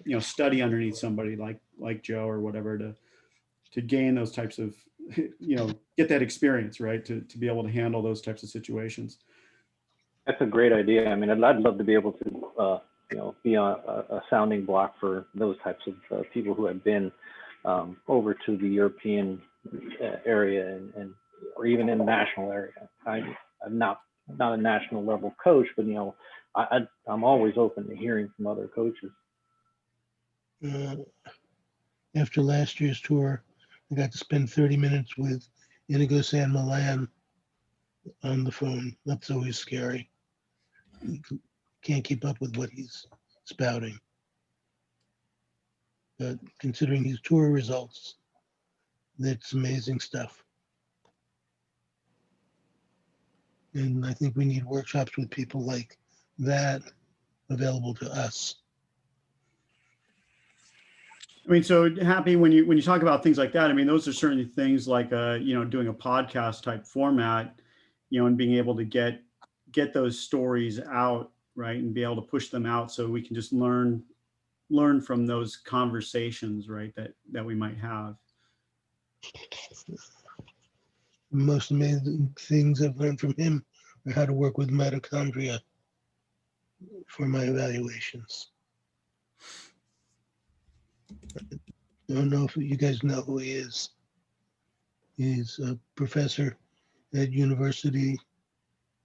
you know, study underneath somebody like Joe or whatever to gain those types of, you know, get that experience, right. To be able to handle those types of situations. That's a great idea. I mean, I'd love to be able to, you know, be a sounding block for those types of people who have been over to the European area and or even in the national area. I'm not a national level coach, but, you know, I'm always open to hearing from other coaches. After last year's tour, I got to spend 30 minutes with Inigo San Milan on the phone. That's always scary. Can't keep up with what he's spouting. But considering his tour results, that's amazing stuff. And I think we need workshops with people like that available to us. I mean, so Happy, when you talk about things like that, I mean, those are certainly things like, you know, doing a podcast type format, you know, and being able to get those stories out, right, and be able to push them out so we can just learn from those conversations, right, that we might have. The most amazing things I've learned from him are how to work with mitochondria for my evaluations. I don't know if you guys know who he is. He's a professor at University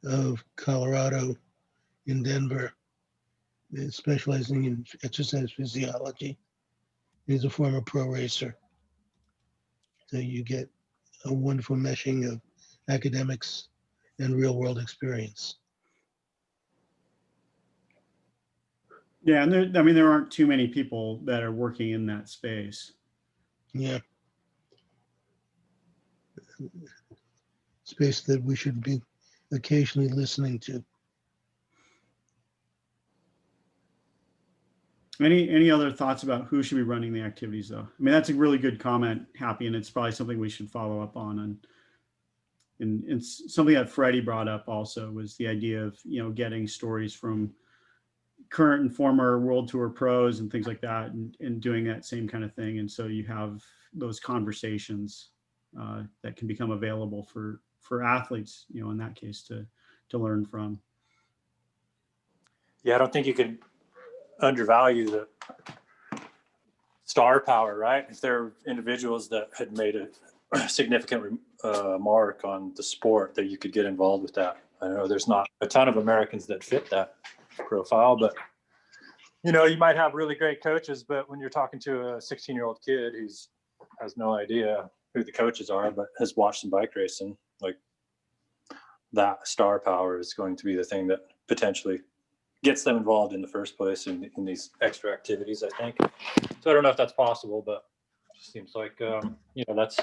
of Colorado in Denver, specializing in exercise physiology. He's a former pro racer. So you get a wonderful meshing of academics and real world experience. Yeah, and there aren't too many people that are working in that space. Yeah. Space that we should be occasionally listening to. Any other thoughts about who should be running the activities, though? I mean, that's a really good comment, Happy, and it's probably something we should follow up on. And it's something that Freddie brought up also, was the idea of, getting stories from current and former World Tour pros and things like that, and doing that same kind of thing. And so you have those conversations that can become available for athletes, in that case, to learn from. Yeah, I don't think you can undervalue the star power, right? If there are individuals that had made a significant mark on the sport, that you could get involved with that. I know there's not a ton of Americans that fit that profile, but you might have really great coaches, but when you're talking to a 16-year-old kid who has no idea who the coaches are, but has watched some bike racing, like, that star power is going to be the thing that potentially gets them involved in the first place in these extra activities, I think. So I don't know if that's possible, but it just seems like, that's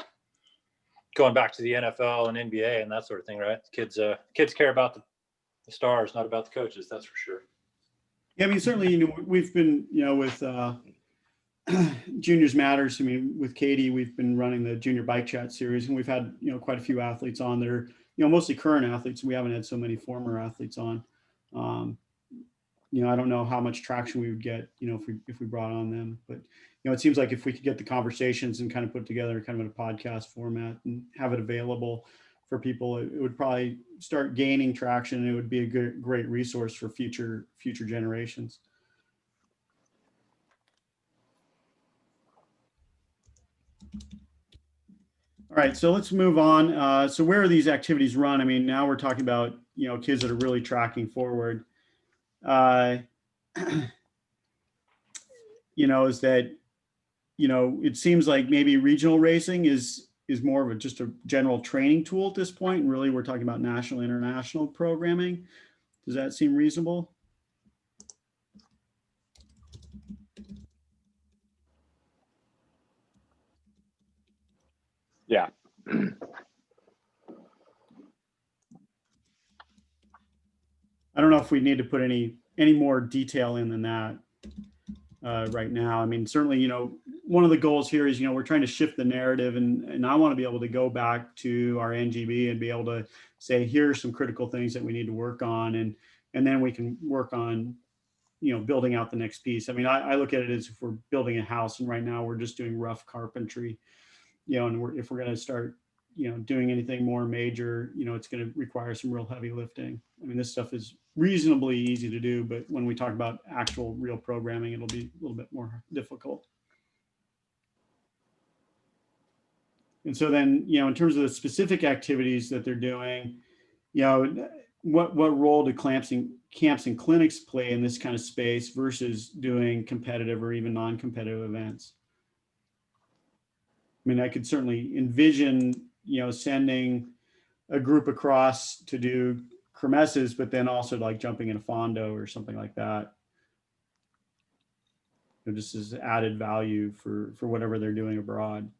going back to the NFL and NBA and that sort of thing, right? Kids care about the stars, not about the coaches. That's for sure. Yeah, I mean, certainly, we've been, with Juniors Matters. I mean, with Katie, we've been running the Junior Bike Chat series, and we've had, quite a few athletes on there, mostly current athletes. We haven't had so many former athletes on. I don't know how much traction we would get, if we brought on them, but, it seems like if we could get the conversations and kind of put together kind of a podcast format and have it available for people, it would probably start gaining traction, and it would be a great resource for future generations. All right, so let's move on. So where are these activities run? I mean, now we're talking about, kids that are really tracking forward. Is that, it seems like maybe regional racing is more of just a general training tool at this point. And really, we're talking about national, international programming. Does that seem reasonable? Yeah. I don't know if we need to put any more detail in than that right now. I mean, certainly, one of the goals here is, we're trying to shift the narrative, and I want to be able to go back to our NGB and be able to say, here are some critical things that we need to work on, and then we can work on, building out the next piece. I mean, I look at it as if we're building a house, and right now we're just doing rough carpentry, and if we're going to start, doing anything more major, it's going to require some real heavy lifting. I mean, this stuff is reasonably easy to do, but when we talk about actual real programming, it'll be a little bit more difficult. And so then, in terms of the specific activities that they're doing, what role do camps and clinics play in this kind of space versus doing competitive or even non-competitive events? I mean, I could certainly envision, sending a group across to do kermesses, but then also like jumping in a fondo or something like that. Just as added value for whatever they're doing abroad.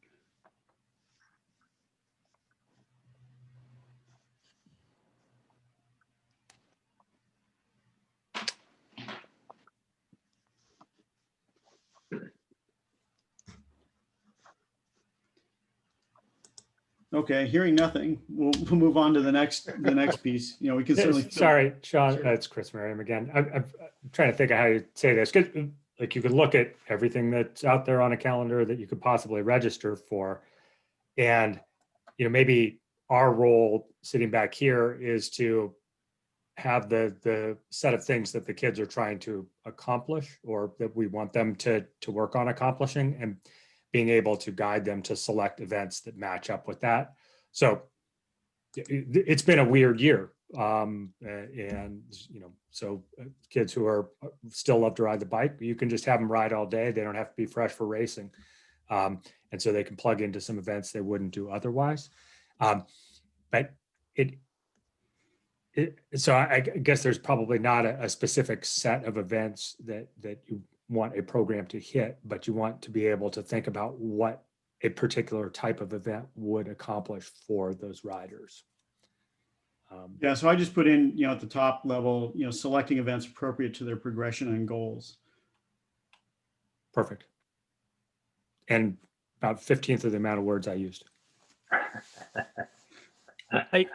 Okay, hearing nothing, we'll move on to the next piece. We can certainly. Sorry, Sean, it's Chris Merriam again. I'm trying to think of how you say this. Like, you could look at everything that's out there on a calendar that you could possibly register for, and maybe our role sitting back here is to have the set of things that the kids are trying to accomplish or that we want them to work on accomplishing, and being able to guide them to select events that match up with that. So it's been a weird year. And, so kids who are still love to ride the bike, you can just have them ride all day. They don't have to be fresh for racing. And so they can plug into some events they wouldn't do otherwise. But so I guess there's probably not a specific set of events that you want a program to hit, but you want to be able to think about what a particular type of event would accomplish for those riders. Yeah, so I just put in, at the top level, selecting events appropriate to their progression and goals. Perfect. And about 15th of the amount of words I used. I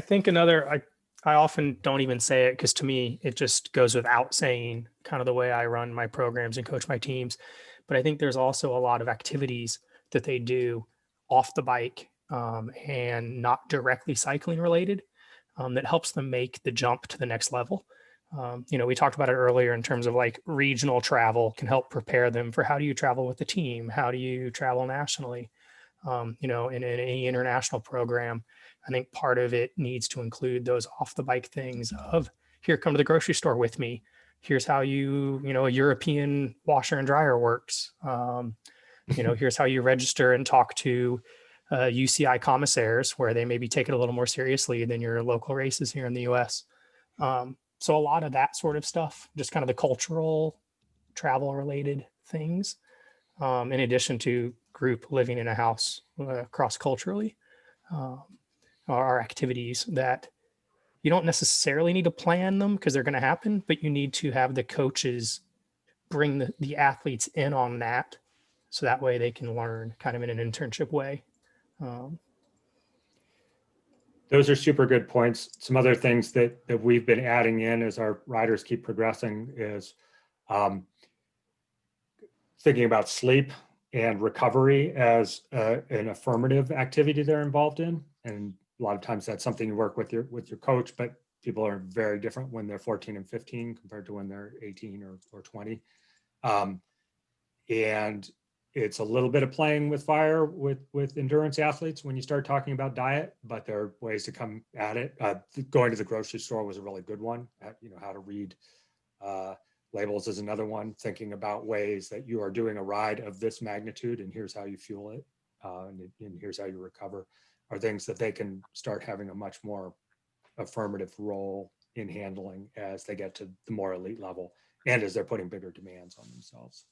think I often don't even say it because to me, it just goes without saying kind of the way I run my programs and coach my teams. But I think there's also a lot of activities that they do off the bike and not directly cycling related that helps them make the jump to the next level. We talked about it earlier in terms of like regional travel can help prepare them for how do you travel with the team? How do you travel nationally? In any international program, I think part of it needs to include those off the bike things of here, come to the grocery store with me. Here's how a European washer and dryer works. Here's how you register and talk to UCI commissaires where they maybe take it a little more seriously than your local races here in the US. So a lot of that sort of stuff, just kind of the cultural travel related things, in addition to group living in a house cross culturally, are activities that you don't necessarily need to plan them because they're going to happen, but you need to have the coaches bring the athletes in on that. So that way they can learn kind of in an internship way. Those are super good points. Some other things that we've been adding in as our riders keep progressing is thinking about sleep and recovery as an affirmative activity they're involved in. And a lot of times that's something you work with your coach, but people are very different when they're 14 and 15 compared to when they're 18 or 20. And it's a little bit of playing with fire with endurance athletes when you start talking about diet, but there are ways to come at it. Going to the grocery store was a really good one. How to read labels is another one. Thinking about ways that you are doing a ride of this magnitude and here's how you fuel it, and here's how you recover, are things that they can start having a much more affirmative role in handling as they get to the more elite level and as they're putting bigger demands on themselves.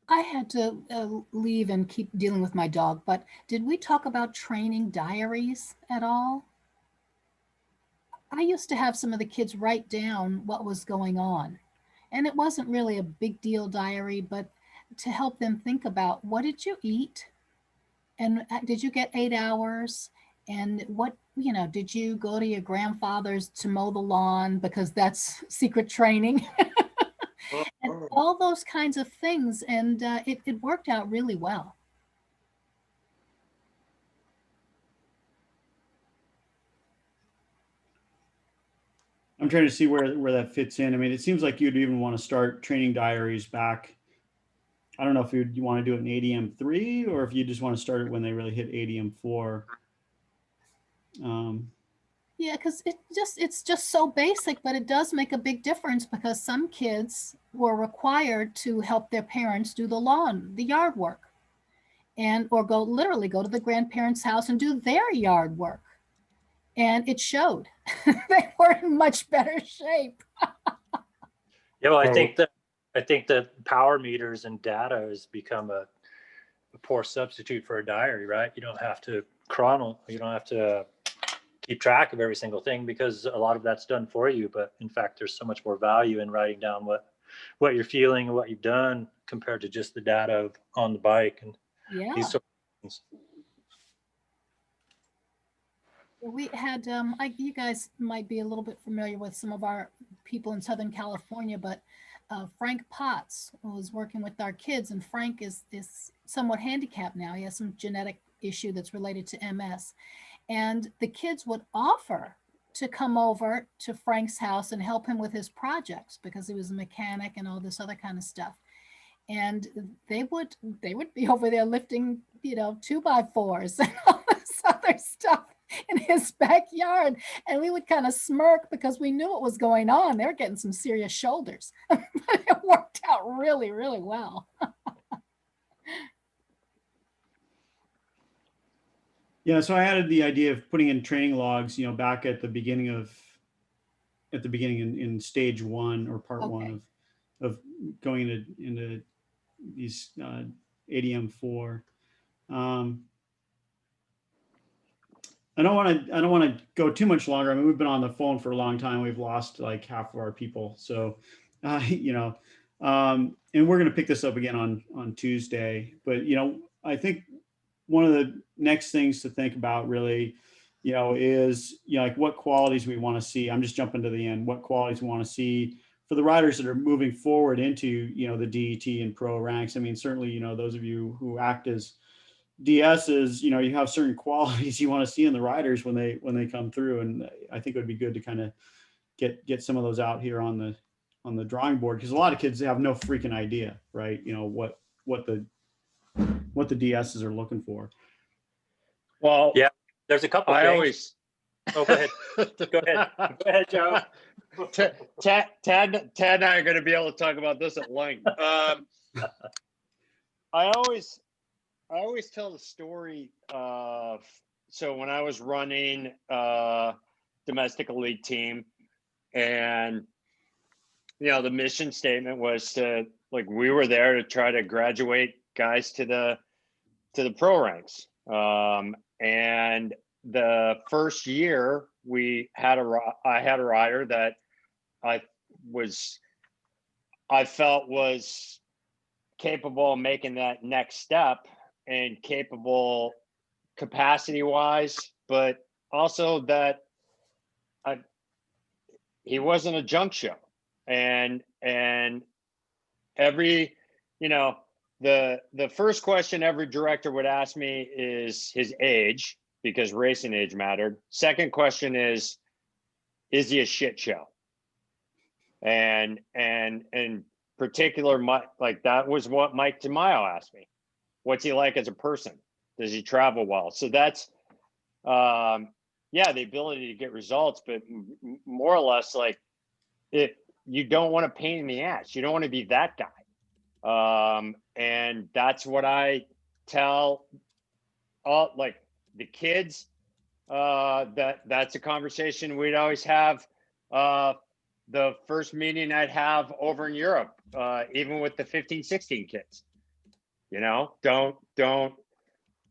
I had to leave and keep dealing with my dog, but did we talk about training diaries at all? I used to have some of the kids write down what was going on. And it wasn't really a big deal diary, but to help them think about what did you eat? And did you get 8 hours? And what, did you go to your grandfather's to mow the lawn because that's secret training? And all those kinds of things. And it worked out really well. I'm trying to see where that fits in. I mean, it seems like you'd even want to start training diaries back. I don't know if you want to do it in ADM 3 or if you just want to start it when they really hit ADM 4. Yeah, because it's just so basic, but it does make a big difference because some kids were required to help their parents do the lawn, the yard work, or literally go to the grandparents' house and do their yard work. And it showed. They were in much better shape. Yeah, well, I think that power meters and data has become a poor substitute for a diary, right? You don't have to you don't have to keep track of every single thing because a lot of that's done for you. But in fact, there's so much more value in writing down what you're feeling and what you've done compared to just the data on the bike and these sort of things. We had, you guys might be a little bit familiar with some of our people in Southern California, but Frank Potts was working with our kids, and Frank is somewhat handicapped now. He has some genetic issue that's related to MS. And the kids would offer to come over to Frank's house and help him with his projects because he was a mechanic and all this other kind of stuff. And they would be over there lifting, 2x4s and all this other stuff in his backyard. And we would kind of smirk because we knew what was going on. They were getting some serious shoulders. But it worked out really, really well. Yeah, so I added the idea of putting in training logs, back at the beginning in stage one or part one of going into these ADM 4. I don't want to go too much longer. I mean, we've been on the phone for a long time. We've lost like half of our people, so and we're going to pick this up again on Tuesday. But I think one of the next things to think about really, is like what qualities we want to see. I'm just jumping to the end. What qualities we want to see for the riders that are moving forward into the DET and pro ranks. I mean, certainly those of you who act as DSs, you have certain qualities you want to see in the riders when they come through, and I think it would be good to kind of get some of those out here on the drawing board, because a lot of kids have no freaking idea, right? What the DSs are looking for. Well, Yeah, there's a couple. I things. always. Oh, go ahead. Go ahead. Go ahead, Joe. Tad and I are going to be able to talk about this at length. I always tell the story of, so when I was running domestic elite team, and the mission statement was to, like, we were there to try to graduate guys to the pro ranks. And the first year I had a rider that I felt was capable of making that next step, and capable capacity wise, but also that he wasn't a junk show. And every, the first question every director would ask me is his age, because racing age mattered. Second question is he a shit show? And in particular, like that was what Mike DeMaio asked me. What's he like as a person? Does he travel well? So that's, the ability to get results, but more or less, like, you don't want to pain in the ass. You don't want to be that guy. And that's what I tell all, like, the kids, that's a conversation we'd always have. The first meeting I'd have over in Europe, even with the 15, 16 kids. Don't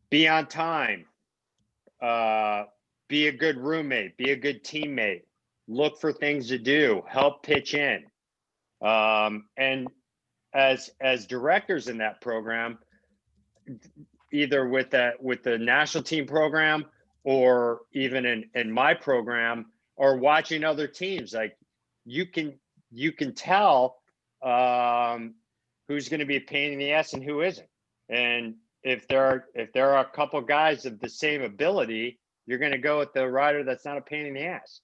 be on time. Be a good roommate. Be a good teammate. Look for things to do. Help pitch in. And as directors in that program, either with the national team program or even in my program, or watching other teams, like you can tell who's going to be a pain in the ass and who isn't. And if there are a couple guys of the same ability, you're going to go with the rider that's not a pain in the ass.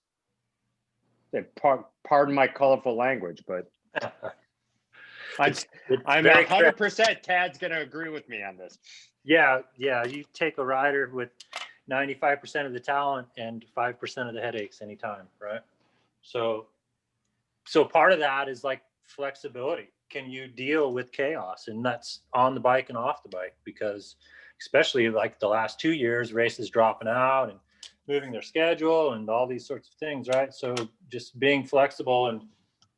Pardon my colorful language, but I'm 100% Tad's going to agree with me on this. Yeah. You take a rider with 95% of the talent and 5% of the headaches anytime, right? So part of that is like flexibility. Can you deal with chaos? And that's on the bike and off the bike, because especially like the last 2 years, races dropping out and moving their schedule and all these sorts of things, right? So just being flexible and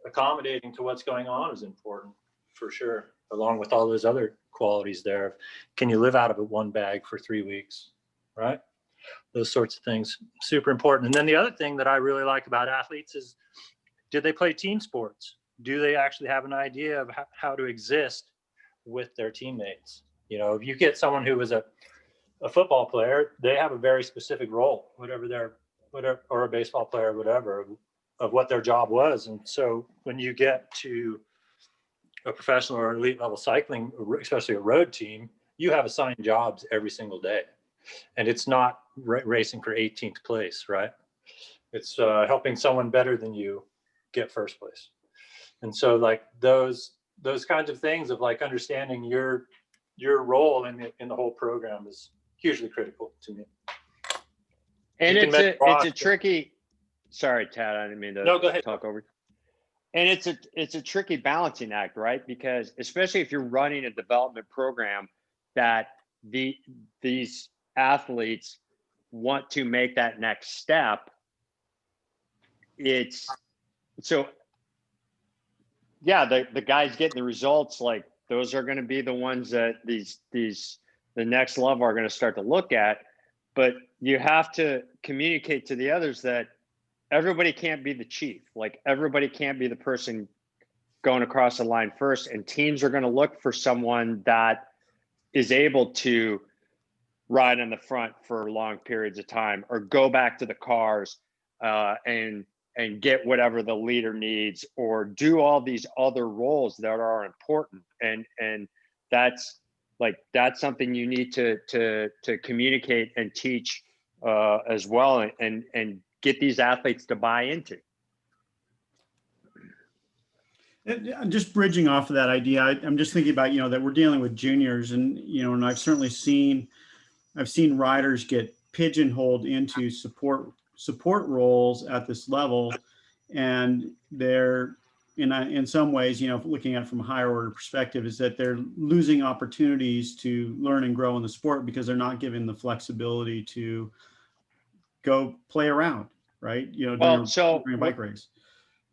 accommodating to what's going on is important for sure, along with all those other qualities there. Can you live out of one bag for 3 weeks, right? Those sorts of things, super important. And then the other thing that I really like about athletes is, did they play team sports? Do they actually have an idea of how to exist with their teammates? If you get someone who was a football player, they have a very specific role, whatever, or a baseball player, whatever, of what their job was. And so when you get to a professional or elite level cycling, especially a road team, you have assigned jobs every single day. And it's not racing for 18th place, right? It's helping someone better than you get first place. And so like those kinds of things of like understanding your role in the whole program is hugely critical to me. And You can it's a tricky, sorry, Tad, I didn't mean to No, go ahead. talk over you. And it's a tricky balancing act, right? Because especially if you're running a development program that these athletes want to make that next step, it's so yeah, the guys getting the results, like those are going to be the ones that the next level are going to start to look at. But you have to communicate to the others that everybody can't be the chief. Like everybody can't be the person going across the line first, and teams are going to look for someone that is able to ride on the front for long periods of time, or go back to the cars and get whatever the leader needs, or do all these other roles that are important. And that's something you need to communicate and teach as well, and get these athletes to buy into. And just bridging off of that idea, I'm just thinking about, that we're dealing with juniors, and, and I've certainly seen riders get pigeonholed into support roles at this level. And they're in some ways, looking at it from a higher order perspective, is that they're losing opportunities to learn and grow in the sport because they're not given the flexibility to go play around, right? During a bike race.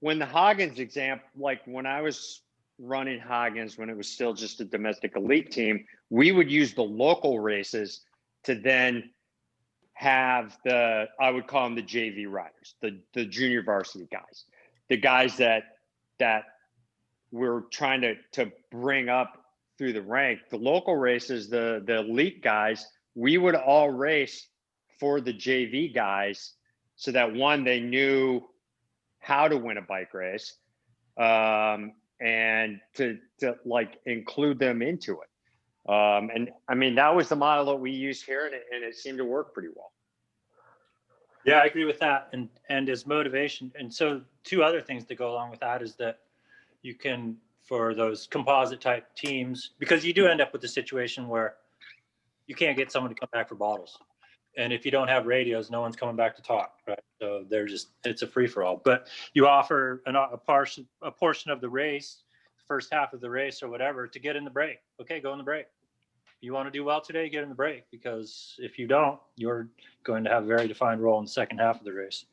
When the Hagens example, like when I was running Hagens, when it was still just a domestic elite team, we would use the local races to then have I would call them the JV riders, the junior varsity guys, the guys that we're trying to bring up through the rank. The local races, the elite guys, we would all race for the JV guys, so that one, they knew how to win a bike race, and to like include them into it. And I mean, that was the model that we used here, and it seemed to work pretty well. Yeah, I agree with that. And as motivation. And so two other things that go along with that is that you can, for those composite type teams, because you do end up with a situation where you can't get someone to come back for bottles. And if you don't have radios, no one's coming back to talk, right? So it's a free for all. But you offer a portion of the race, the first half of the race or whatever, to get in the break. Okay, go in the break. You want to do well today, get in the break, because if you don't, you're going to have a very defined role in the second half of the race.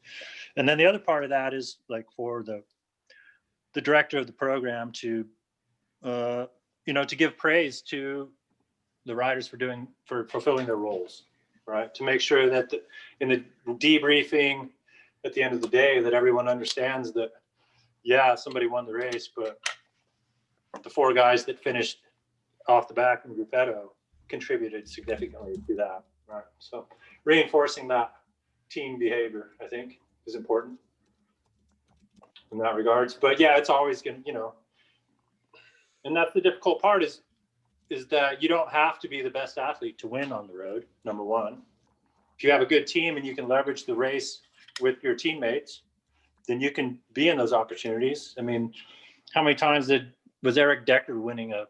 And then the other part of that is like for the director of the program to give praise to the riders for fulfilling their roles, right? To make sure that in the debriefing at the end of the day, that everyone understands that, yeah, somebody won the race, but the four guys that finished off the back in Gruppetto contributed significantly to that, right? So reinforcing that team behavior, I think, is important in that regards. But yeah, it's always going to, and that's the difficult part is that you don't have to be the best athlete to win on the road, number one. If you have a good team and you can leverage the race with your teammates, then you can be in those opportunities. I mean, how many times was Eric Decker winning a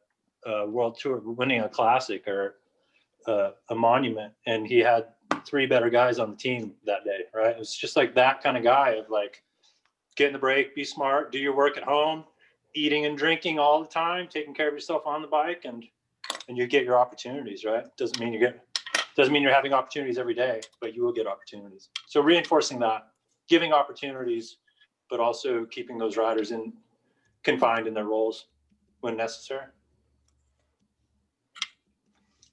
World Tour, winning a classic or a monument, and he had three better guys on the team that day, right? It was just like that kind of guy of like, get in the break, be smart, do your work at home, eating and drinking all the time, taking care of yourself on the bike, and you get your opportunities, right? Doesn't mean you're having opportunities every day, but you will get opportunities. So reinforcing that, giving opportunities, but also keeping those riders confined in their roles when necessary.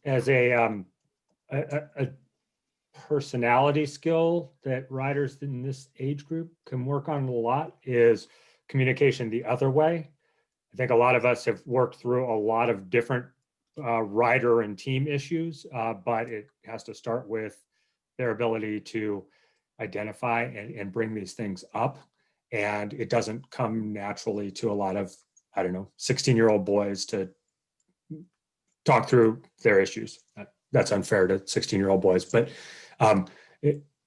As a personality skill that riders in this age group can work on a lot is communication the other way. I think a lot of us have worked through a lot of different rider and team issues, but it has to start with their ability to identify and bring these things up. And it doesn't come naturally to a lot of, 16-year-old boys to talk through their issues. That's unfair to 16-year-old boys, but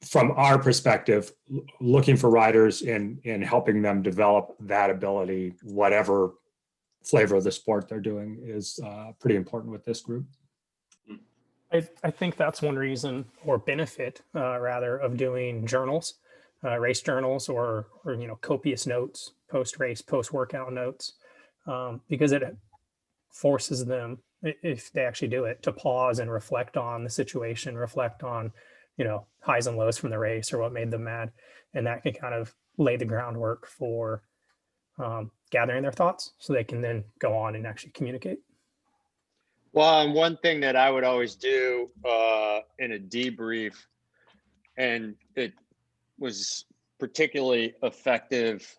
From our perspective, looking for riders and helping them develop that ability, whatever flavor of the sport they're doing, is pretty important with this group. I think that's one reason, or benefit rather, of doing journals, race journals, or copious notes, post-race, post-workout notes, because it forces them, if they actually do it, to pause and reflect on the situation, reflect on highs and lows from the race, or what made them mad, and that can kind of lay the groundwork for gathering their thoughts, so they can then go on and actually communicate. Well, and one thing that I would always do in a debrief, and it was particularly effective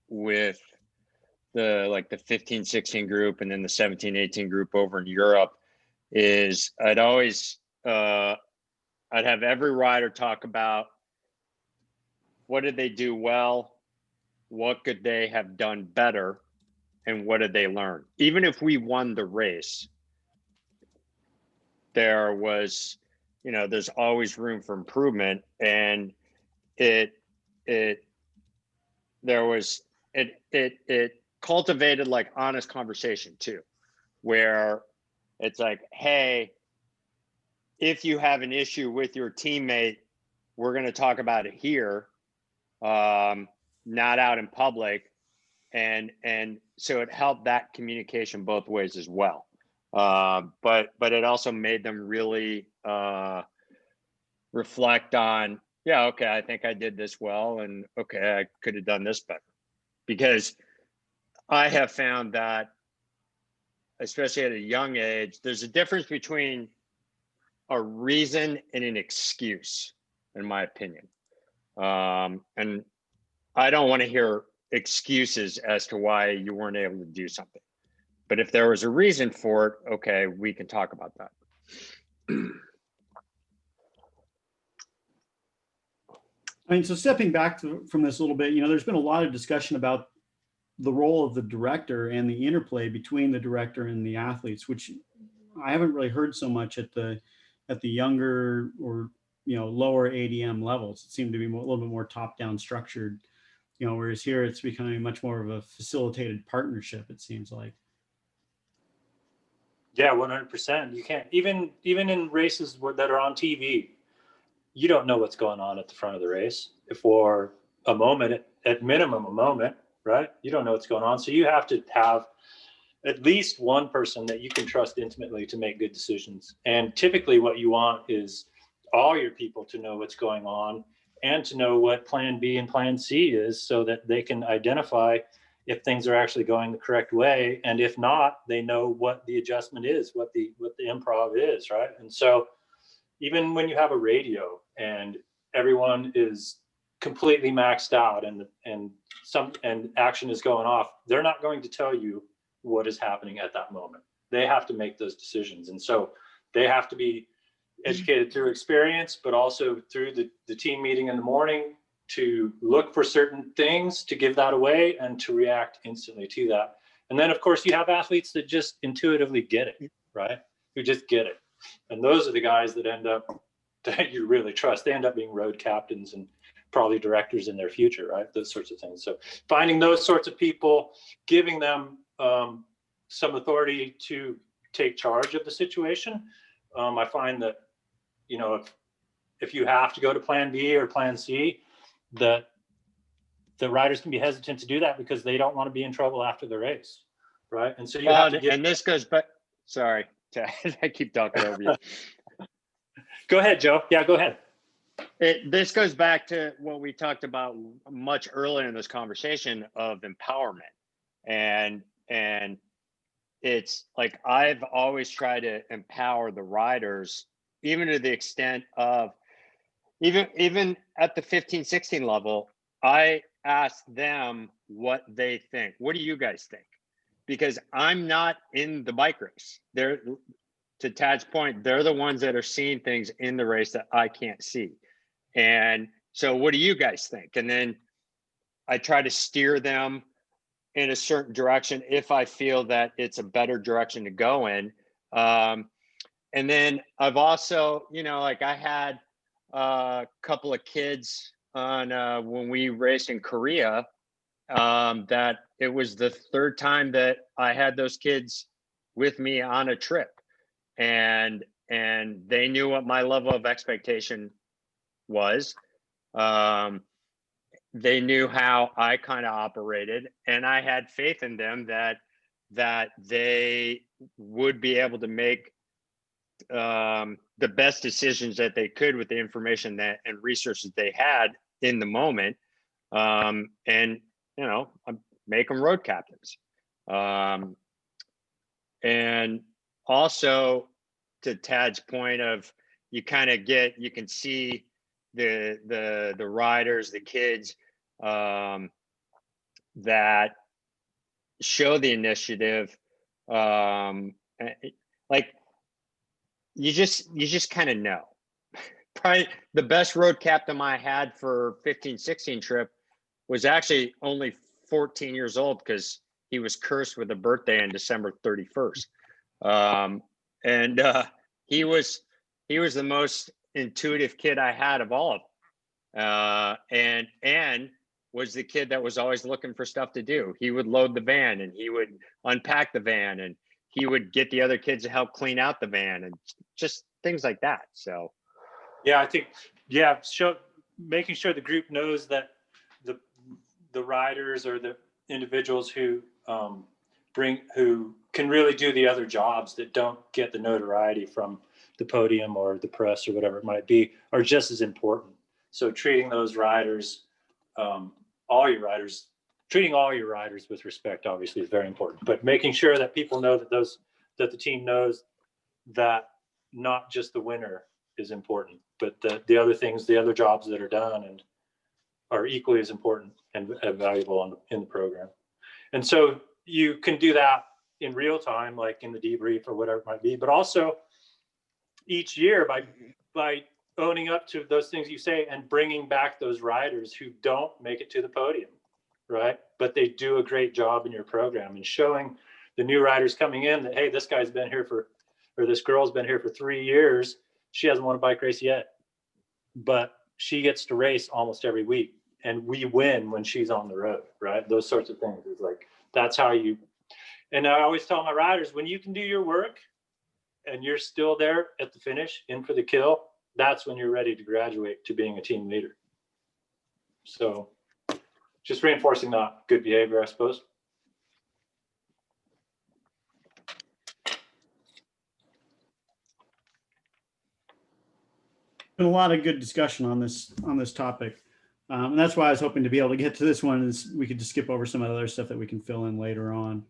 with the 15, 16 group, and then the 17, 18 group over in Europe, is I'd always I'd have every rider talk about what did they do well, what could they have done better, and what did they learn. Even if we won the race, there was, there's always room for improvement. And it cultivated like honest conversation too, where it's like, hey, if you have an issue with your teammate, we're going to talk about it here, not out in public. And so it helped that communication both ways as well. But it also made them really reflect on, yeah, okay, I think I did this well, and okay, I could have done this better. Because I have found that, especially at a young age, there's a difference between a reason and an excuse, in my opinion. And I don't want to hear excuses as to why you weren't able to do something. But if there was a reason for it, okay, we can talk about that. I mean, so stepping back from this a little bit, there's been a lot of discussion about the role of the director and the interplay between the director and the athletes, which I haven't really heard so much at the younger or lower ADM levels. It seemed to be a little bit more top-down structured, whereas here it's becoming much more of a facilitated partnership, it seems like. Yeah, 100%. You can't, even in races that are on TV, you don't know what's going on at the front of the race for a moment, at minimum a moment, right? You don't know what's going on. So you have to have at least one person that you can trust intimately to make good decisions. And typically what you want is all your people to know what's going on and to know what plan B and plan C is, so that they can identify if things are actually going the correct way. And if not, they know what the adjustment is, what the improv is, right? And so even when you have a radio and everyone is completely maxed out and action is going off, they're not going to tell you what is happening at that moment. They have to make those decisions. And so they have to be educated through experience, but also through the team meeting in the morning, to look for certain things, to give that away, and to react instantly to that. And then, of course, you have athletes that just intuitively get it, right? Who just get it. And those are the guys that that you really trust. They end up being road captains and probably directors in their future, right? Those sorts of things. So finding those sorts of people, giving them some authority to take charge of the situation. I find that, if you have to go to plan B or plan C, that the riders can be hesitant to do that because they don't want to be in trouble after the race, right? And so you have to give. And this goes back. Sorry, I keep talking over you. Go ahead, Joe. Yeah, go ahead. This goes back to what we talked about much earlier in this conversation of empowerment, and it's like I've always tried to empower the riders, even to the extent of even at the 15, 16 level. I ask them what they think. What do you guys think? Because I'm not in the bike race. They're, to Tad's point, they're the ones that are seeing things in the race that I can't see. And so what do you guys think? And then I try to steer them in a certain direction if I feel that it's a better direction to go in. and then I've also, like I had a couple of kids on when we raced in Korea, that it was the third time that I had those kids with me on a trip, and they knew what my level of expectation was. They knew how I kind of operated, and I had faith in them that they would be able to make the best decisions that they could with the information and resources they had in the moment, and make them road captains. And also, to Tad's point of, you can see the riders, the kids that show the initiative, like you just kind of know. Probably the best road captain I had for 15-16 trip was actually only 14 years old, because he was cursed with a birthday on December 31st. He was the most intuitive kid I had of all of them. And was the kid that was always looking for stuff to do. He would load the van, and he would unpack the van, and he would get the other kids to help clean out the van, and just things like that. So yeah, I think, making sure the group knows that the riders or the individuals who who can really do the other jobs that don't get the notoriety from the podium or the press or whatever it might be, are just as important. So treating those riders, treating all your riders with respect, obviously, is very important. But making sure that people know that the team knows that not just the winner is important, but the other things, the other jobs that are done and are equally as important and valuable in the program. And so you can do that in real time, like in the debrief or whatever it might be, but also each year by owning up to those things you say and bringing back those riders who don't make it to the podium, right? But they do a great job in your program, and showing the new riders coming in that, hey, this guy's been here or this girl's been here for 3 years. She hasn't won a bike race yet, but she gets to race almost every week, and we win when she's on the road, right? Those sorts of things is like, that's how you, and I always tell my riders, when you can do your work and you're still there at the finish, in for the kill, that's when you're ready to graduate to being a team leader. So just reinforcing that good behavior, I suppose. Been a lot of good discussion on this topic, and that's why I was hoping to be able to get to this one. Is we could just skip over some of the other stuff that we can fill in later on.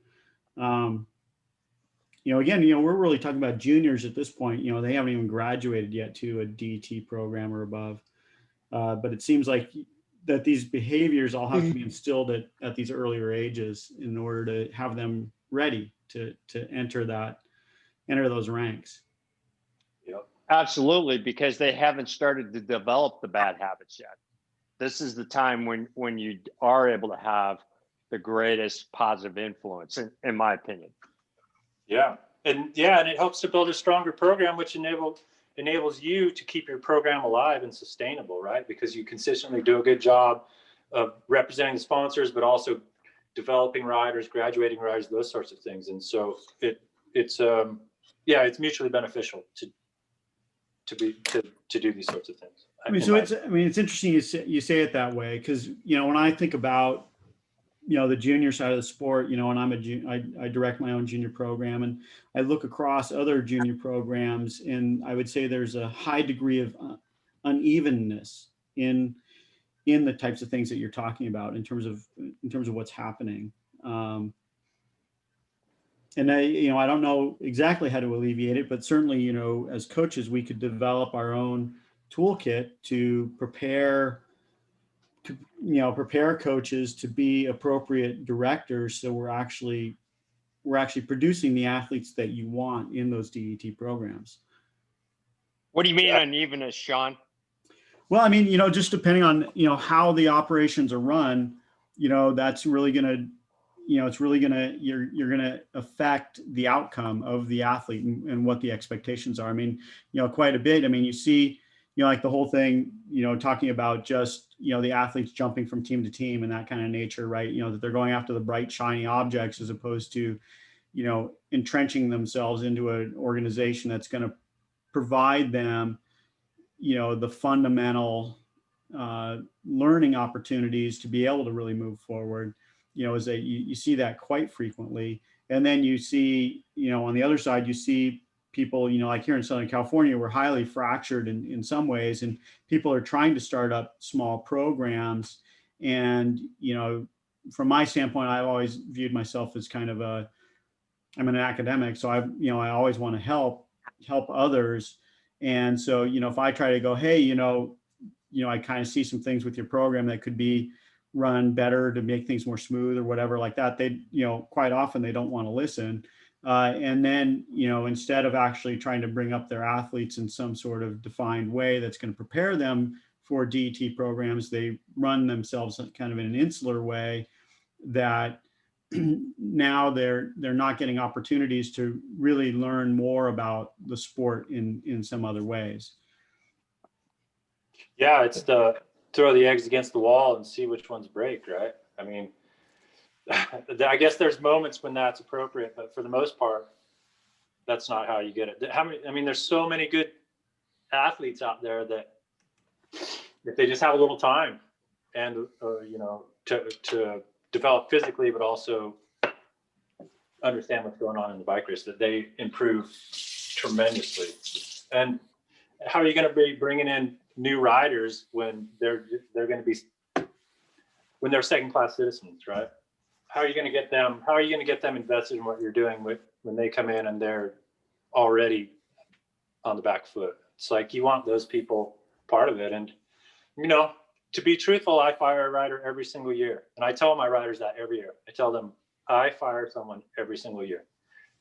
Again, we're really talking about juniors at this point. They haven't even graduated yet to a DT program or above, but it seems like that these behaviors all have to be instilled at these earlier ages in order to have them ready to enter those ranks. Yep. Absolutely, because they haven't started to develop the bad habits yet. This is the time when you are able to have the greatest positive influence, in my opinion. Yeah, and it helps to build a stronger program, which enables you to keep your program alive and sustainable, right? Because you consistently do a good job of representing the sponsors, but also developing riders, graduating riders, those sorts of things. And so it's mutually beneficial to do these sorts of things. It's interesting you say it that way, because when I think about the junior side of the sport, and I direct my own junior program, and I look across other junior programs, and I would say there's a high degree of unevenness in the types of things that you're talking about in terms of what's happening. And I don't know exactly how to alleviate it, but certainly, as coaches, we could develop our own toolkit to prepare coaches to be appropriate directors. So we're actually producing the athletes that you want in those DET programs. What do you mean unevenness, Sean? Well, just depending on, how the operations are run, that's really going to, it's really you're gonna affect the outcome of the athlete and what the expectations are. I mean, quite a bit. I mean, you see, like the whole thing, talking about just, the athletes jumping from team to team and that kind of nature, right? That they're going after the bright, shiny objects as opposed to, entrenching themselves into an organization that's going to provide them, the fundamental learning opportunities to be able to really move forward. Is that you see that quite frequently. And then you see, on the other side, you see people, like here in Southern California, we're highly fractured in some ways, and people are trying to start up small programs. And, from my standpoint, I've always viewed myself as kind of I'm an academic, so I always want to help others. And so, if I try to go, hey, I kind of see some things with your program that could be run better to make things more smooth or whatever like that, they, quite often they don't want to listen. And then, instead of actually trying to bring up their athletes in some sort of defined way that's going to prepare them for DET programs, they run themselves kind of in an insular way that now they're not getting opportunities to really learn more about the sport in some other ways. Yeah, it's the throw the eggs against the wall and see which ones break, right? I mean, I guess there's moments when that's appropriate, but for the most part, that's not how you get it. I mean, there's so many good athletes out there that if they just have a little time and, to develop physically, but also understand what's going on in the bike race, that they improve tremendously. And how are you going to be bringing in new riders when they're going to be, when they're second-class citizens, right? How are you going to get them invested in what you're doing when they come in and they're already on the back foot? It's like you want those people part of it. And, to be truthful, I fire a rider every single year. And I tell my riders that every year. I tell them, I fire someone every single year.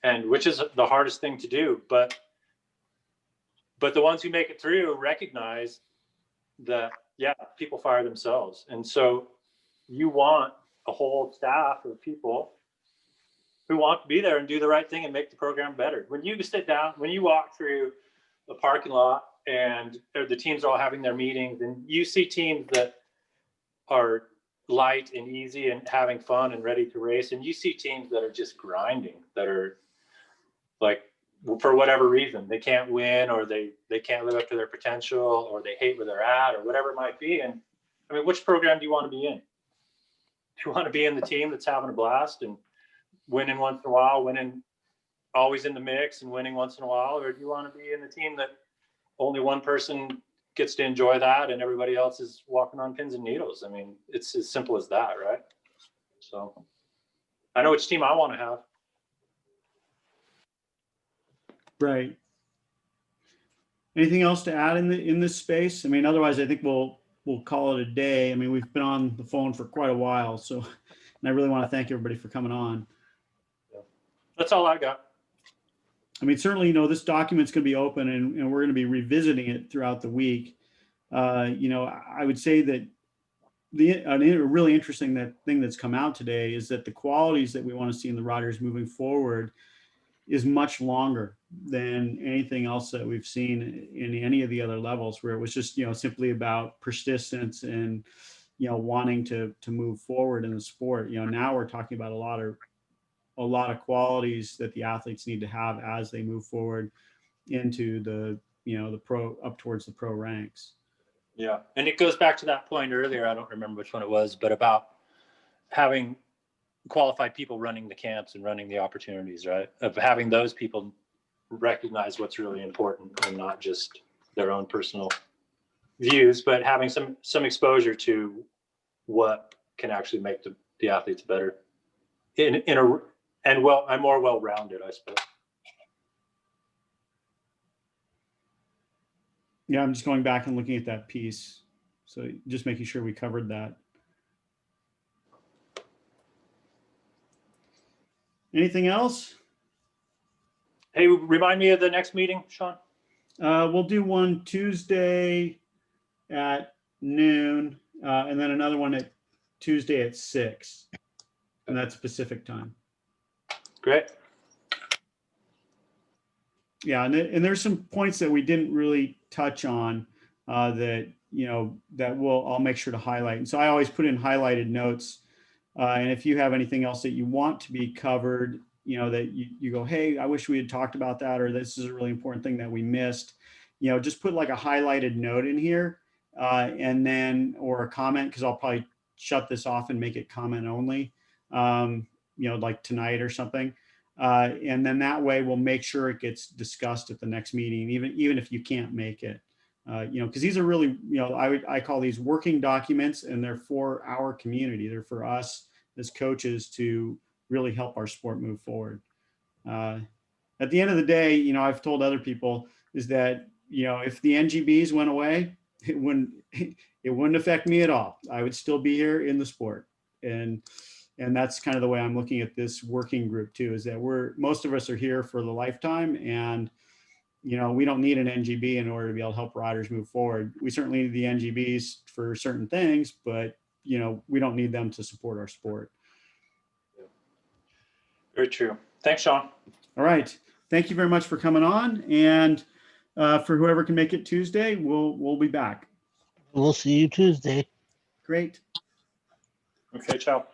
And which is the hardest thing to do. But the ones who make it through recognize that, yeah, people fire themselves. And so you want a whole staff of people who want to be there and do the right thing and make the program better. When you sit down, when you walk through the parking lot and the teams are all having their meetings, and you see teams that are light and easy and having fun and ready to race, and you see teams that are just grinding, that are like, for whatever reason, they can't win, or they can't live up to their potential, or they hate where they're at, or whatever it might be. And I mean, which program do you want to be in? Do you want to be in the team that's having a blast and winning once in a while, winning always in the mix and winning once in a while? Or do you want to be in the team that only one person gets to enjoy that and everybody else is walking on pins and needles? I mean, it's as simple as that, right? So I know which team I want to have. Right. Anything else to add in this space? I mean, otherwise I think we'll call it a day. I mean, we've been on the phone for quite a while, so, and I really want to thank everybody for coming on. That's all I got. I mean, certainly, this document's going to be open and we're going to be revisiting it throughout the week. I would say that a really interesting thing that's come out today is that the qualities that we want to see in the riders moving forward is much longer than anything else that we've seen in any of the other levels, where it was just, simply about persistence and, wanting to move forward in the sport. Now we're talking about a lot of qualities that the athletes need to have as they move forward into the pro, up towards the pro ranks. Yeah. And it goes back to that point earlier, I don't remember which one it was, but about having qualified people running the camps and running the opportunities, right? Of having those people recognize what's really important and not just their own personal views, but having some exposure to what can actually make the athletes better and more well-rounded, I suppose. Yeah, I'm just going back and looking at that piece. So just making sure we covered that. Anything else? Hey, remind me of the next meeting, Sean. We'll do one Tuesday at noon, and then another one at Tuesday at 6. in that specific time. Great. Yeah, and there's some points that we didn't really touch on that, you know, that I'll make sure to highlight. And so I always put in highlighted notes. And if you have anything else that you want to be covered, you know, that you go, hey, I wish we had talked about that, or this is a really important thing that we missed, you know, just put like a highlighted note in here and then, or a comment, because I'll probably shut this off and make it comment only, you know, like tonight or something. And then that way we'll make sure it gets discussed at the next meeting, even if you can't make it. You know, because these are really, you know, I call these working documents, and they're for our community. They're for us as coaches to really help our sport move forward. At the end of the day, you know, I've told other people is that, you know, if the NGBs went away, it wouldn't affect me at all. I would still be here in the sport. And that's kind of the way I'm looking at this working group too, is that most of us are here for the lifetime, and you know, we don't need an NGB in order to be able to help riders move forward. We certainly need the NGBs for certain things, but you know, we don't need them to support our sport. Very true. Thanks, Sean. All right. Thank you very much for coming on. And for whoever can make it Tuesday, we'll be back. We'll see you Tuesday. Great. Okay, ciao.